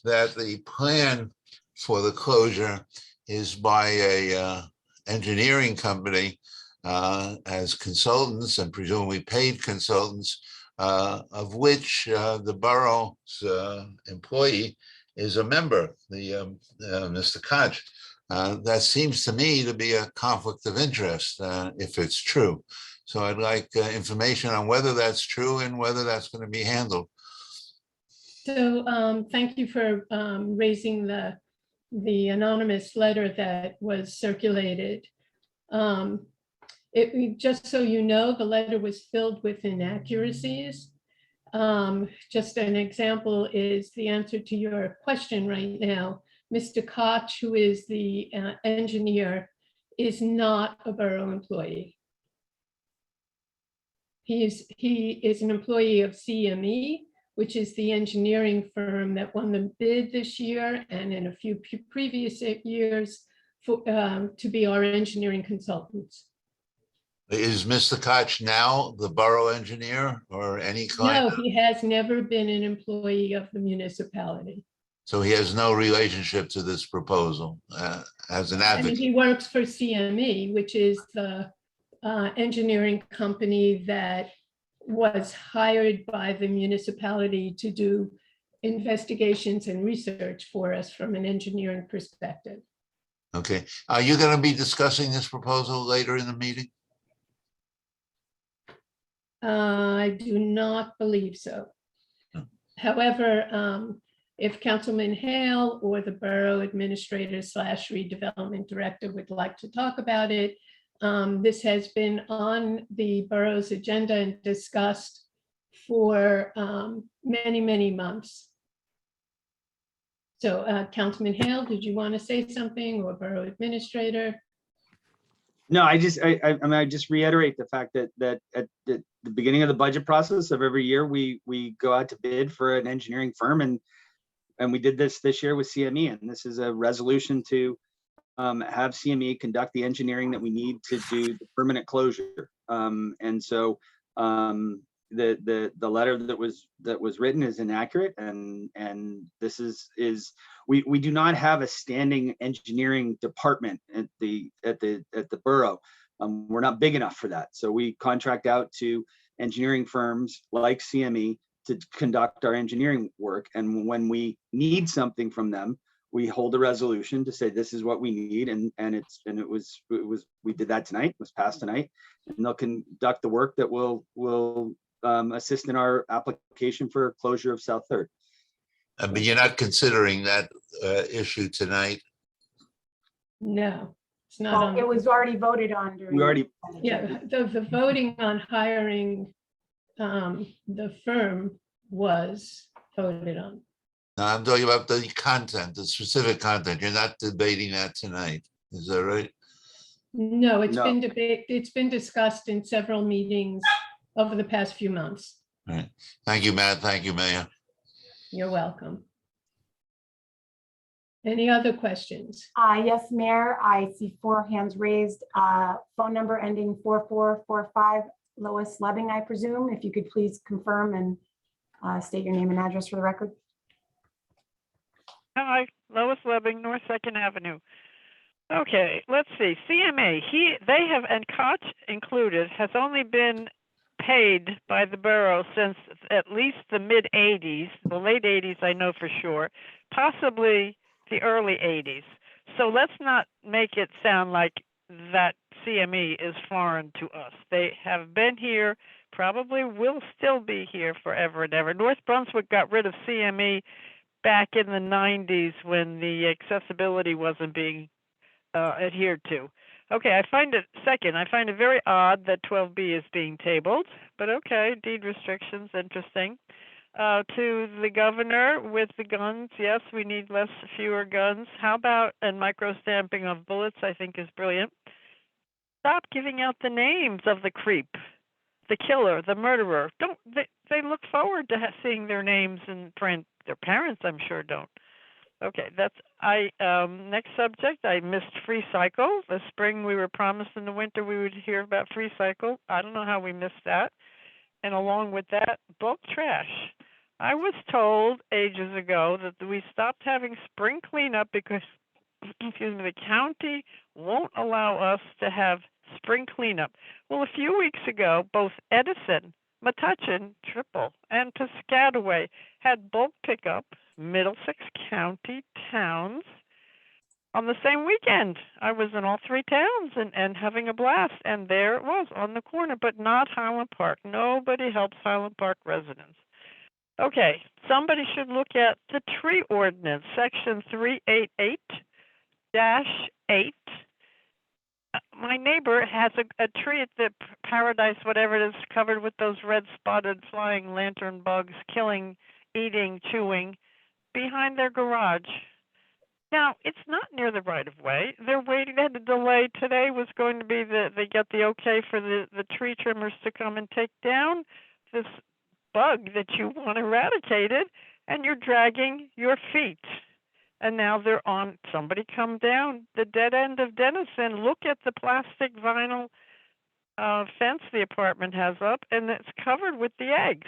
[SPEAKER 18] that the plan for the closure is by a engineering company as consultants and presumably paid consultants, of which the borough's employee is a member, Mr. Koch. That seems to me to be a conflict of interest if it's true. So I'd like information on whether that's true and whether that's going to be handled.
[SPEAKER 2] So thank you for raising the anonymous letter that was circulated. Just so you know, the letter was filled with inaccuracies. Just an example is the answer to your question right now. Mr. Koch, who is the engineer, is not a borough employee. He is an employee of CME, which is the engineering firm that won the bid this year and in a few previous years to be our engineering consultants.
[SPEAKER 18] Is Mr. Koch now the borough engineer or any kind?
[SPEAKER 2] No, he has never been an employee of the municipality.
[SPEAKER 18] So he has no relationship to this proposal as an
[SPEAKER 2] I mean,
[SPEAKER 18] advocate.
[SPEAKER 2] he works for CME, which is the engineering company that was hired by the municipality to do investigations and research for us from an engineering perspective.
[SPEAKER 18] Okay. Are you going to be discussing this proposal later in the meeting?
[SPEAKER 2] I do not believe so. However, if Councilman Hale or the Borough Administrator / Redevelopment Director would like to talk about it, this has been on the borough's agenda and discussed for many, many months. So Councilman Hale, did you want to say something, or Borough Administrator?
[SPEAKER 9] No, I mean, I just reiterate the fact that at the beginning of the budget process of every year, we go out to bid for an engineering firm, and we did this year with CME, and this is a resolution to have CME conduct the engineering that we need to do the permanent closure. And so the letter that was written is inaccurate, and this is we do not have a standing engineering department at the borough. We're not big enough for that, so we contract out to engineering firms like CME to conduct our engineering work. And when we need something from them, we hold a resolution to say this is what we need, and it was we did that tonight. It was passed tonight, and they'll conduct the work that will assist in our application for closure of South Third.
[SPEAKER 18] But you're not considering that issue tonight?
[SPEAKER 2] No, it's not.
[SPEAKER 1] Well,
[SPEAKER 2] on.
[SPEAKER 1] it was already voted on during.
[SPEAKER 9] We already.
[SPEAKER 2] Yeah, the voting on hiring the firm was voted on.
[SPEAKER 18] No, I'm talking about the content, the specific content. You're not debating that tonight. Is that right?
[SPEAKER 2] No, it's
[SPEAKER 9] No.
[SPEAKER 2] been it's been discussed in several meetings over the past few months.
[SPEAKER 18] All right. Thank you, Matt. Thank you, Mayor.
[SPEAKER 2] You're welcome. Any other questions?
[SPEAKER 1] Yes, Mayor, I see 4 hands raised. Phone number ending 4445, Lois Lebbing, I presume. If you could please confirm and state your name and address for the record.
[SPEAKER 15] Hi, Lois Lebbing, North 2nd Avenue. Okay, let's see. CMA, they have, and Koch included, has only been paid by the borough since at least the mid-'80s, the late '80s I know for sure, possibly the early '80s. So let's not make it sound like that CME is foreign to us. They have been here, probably will still be here forever and ever. North Brunswick got rid of CME back in the '90s when the accessibility wasn't being adhered to. Okay, I find it very odd that 12B is being tabled, but okay, deed restrictions, interesting. To the governor with the guns, yes, we need fewer guns. How about, and micro stamping of bullets, I think is brilliant. Stop giving out the names of the creep, the killer, the murderer. They look forward to seeing their names in print. Their parents, I'm sure, don't. Okay, next subject, I missed free cycle. The spring we were promised in the winter we would hear about free cycle. I don't know how we missed that. and along with that, bulk trash. I was told ages ago that we stopped having spring cleanup because, excuse me, the county won't allow us to have spring cleanup. Well, a few weeks ago, both Edison, Metuchen, Triple, and Piscataway had bulk pickup, Middlesex County towns, on the same weekend. I was in all three towns and having a blast, and there it was on the corner, but not Highland Park. Nobody helps Highland Park residents. Okay, somebody should look at the tree ordinance, section 388-8. My neighbor has a tree at the Paradise, whatever it is, covered with those red spotted flying lantern bugs, killing, eating, chewing, behind their garage. Now, it's not near the right of way. They're waiting. They had a delay. Today was going to be they get the okay for the tree trimmers to come and take down this bug that you want eradicated, and you're dragging your feet. And now they're on, somebody come down the dead end of Denison, look at the plastic vinyl fence the apartment has up, and it's covered with the eggs.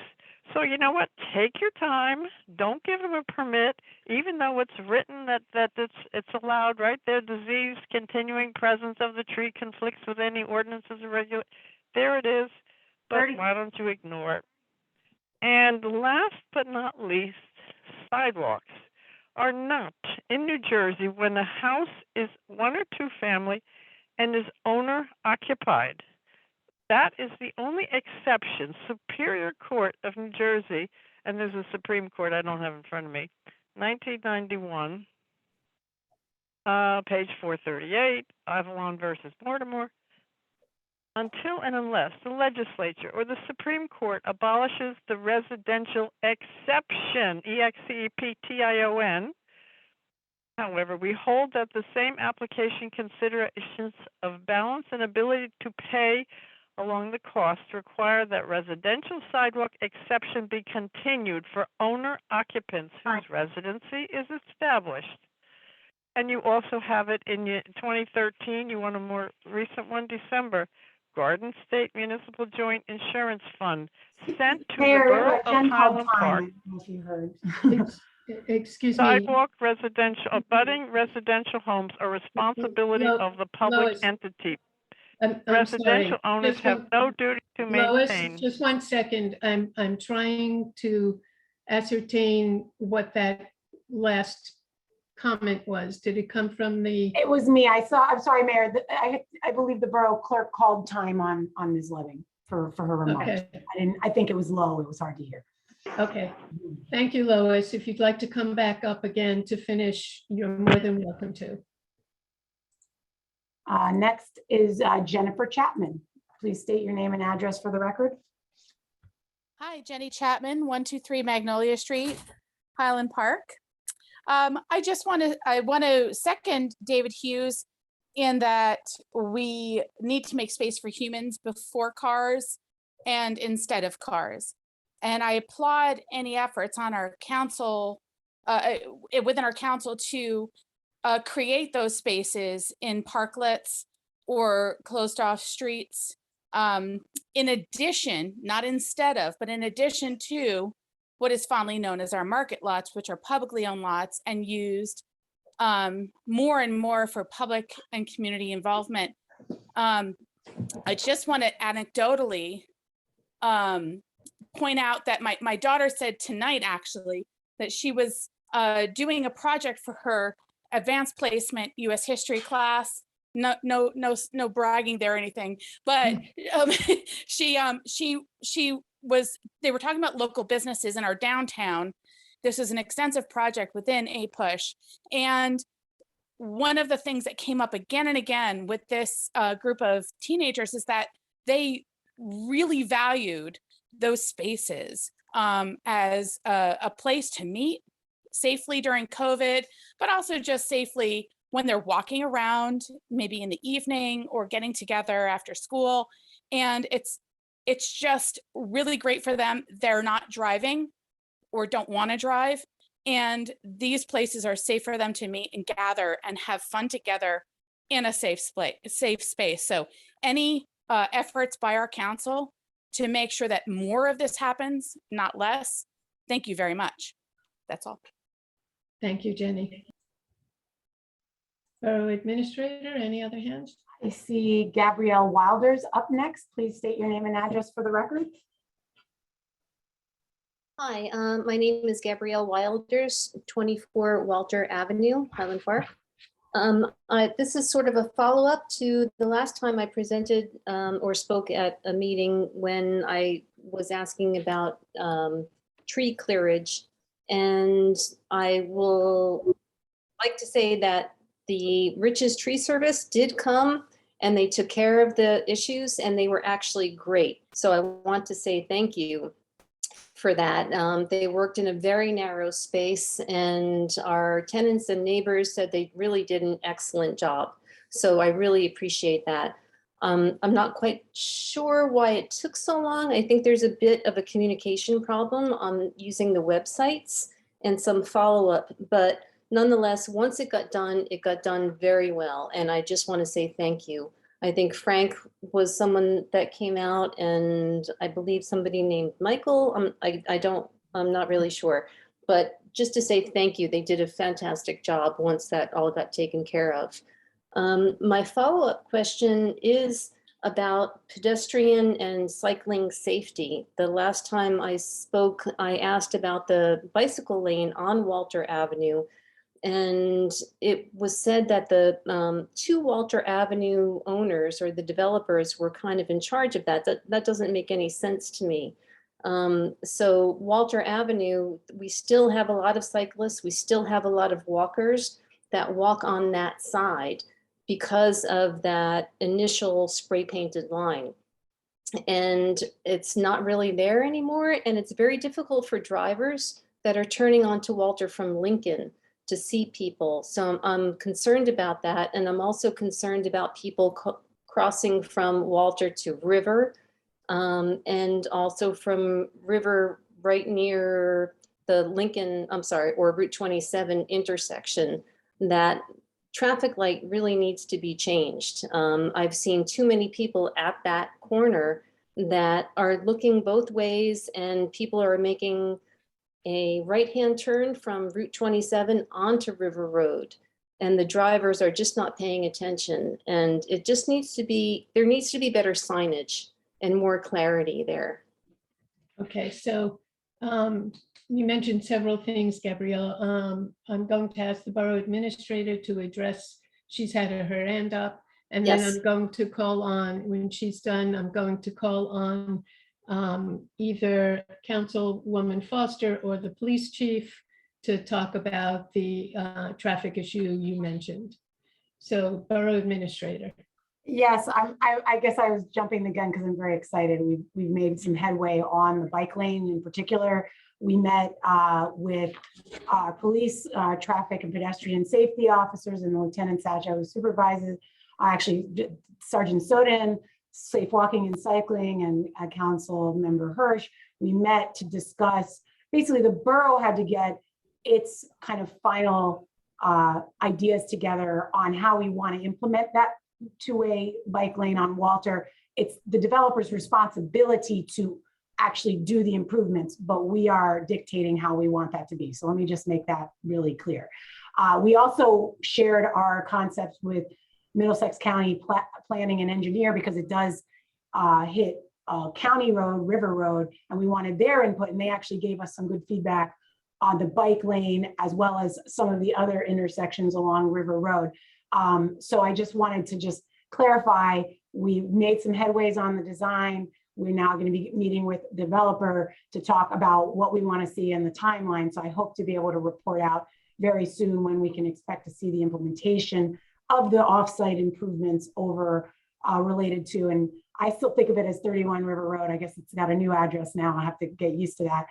[SPEAKER 15] So you know what? Take your time. Don't give them a permit, even though it's written that it's allowed, right? Their disease continuing presence of the tree conflicts with any ordinances or regulations. There it is. But why don't you ignore it? And last but not least, sidewalks are not in New Jersey when the house is one or two family and is owner occupied. That is the only exception. Superior Court of New Jersey, and there's a Supreme Court I don't have in front of me, 1991, page 438, Avalon versus Mortimer. Until and unless the legislature or the Supreme Court abolishes the residential exception, EXCEPTION, however, we hold that the same application considerations of balance and ability to pay along the cost require that residential sidewalk exception be continued for owner occupants whose residency is established. And you also have it in 2013, you want a more recent one, December, Garden State Municipal Joint Insurance Fund sent to the Borough of Highland Park.
[SPEAKER 1] As you heard.
[SPEAKER 2] Excuse me.
[SPEAKER 15] Sidewalk residential, abutting residential homes are responsibility of the public
[SPEAKER 2] Lois,
[SPEAKER 15] entity.
[SPEAKER 2] I'm
[SPEAKER 15] Residential
[SPEAKER 2] sorry.
[SPEAKER 15] owners
[SPEAKER 2] Just
[SPEAKER 15] have
[SPEAKER 2] one-
[SPEAKER 15] no duty to
[SPEAKER 2] Lois,
[SPEAKER 15] maintain.
[SPEAKER 2] just 1 second. I'm trying to ascertain what that last comment was. Did it come from the?
[SPEAKER 1] It was me. I'm sorry, Mayor. I believe the borough clerk called time on Ms. Leving for her remarks.
[SPEAKER 2] Okay.
[SPEAKER 1] I think it was low. It was hard to hear.
[SPEAKER 2] Okay. Thank you, Lois. If you'd like to come back up again to finish, you're more than welcome to.
[SPEAKER 1] Next is Jennifer Chapman. Please state your name and address for the record.
[SPEAKER 19] Hi, Jenny Chapman, 123 Magnolia Street, Highland Park. I want to second David Hughes in that we need to make space for humans before cars and instead of cars. And I applaud any efforts on our council, within our council to create those spaces in parklets or closed off streets. In addition, not instead of, but in addition to what is fondly known as our market lots, which are publicly owned lots and used more and more for public and community involvement. I just want to anecdotally point out that my daughter said tonight, actually, that she was doing a project for her advanced placement U.S. history class. No bragging there or anything, but they were talking about local businesses in our downtown. This is an extensive project within APUSH. And one of the things that came up again and again with this group of teenagers is that they really valued those spaces as a place to meet safely during COVID, but also just safely when they're walking around, maybe in the evening or getting together after school. And it's just really great for them. They're not driving or don't want to drive. And these places are safe for them to meet and gather and have fun together in a safe space. So any efforts by our council to make sure that more of this happens, not less. Thank you very much. That's all.
[SPEAKER 2] Thank you, Jenny. Borough Administrator, any other hands?
[SPEAKER 1] I see Gabrielle Wilders up next. Please state your name and address for the record.
[SPEAKER 20] Hi, my name is Gabrielle Wilders, 24 Walter Avenue, Highland Park. This is sort of a follow-up to the last time I presented or spoke at a meeting when I was asking about tree clearage. And I will like to say that the Rich's Tree Service did come and they took care of the issues and they were actually great. So I want to say thank you for that. They worked in a very narrow space and our tenants and neighbors said they really did an excellent job. So I really appreciate that. I'm not quite sure why it took so long. I think there's a bit of a communication problem on using the websites and some follow-up, but nonetheless, once it got done very well. And I just want to say thank you. I think Frank was someone that came out and I believe somebody named Michael. I'm not really sure, but just to say thank you. They did a fantastic job once that all got taken care of. My follow-up question is about pedestrian and cycling safety. The last time I spoke, I asked about the bicycle lane on Walter Avenue. And it was said that the two Walter Avenue owners or the developers were kind of in charge of that. That doesn't make any sense to me. So Walter Avenue, we still have a lot of cyclists. We still have a lot of walkers that walk on that side because of that initial spray painted line. And it's not really there anymore. And it's very difficult for drivers that are turning onto Walter from Lincoln to see people. So I'm concerned about that. And I'm also concerned about people crossing from Walter to River and also from River right near the Lincoln, or Route 27 intersection. That traffic light really needs to be changed. I've seen too many people at that corner that are looking both ways and people are making a right-hand turn from Route 27 onto River Road. And the drivers are just not paying attention. And it just needs to be, there needs to be better signage and more clarity there.
[SPEAKER 2] Okay, so you mentioned several things, Gabrielle. I'm going to ask the Borough Administrator to address, she's had her hand up, and then
[SPEAKER 20] Yes.
[SPEAKER 2] I'm going to call on, when she's done, I'm going to call on either Councilwoman Foster or the police chief to talk about the traffic issue you mentioned. So Borough Administrator.
[SPEAKER 1] Yes, I guess I was jumping the gun because I'm very excited. We've made some headway on the bike lane in particular. We met with police, traffic and pedestrian safety officers and the lieutenants who supervises, actually Sergeant Soden, Safe Walking and Cycling, and Council Member Hirsch. We met to discuss, basically the borough had to get its kind of final ideas together on how we want to implement that two-way bike lane on Walter. It's the developer's responsibility to actually do the improvements, but we are dictating how we want that to be. So let me just make that really clear. We also shared our concepts with Middlesex County Planning and Engineer because it does hit County Road, River Road, and we wanted their input, and they actually gave us some good feedback on the bike lane as well as some of the other intersections along River Road. So I just wanted to just clarify, we made some headways on the design. We're now going to be meeting with the developer to talk about what we want to see in the timeline. So I hope to be able to report out very soon when we can expect to see the implementation of the offsite improvements over related to, and I still think of it as 31 River Road. I guess it's got a new address now. I have to get used to that.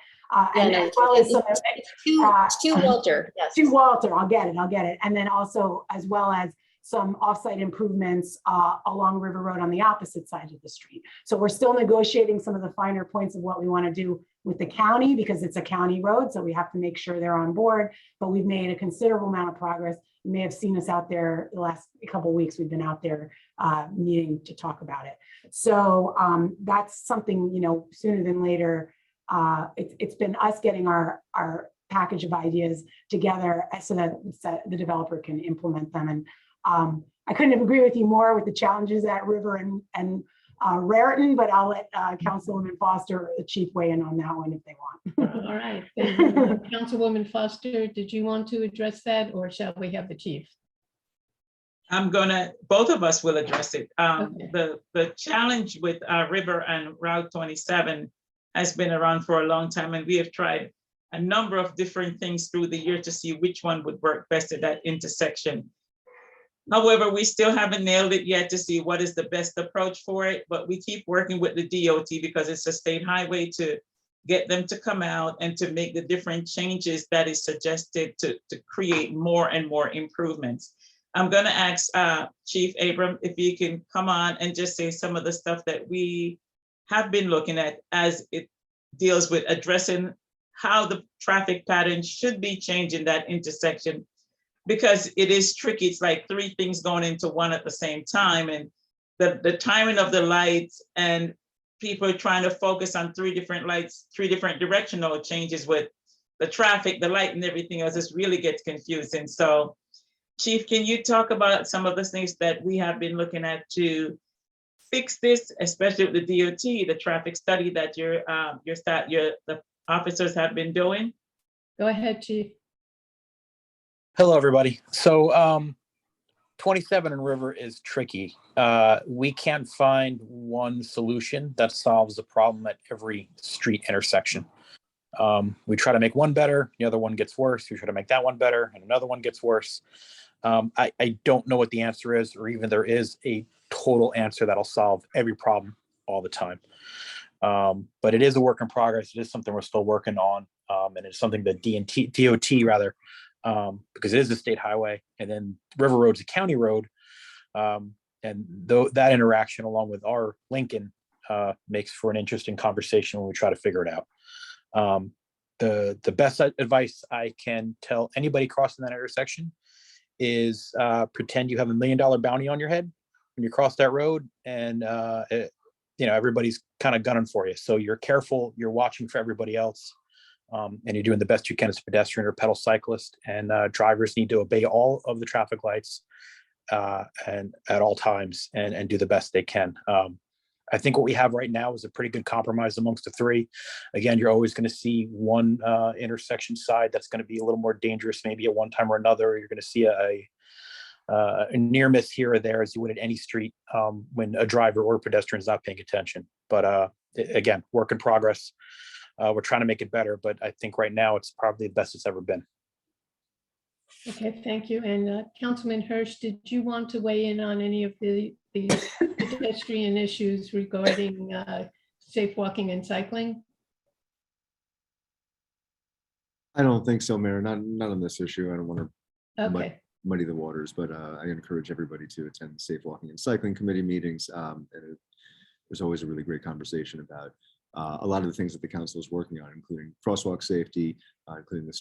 [SPEAKER 1] And as well as some
[SPEAKER 20] to Walter, yes.
[SPEAKER 1] To Walter, I'll get it. And then also as well as some offsite improvements along River Road on the opposite side of the street. So we're still negotiating some of the finer points of what we want to do with the county because it's a county road, so we have to make sure they're on board, but we've made a considerable amount of progress. You may have seen us out there the last couple of weeks. We've been out there meeting to talk about it. So that's something, you know, sooner than later. It's been us getting our package of ideas together so that the developer can implement them. And I couldn't have agreed with you more with the challenges at River and Raritan, but I'll let Councilwoman Foster, the chief, weigh in on that one if they want.
[SPEAKER 2] All right. Then, Councilwoman Foster, did you want to address that, or shall we have the chief?
[SPEAKER 8] Both of us will address it.
[SPEAKER 2] Okay.
[SPEAKER 8] The challenge with River and Route 27 has been around for a long time, and we have tried a number of different things through the year to see which one would work best at that intersection. However, we still haven't nailed it yet to see what is the best approach for it, but we keep working with the DOT because it's a state highway to get them to come out and to make the different changes that is suggested to create more and more improvements. I'm gonna ask Chief Abram if he can come on and just say some of the stuff that we have been looking at as it deals with addressing how the traffic pattern should be changed in that intersection, because it is tricky. It's like three things going into one at the same time, and the timing of the lights and people are trying to focus on three different lights, three different directional changes with the traffic, the light and everything else. This really gets confusing. So Chief, can you talk about some of the things that we have been looking at to fix this, especially with the DOT, the traffic study that the officers have been doing?
[SPEAKER 2] Go ahead, Chief.
[SPEAKER 21] Hello, everybody. So 27 in River is tricky. We can't find one solution that solves the problem at every street intersection. We try to make one better, the other one gets worse. We try to make that one better, and another one gets worse. I don't know what the answer is, or even there is a total answer that'll solve every problem all the time. But it is a work in progress. It is something we're still working on, and it's something that DOT rather, because it is a state highway, and then River Road's a county road, and that interaction along with our Lincoln makes for an interesting conversation when we try to figure it out. The best advice I can tell anybody crossing that intersection is pretend you have $1 million bounty on your head when you cross that road, and everybody's kind of gunning for you. So you're careful, you're watching for everybody else, and you're doing the best you can as a pedestrian or pedal cyclist. And drivers need to obey all of the traffic lights and at all times, and do the best they can. I think what we have right now is a pretty good compromise amongst the three. Again, you're always going to see one intersection side that's going to be a little more dangerous, maybe at one time or another. You're going to see a near miss here or there, as you would at any street when a driver or a pedestrian is not paying attention. But again, work in progress. We're trying to make it better, but I think right now it's probably the best it's ever been.
[SPEAKER 2] Okay, thank you. And Councilman Hirsch, did you want to weigh in on any of the pedestrian issues regarding safe walking and cycling?
[SPEAKER 7] I don't think so, Mayor. Not on this issue. I don't want to muddy the waters, but I encourage everybody to attend safe walking and cycling committee meetings. And there's always a really great conversation about a lot of the things that the council is working on, including crosswalk safety, including the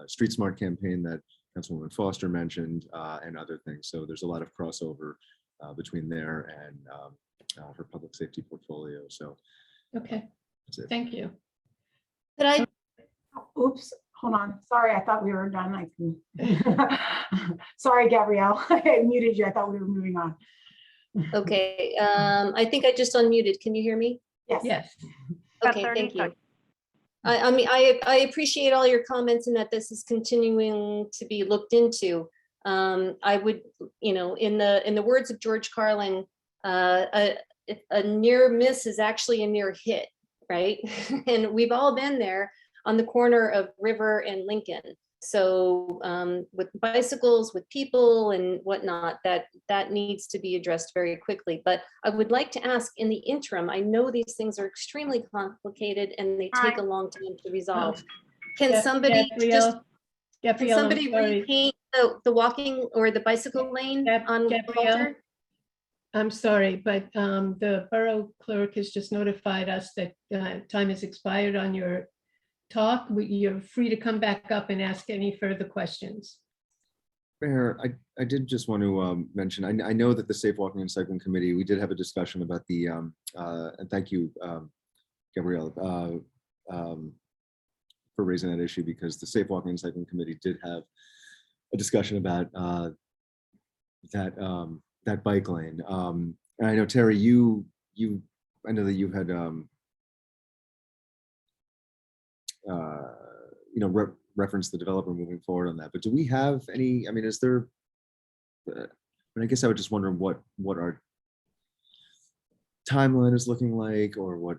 [SPEAKER 7] Street Smart campaign that Councilwoman Foster mentioned, and other things. So there's a lot of crossover between there and her public safety portfolio. So
[SPEAKER 2] okay, thank you.
[SPEAKER 1] Could I? Oops, hold on. Sorry, I thought we were done. I can. Sorry, Gabrielle. I muted you. I thought we were moving on.
[SPEAKER 20] Okay, I think I just unmuted. Can you hear me?
[SPEAKER 1] Yes.
[SPEAKER 2] Yes.
[SPEAKER 20] Okay, thank you. I mean, I appreciate all your comments and that this is continuing to be looked into. I would, in the words of George Carlin, a near miss is actually a near hit, right? And we've all been there on the corner of River and Lincoln. So with bicycles, with people and whatnot, that needs to be addressed very quickly. But I would like to ask, in the interim, I know these things are extremely complicated and they take a long time to resolve. Can somebody repaint the walking or the bicycle lane on Walter?
[SPEAKER 2] I'm sorry, but the borough clerk has just notified us that time has expired on your talk. You're free to come back up and ask any further questions.
[SPEAKER 7] Mayor, I did just want to mention, I know that the Safe Walking and Cycling Committee, we did have a discussion about the, and thank you, Gabrielle, for raising that issue, because the Safe Walking and Cycling Committee did have a discussion about that bike lane. And I know, Terry, I know that you had, referenced the developer moving forward on that, but do we have any, I mean, is there, I guess I would just wonder what our timeline is looking like, or what.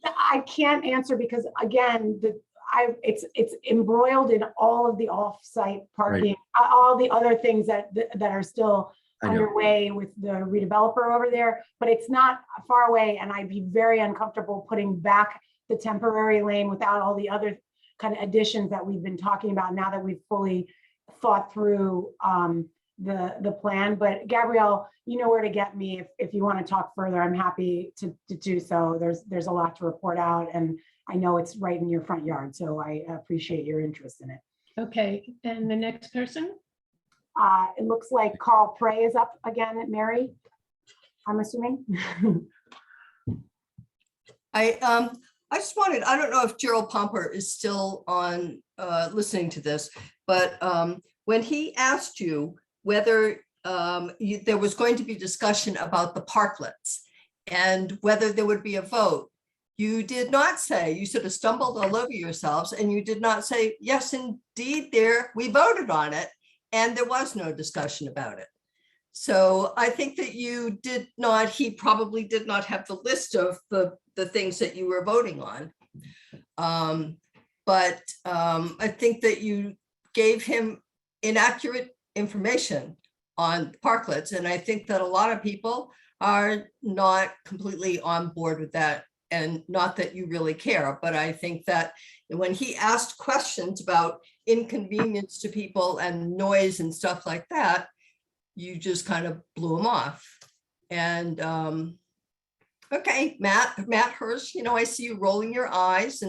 [SPEAKER 1] I can't answer because again, it's embroiled in all of the off-site parking, all the other things that are still underway with the redeveloper over there, but it's not far away, and I'd be very uncomfortable putting back the temporary lane without all the other kind of additions that we've been talking about now that we've fully thought through the plan. But Gabrielle, you know where to get me if you want to talk further. I'm happy to do so. There's a lot to report out, and I know it's right in your front yard, so I appreciate your interest in it.
[SPEAKER 2] Okay, and the next person?
[SPEAKER 1] It looks like Carl Prey is up again, Mary, I'm assuming.
[SPEAKER 13] I just wanted, I don't know if Gerald Pomper is still on listening to this, but when he asked you whether there was going to be discussion about the parklets and whether there would be a vote, you did not say, you sort of stumbled all over yourselves, and you did not say, yes, indeed, we voted on it, and there was no discussion about it. So I think that you did not, he probably did not have the list of the things that you were voting on. But I think that you gave him inaccurate information on parklets. And I think that a lot of people are not completely on board with that. And not that you really care, but I think that when he asked questions about inconvenience to people and noise and stuff like that, you just kind of blew him off. And okay, Matt Hirsch, I see you rolling your eyes,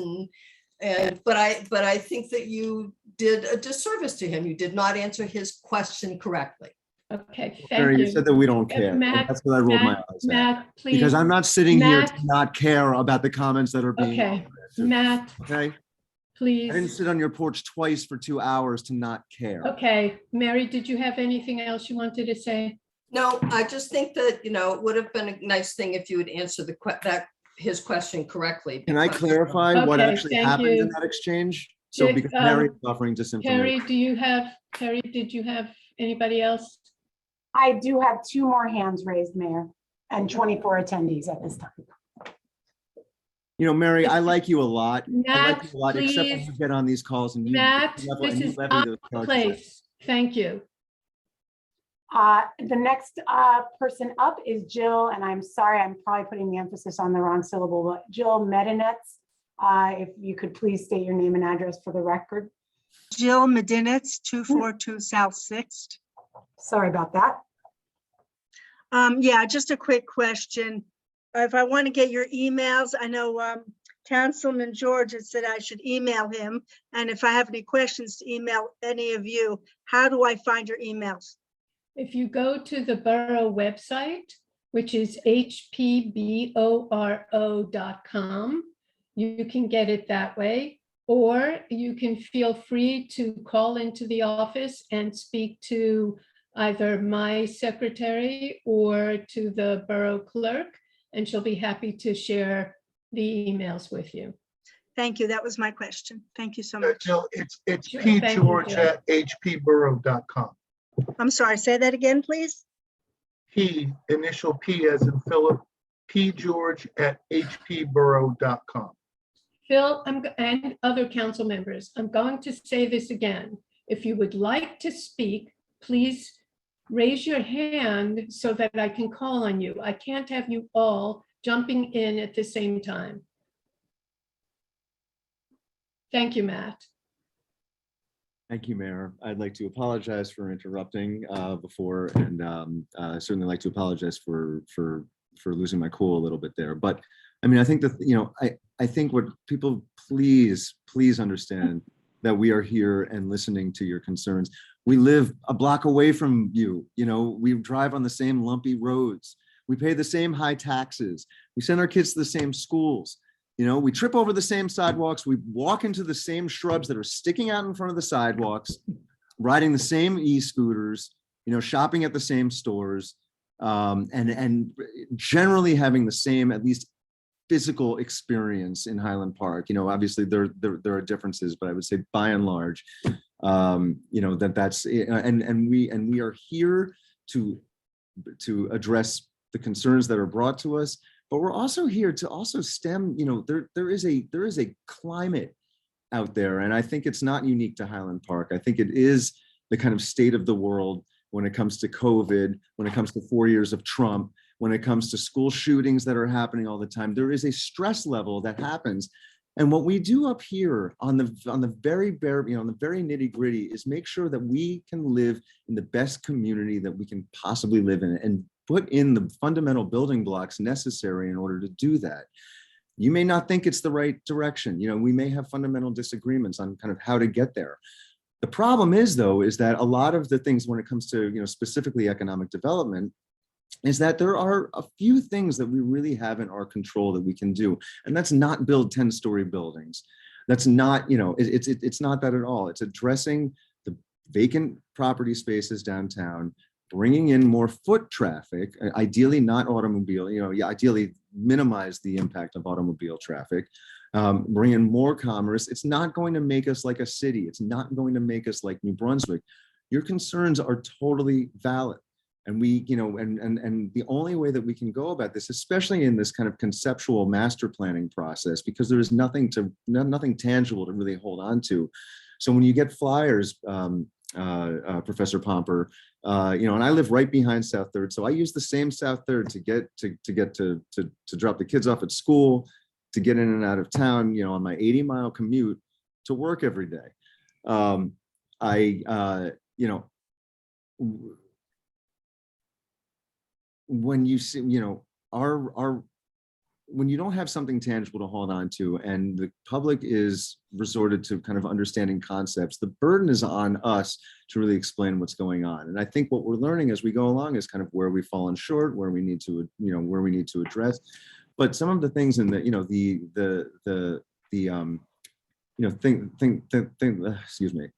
[SPEAKER 13] but I think that you did a disservice to him. You did not answer his question correctly.
[SPEAKER 2] Okay,
[SPEAKER 7] Mary, you said that we don't care.
[SPEAKER 2] Matt,
[SPEAKER 7] That's what I rolled my eyes
[SPEAKER 2] Matt,
[SPEAKER 7] at.
[SPEAKER 2] please.
[SPEAKER 7] Because I'm not sitting here
[SPEAKER 2] Matt,
[SPEAKER 7] to not care about the comments that are being.
[SPEAKER 2] Okay, Matt.
[SPEAKER 7] Okay.
[SPEAKER 2] Please.
[SPEAKER 7] I didn't sit on your porch twice for 2 hours to not care.
[SPEAKER 2] Okay, Mary, did you have anything else you wanted to say?
[SPEAKER 13] No, I just think that, it would have been a nice thing if you would answer his question correctly.
[SPEAKER 7] Can I clarify what actually happened in that exchange? So
[SPEAKER 2] Dick,
[SPEAKER 7] because Mary is offering disinformation.
[SPEAKER 2] Terry, did you have anybody else?
[SPEAKER 1] I do have 2 more hands raised, Mayor, and 24 attendees at this time.
[SPEAKER 7] Mary, I like you a lot.
[SPEAKER 2] Matt,
[SPEAKER 7] I like you a lot, except when
[SPEAKER 2] please.
[SPEAKER 7] you get on these calls and you.
[SPEAKER 2] Matt, this is out of place. Thank you.
[SPEAKER 1] The next person up is Jill, and I'm sorry, I'm probably putting the emphasis on the wrong syllable, but Jill Medinetz. If you could please state your name and address for the record.
[SPEAKER 14] Jill Medinetz, 242 South 6th.
[SPEAKER 1] Sorry about that.
[SPEAKER 14] Yeah, just a quick question. If I want to get your emails, I know Councilman George had said I should email him. And if I have any questions to email any of you, how do I find your emails?
[SPEAKER 2] If you go to the borough website, which is hpboro.com, you can get it that way, or you can feel free to call into the office and speak to either my secretary or to the borough clerk, and she'll be happy to share the emails with you.
[SPEAKER 14] Thank you. That was my question. Thank you so much.
[SPEAKER 11] Jill, it's
[SPEAKER 2] Sure,
[SPEAKER 11] pgeorge@hpborough.com.
[SPEAKER 14] I'm sorry, say that again, please.
[SPEAKER 11] P, initial P as in Philip, pgeorge@hpborough.com.
[SPEAKER 2] Phil, and other council members, I'm going to say this again. If you would like to speak, please raise your hand so that I can call on you. I can't have you all jumping in at the same time. Thank you, Matt.
[SPEAKER 7] Thank you, Mayor. I'd like to apologize for interrupting before, and certainly like to apologize for losing my cool a little bit there. But I mean, I think that, you know, I think what people, please understand that we are here and listening to your concerns. We live a block away from you. You know, we drive on the same lumpy roads. We pay the same high taxes. We send our kids to the same schools. You know, we trip over the same sidewalks. We walk into the same shrubs that are sticking out in front of the sidewalks, riding the same e-scooters, you know, shopping at the same stores, and generally having the same, at least physical experience in Highland Park. You know, obviously there are differences, but I would say by and large, you know, that's, and we are here to address the concerns that are brought to us, but we're also here to also stem, you know, there is a climate out there, and I think it's not unique to Highland Park. I think it is the kind of state of the world when it comes to COVID, when it comes to 4 years of Trump, when it comes to school shootings that are happening all the time. There is a stress level that happens. And what we do up here on the very bare, you know, on the very nitty gritty is make sure that we can live in the best community that we can possibly live in and put in the fundamental building blocks necessary in order to do that. You may not think it's the right direction. You know, we may have fundamental disagreements on kind of how to get there. The problem is, though, is that a lot of the things when it comes to, you know, specifically economic development, is that there are a few things that we really have in our control that we can do. And that's not build 10-story buildings. That's not, you know, it's not that at all. It's addressing the vacant property spaces downtown, bringing in more foot traffic, ideally not automobile, you know, ideally minimize the impact of automobile traffic, bring in more commerce. It's not going to make us like a city. It's not going to make us like New Brunswick. Your concerns are totally valid. And we, you know, and the only way that we can go about this, especially in this kind of conceptual master planning process, because there is nothing tangible to really hold on to. So when you get flyers, Professor Pomper, you know, and I live right behind South Third, so I use the same South Third to get to drop the kids off at school, to get in and out of town, you know, on my 80-mile commute to work every day. You know, when you see, you know, when you don't have something tangible to hold on to and the public is resorted to kind of understanding concepts, the burden is on us to really explain what's going on. And I think what we're learning as we go along is kind of where we've fallen short, where we need to, you know, where we need to address. But some of the things in the, you know, excuse me,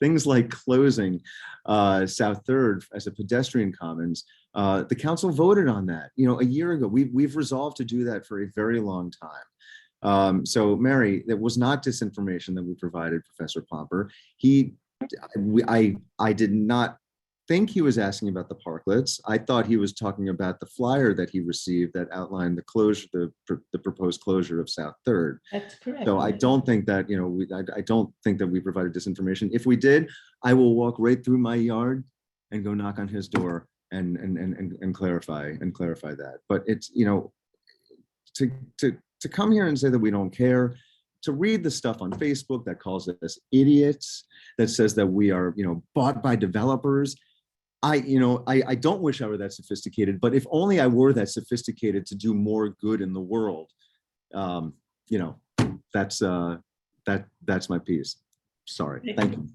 [SPEAKER 7] things like closing South Third as a pedestrian commons. The council voted on that, you know, a year ago. We've resolved to do that for a very long time. So Mary, that was not disinformation that we provided Professor Pomper. I did not think he was asking about the parklets. I thought he was talking about the flyer that he received that outlined the closure, the proposed closure of South Third.
[SPEAKER 2] That's correct.
[SPEAKER 7] So I don't think that, you know, I don't think that we provided disinformation. If we did, I will walk right through my yard and go knock on his door and clarify that. But it's, you know, to come here and say that we don't care, to read the stuff on Facebook that calls us idiots, that says that we are, you know, bought by developers. I don't wish I were that sophisticated, but if only I were that sophisticated to do more good in the world. You know, that's my piece. Sorry. Thank you.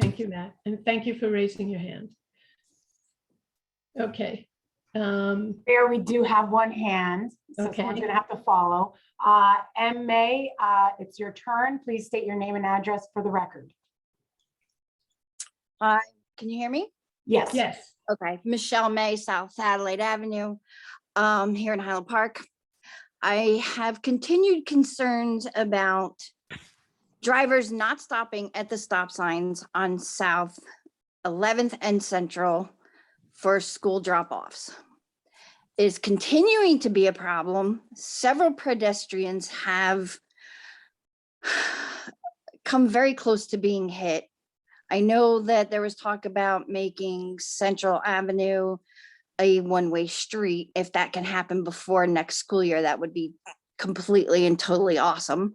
[SPEAKER 2] Thank you, Matt. And thank you for raising your hand. Okay.
[SPEAKER 1] Mayor, we do have one hand, so
[SPEAKER 2] Okay.
[SPEAKER 1] someone's gonna have to follow. M. May, it's your turn. Please state your name and address for the record.
[SPEAKER 3] Hi, can you hear me?
[SPEAKER 1] Yes.
[SPEAKER 2] Yes.
[SPEAKER 3] Okay, Michelle May, South Adelaide Avenue, here in Highland Park. I have continued concerns about drivers not stopping at the stop signs on South 11th and Central for school drop-offs. It is continuing to be a problem. Several pedestrians have come very close to being hit. I know that there was talk about making Central Avenue a one-way street. If that can happen before next school year, that would be completely and totally awesome.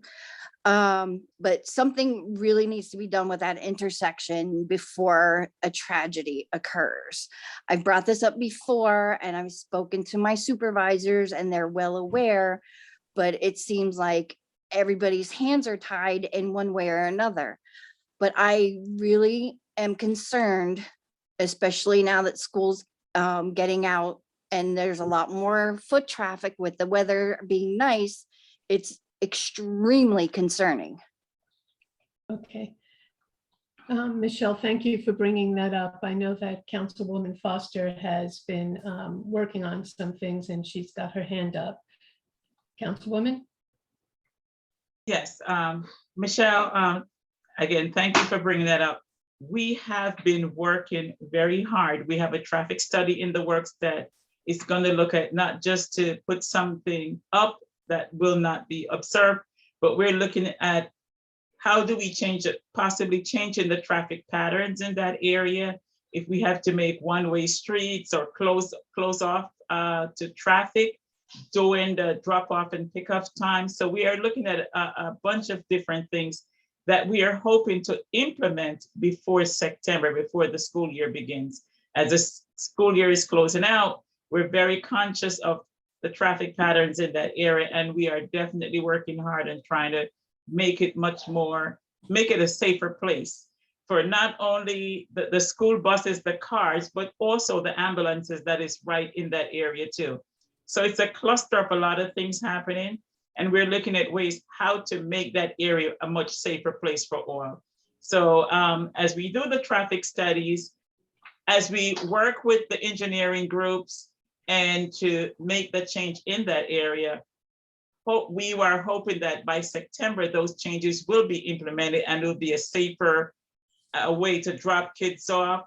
[SPEAKER 3] But something really needs to be done with that intersection before a tragedy occurs. I've brought this up before and I've spoken to my supervisors and they're well aware, but it seems like everybody's hands are tied in one way or another. But I really am concerned, especially now that school's getting out and there's a lot more foot traffic with the weather being nice. It's extremely concerning.
[SPEAKER 2] Okay. Michelle, thank you for bringing that up. I know that Councilwoman Foster has been working on some things and she's got her hand up. Councilwoman?
[SPEAKER 8] Yes, Michelle, again, thank you for bringing that up. We have been working very hard. We have a traffic study in the works that is going to look at not just to put something up that will not be observed, but we're looking at how do we change it, possibly changing the traffic patterns in that area. If we have to make one-way streets or close off to traffic during the drop-off and pickup time. So we are looking at a bunch of different things that we are hoping to implement before September, before the school year begins. As the school year is closing out, we're very conscious of the traffic patterns in that area, and we are definitely working hard and trying to make it make it a safer place for not only the school buses, the cars, but also the ambulances that is right in that area too. So it's a cluster of a lot of things happening, and we're looking at ways how to make that area a much safer place for all. So as we do the traffic studies, as we work with the engineering groups and to make the change in that area, we are hoping that by September, those changes will be implemented and it will be a safer way to drop kids off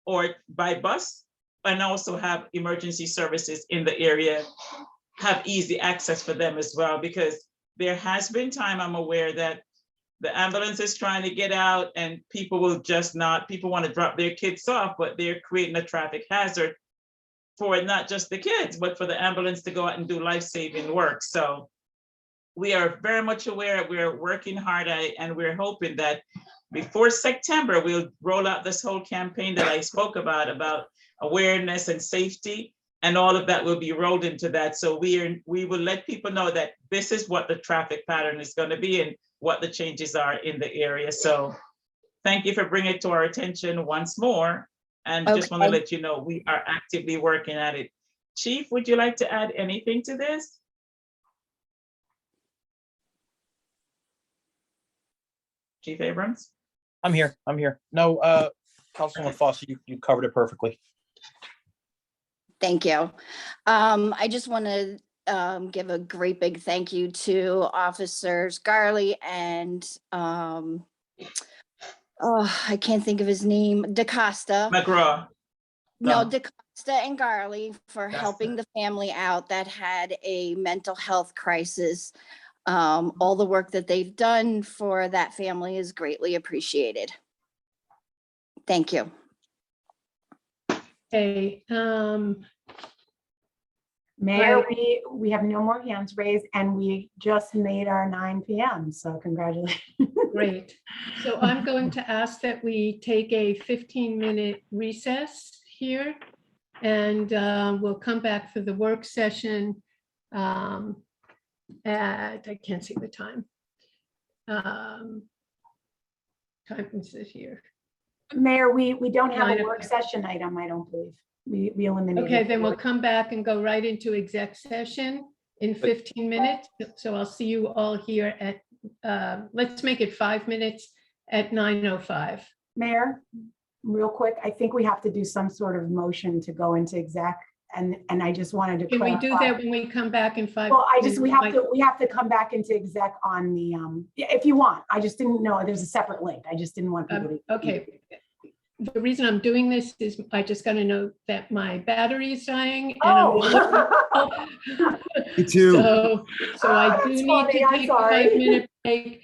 [SPEAKER 8] or by bus, and also have emergency services in the area, have easy access for them as well, because there has been time, I'm aware, that the ambulance is trying to get out and people will just not, people want to drop their kids off, but they're creating a traffic hazard for not just the kids, but for the ambulance to go out and do life-saving work. So we are very much aware, we're working hard at it, and we're hoping that before September, we'll roll out this whole campaign that I spoke about awareness and safety, and all of that will be rolled into that. So we will let people know that this is what the traffic pattern is going to be and what the changes are in the area. So thank you for bringing it to our attention once more. And just want to let you know, we are actively working at it. Chief, would you like to add anything to this? Chief Abrams?
[SPEAKER 21] I'm here. No, Councilwoman Foster, you covered it perfectly.
[SPEAKER 3] Thank you. I just want to give a great big thank you to Officers Garley and I can't think of his name, DaCosta.
[SPEAKER 8] McGraw.
[SPEAKER 3] No, DaCosta and Garley for helping the family out that had a mental health crisis. All the work that they've done for that family is greatly appreciated. Thank you.
[SPEAKER 2] Okay.
[SPEAKER 1] Mayor, we have no more hands raised and we just made our 9 p.m. So congratulations.
[SPEAKER 2] Great. So I'm going to ask that we take a 15-minute recess here, and we'll come back for the work session at, I can't see the time. Time is it here?
[SPEAKER 1] Mayor, we don't have a work session item, I don't believe. We eliminated.
[SPEAKER 2] Okay, then we'll come back and go right into exec session in 15 minutes. So I'll see you all here at, let's make it 5 minutes at 9:05.
[SPEAKER 1] Mayor, real quick, I think we have to do some sort of motion to go into exec, and I just wanted to
[SPEAKER 2] Can we
[SPEAKER 1] clarify.
[SPEAKER 2] do that when we come back in 5
[SPEAKER 1] Well,
[SPEAKER 2] minutes?
[SPEAKER 1] we have to come back into exec on the, if you want, I just didn't know, there's a separate link. I just didn't want people to.
[SPEAKER 2] Okay. The reason I'm doing this is I just got to know that my battery is dying.
[SPEAKER 7] Me too.
[SPEAKER 2] So I do need
[SPEAKER 1] funny.
[SPEAKER 2] to
[SPEAKER 1] I'm
[SPEAKER 2] take a
[SPEAKER 1] sorry.
[SPEAKER 2] 5-minute break.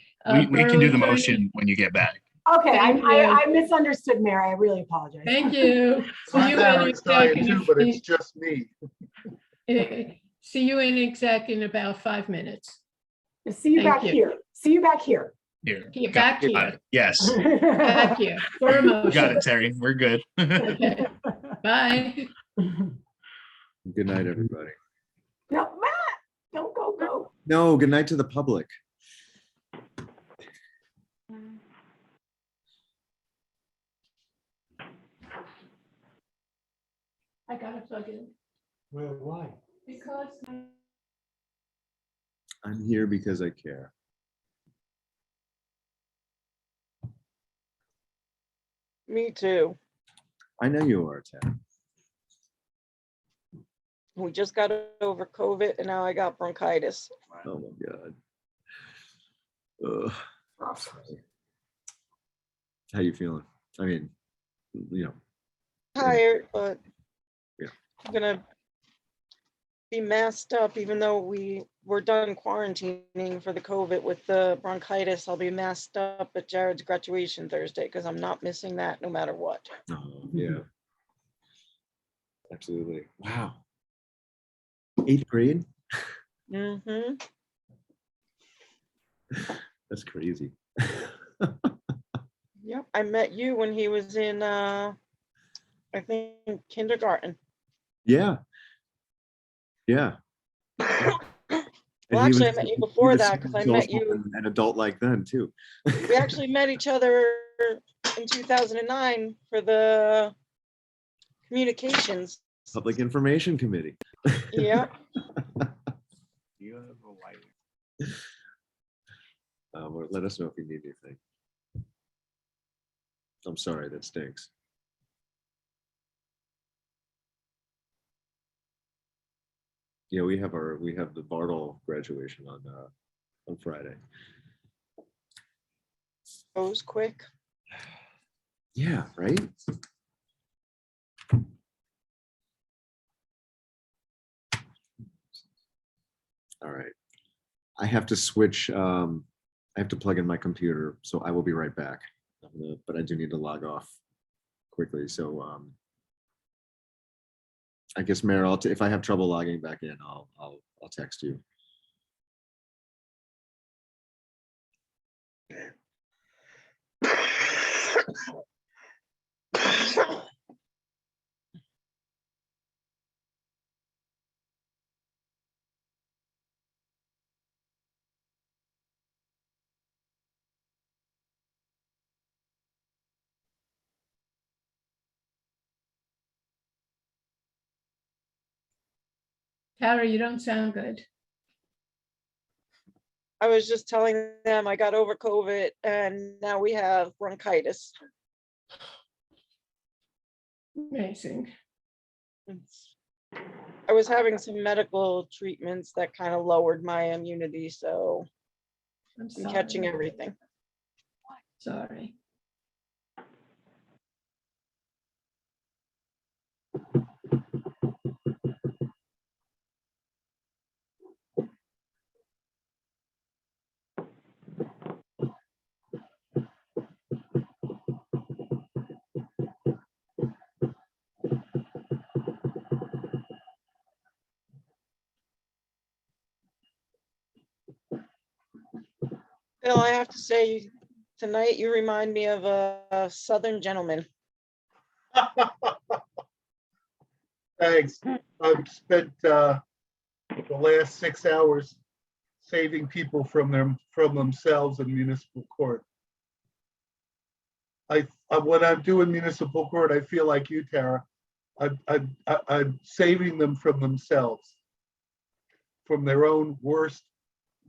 [SPEAKER 5] We can do the
[SPEAKER 2] Borough
[SPEAKER 5] motion when you get back.
[SPEAKER 1] Okay,
[SPEAKER 2] Thank you.
[SPEAKER 1] I misunderstood, Mary. I really apologize.
[SPEAKER 2] Thank you. See
[SPEAKER 11] My
[SPEAKER 2] you in
[SPEAKER 11] battery's dying
[SPEAKER 2] exec.
[SPEAKER 11] too, but it's just me.
[SPEAKER 2] See you in exec in about 5 minutes.
[SPEAKER 1] See you
[SPEAKER 2] Thank
[SPEAKER 1] back
[SPEAKER 2] you.
[SPEAKER 1] here. See you back here.
[SPEAKER 5] Here.
[SPEAKER 2] Get
[SPEAKER 5] Got
[SPEAKER 2] back
[SPEAKER 5] it.
[SPEAKER 2] here.
[SPEAKER 5] Yes.
[SPEAKER 2] Back here for a
[SPEAKER 5] Got
[SPEAKER 2] motion.
[SPEAKER 5] it, Terry. We're good.
[SPEAKER 2] Okay. Bye.
[SPEAKER 7] Good night, everybody.
[SPEAKER 1] No, Matt, don't go.
[SPEAKER 7] No, good night to the public.
[SPEAKER 2] I gotta plug in.
[SPEAKER 12] Well, why?
[SPEAKER 2] Because.
[SPEAKER 7] I'm here because I care.
[SPEAKER 4] Me too.
[SPEAKER 7] I know you are, Ted.
[SPEAKER 4] We just got over COVID and now I got bronchitis.
[SPEAKER 7] Oh my God. Ugh. How you feeling? I mean, you know.
[SPEAKER 4] Tired, but
[SPEAKER 7] Yeah.
[SPEAKER 4] I'm gonna be masked up even though we're done quarantining for the COVID with the bronchitis. I'll be masked up at Jared's graduation Thursday because I'm not missing that no matter what.
[SPEAKER 7] Oh, yeah. Absolutely. Wow. 8th grade?
[SPEAKER 4] Mm-hmm.
[SPEAKER 7] That's crazy.
[SPEAKER 4] Yep, I met you when he was in I think kindergarten.
[SPEAKER 7] Yeah. Yeah.
[SPEAKER 4] Well,
[SPEAKER 7] And he
[SPEAKER 4] actually, I
[SPEAKER 7] was-
[SPEAKER 4] met you
[SPEAKER 7] he
[SPEAKER 4] before
[SPEAKER 7] was
[SPEAKER 4] that because I
[SPEAKER 7] also
[SPEAKER 4] met you.
[SPEAKER 7] An adult like then too.
[SPEAKER 4] We actually met each other in 2009 for the communications.
[SPEAKER 7] Public Information Committee.
[SPEAKER 4] Yeah.
[SPEAKER 7] You have a wife. Well, let us know if you need anything. I'm sorry, that stinks. Yeah, we have the Bartle graduation on Friday.
[SPEAKER 4] Goes quick.
[SPEAKER 7] Yeah, right? All right. I have to switch. I have to plug in my computer, so I will be right back. But I do need to log off quickly. So I guess, Mayor, if I have trouble logging back in, I'll text you.
[SPEAKER 2] Tara, you don't sound good.
[SPEAKER 4] I was just telling them I got over COVID and now we have bronchitis.
[SPEAKER 2] Amazing.
[SPEAKER 4] I was having some medical treatments that kind of lowered my immunity, so I'm catching
[SPEAKER 2] sorry.
[SPEAKER 4] everything.
[SPEAKER 2] Sorry.
[SPEAKER 4] Bill, I have to say, tonight you remind me of a Southern gentleman.
[SPEAKER 11] Thanks. I've spent the last 6 hours saving people from themselves in municipal court. When I'm doing municipal court, I feel like you, Tara. I'm saving them from themselves, from their own worst.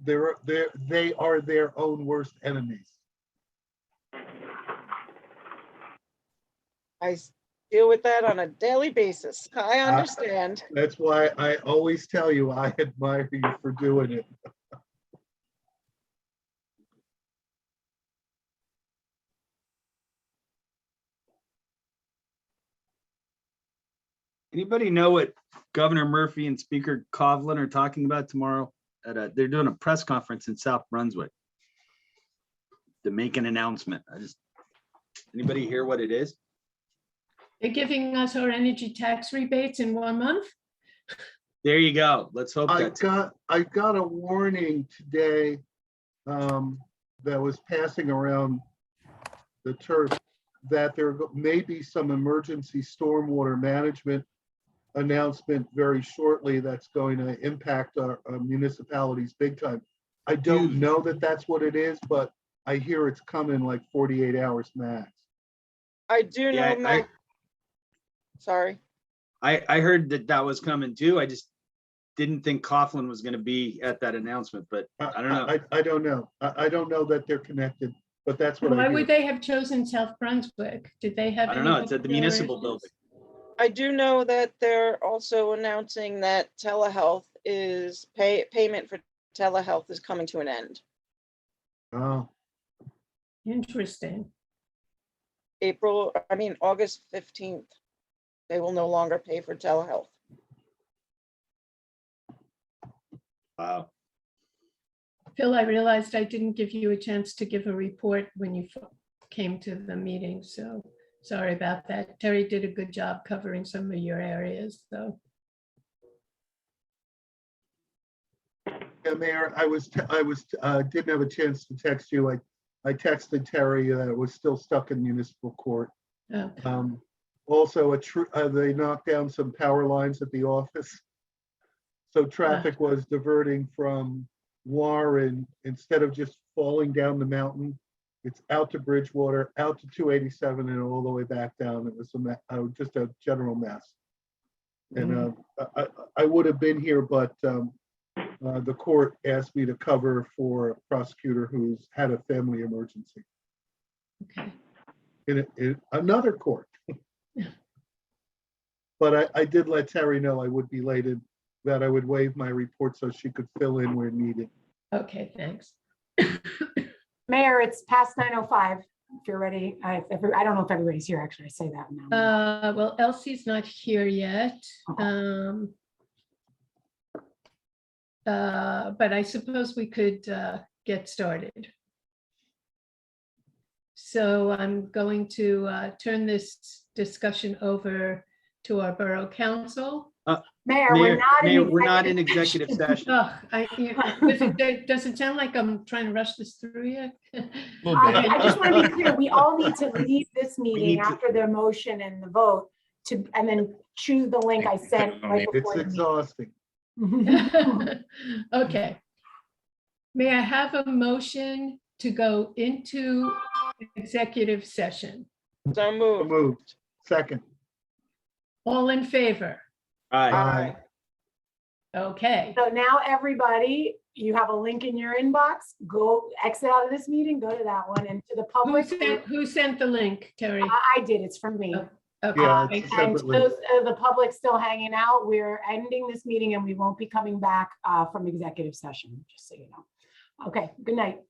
[SPEAKER 11] They are their own worst enemies.
[SPEAKER 4] I deal with that on a daily basis. I understand.
[SPEAKER 11] That's why I always tell you I admire you for doing it.
[SPEAKER 9] Anybody know what Governor Murphy and Speaker Coughlin are talking about tomorrow? They're doing a press conference in South Brunswick to make an announcement. Anybody hear what it is?
[SPEAKER 2] They're giving us our energy tax rebates in 1 month.
[SPEAKER 9] There you go. Let's hope
[SPEAKER 11] I got a warning today that was passing around the turf, that there may be some emergency stormwater management announcement very shortly that's going to impact our municipalities big time. I don't know that that's what it is, but I hear it's coming like 48 hours max.
[SPEAKER 4] I do know,
[SPEAKER 9] Yeah,
[SPEAKER 4] Matt. Sorry.
[SPEAKER 9] I heard that that was coming too. I just didn't think Coughlin was going to be at that announcement, but I don't know.
[SPEAKER 11] I don't know. I don't know that they're connected, but that's what I
[SPEAKER 2] Why
[SPEAKER 11] hear.
[SPEAKER 2] would they have chosen South Brunswick? Did they have?
[SPEAKER 9] I don't
[SPEAKER 2] any
[SPEAKER 9] know. It's at the municipal building.
[SPEAKER 4] I do know that they're also announcing that telehealth is payment for telehealth is coming to an end.
[SPEAKER 11] Oh,
[SPEAKER 2] Interesting.
[SPEAKER 4] August 15th. They will no longer pay for telehealth.
[SPEAKER 9] Wow.
[SPEAKER 2] Phil, I realized I didn't give you a chance to give a report when you came to the meeting, so sorry about that. Terry did a good job covering some of your areas, so.
[SPEAKER 11] yeah, Mayor, didn't have a chance to text you. I texted Terry that it was still stuck in municipal court.
[SPEAKER 2] Okay.
[SPEAKER 11] Also, they knocked down some power lines at the office. So traffic was diverting from Warren, instead of just falling down the mountain, it's out to Bridgewater, out to 287 and all the way back down. It was just a general mess. And I would have been here, but the court asked me to cover for a prosecutor who's had a family emergency.
[SPEAKER 2] Okay.
[SPEAKER 11] In another court. But I did let Terry know I would be late and that I would waive my report so she could fill in where needed.
[SPEAKER 2] Okay, thanks.
[SPEAKER 1] Mayor, it's past 9:05. If you're ready, I don't know if everybody's here, actually. I say that now.
[SPEAKER 2] Well, Elsie's not here yet. But I suppose we could get started. So I'm going to turn this discussion over to our Borough Council.
[SPEAKER 1] Mayor,
[SPEAKER 9] we're not in executive session.
[SPEAKER 2] Does it sound like I'm trying to rush this through yet?
[SPEAKER 1] I just want to be clear, we all need to leave this meeting after the motion and the vote and then choose the link I sent right before
[SPEAKER 11] It's exhausting.
[SPEAKER 2] Okay. May I have a motion to go into executive session?
[SPEAKER 4] So moved.
[SPEAKER 11] Second.
[SPEAKER 2] All in favor?
[SPEAKER 11] Aye.
[SPEAKER 2] Okay.
[SPEAKER 1] So now everybody, you have a link in your inbox, go exit out of this meeting, go to that one, and to the public.
[SPEAKER 2] Who sent the link, Terry?
[SPEAKER 1] I did, it's from me.
[SPEAKER 2] Okay.
[SPEAKER 11] Yeah,
[SPEAKER 1] And to those, the public still hanging out, we're ending this meeting and we won't be coming back from executive session, just so you know. Okay, good night.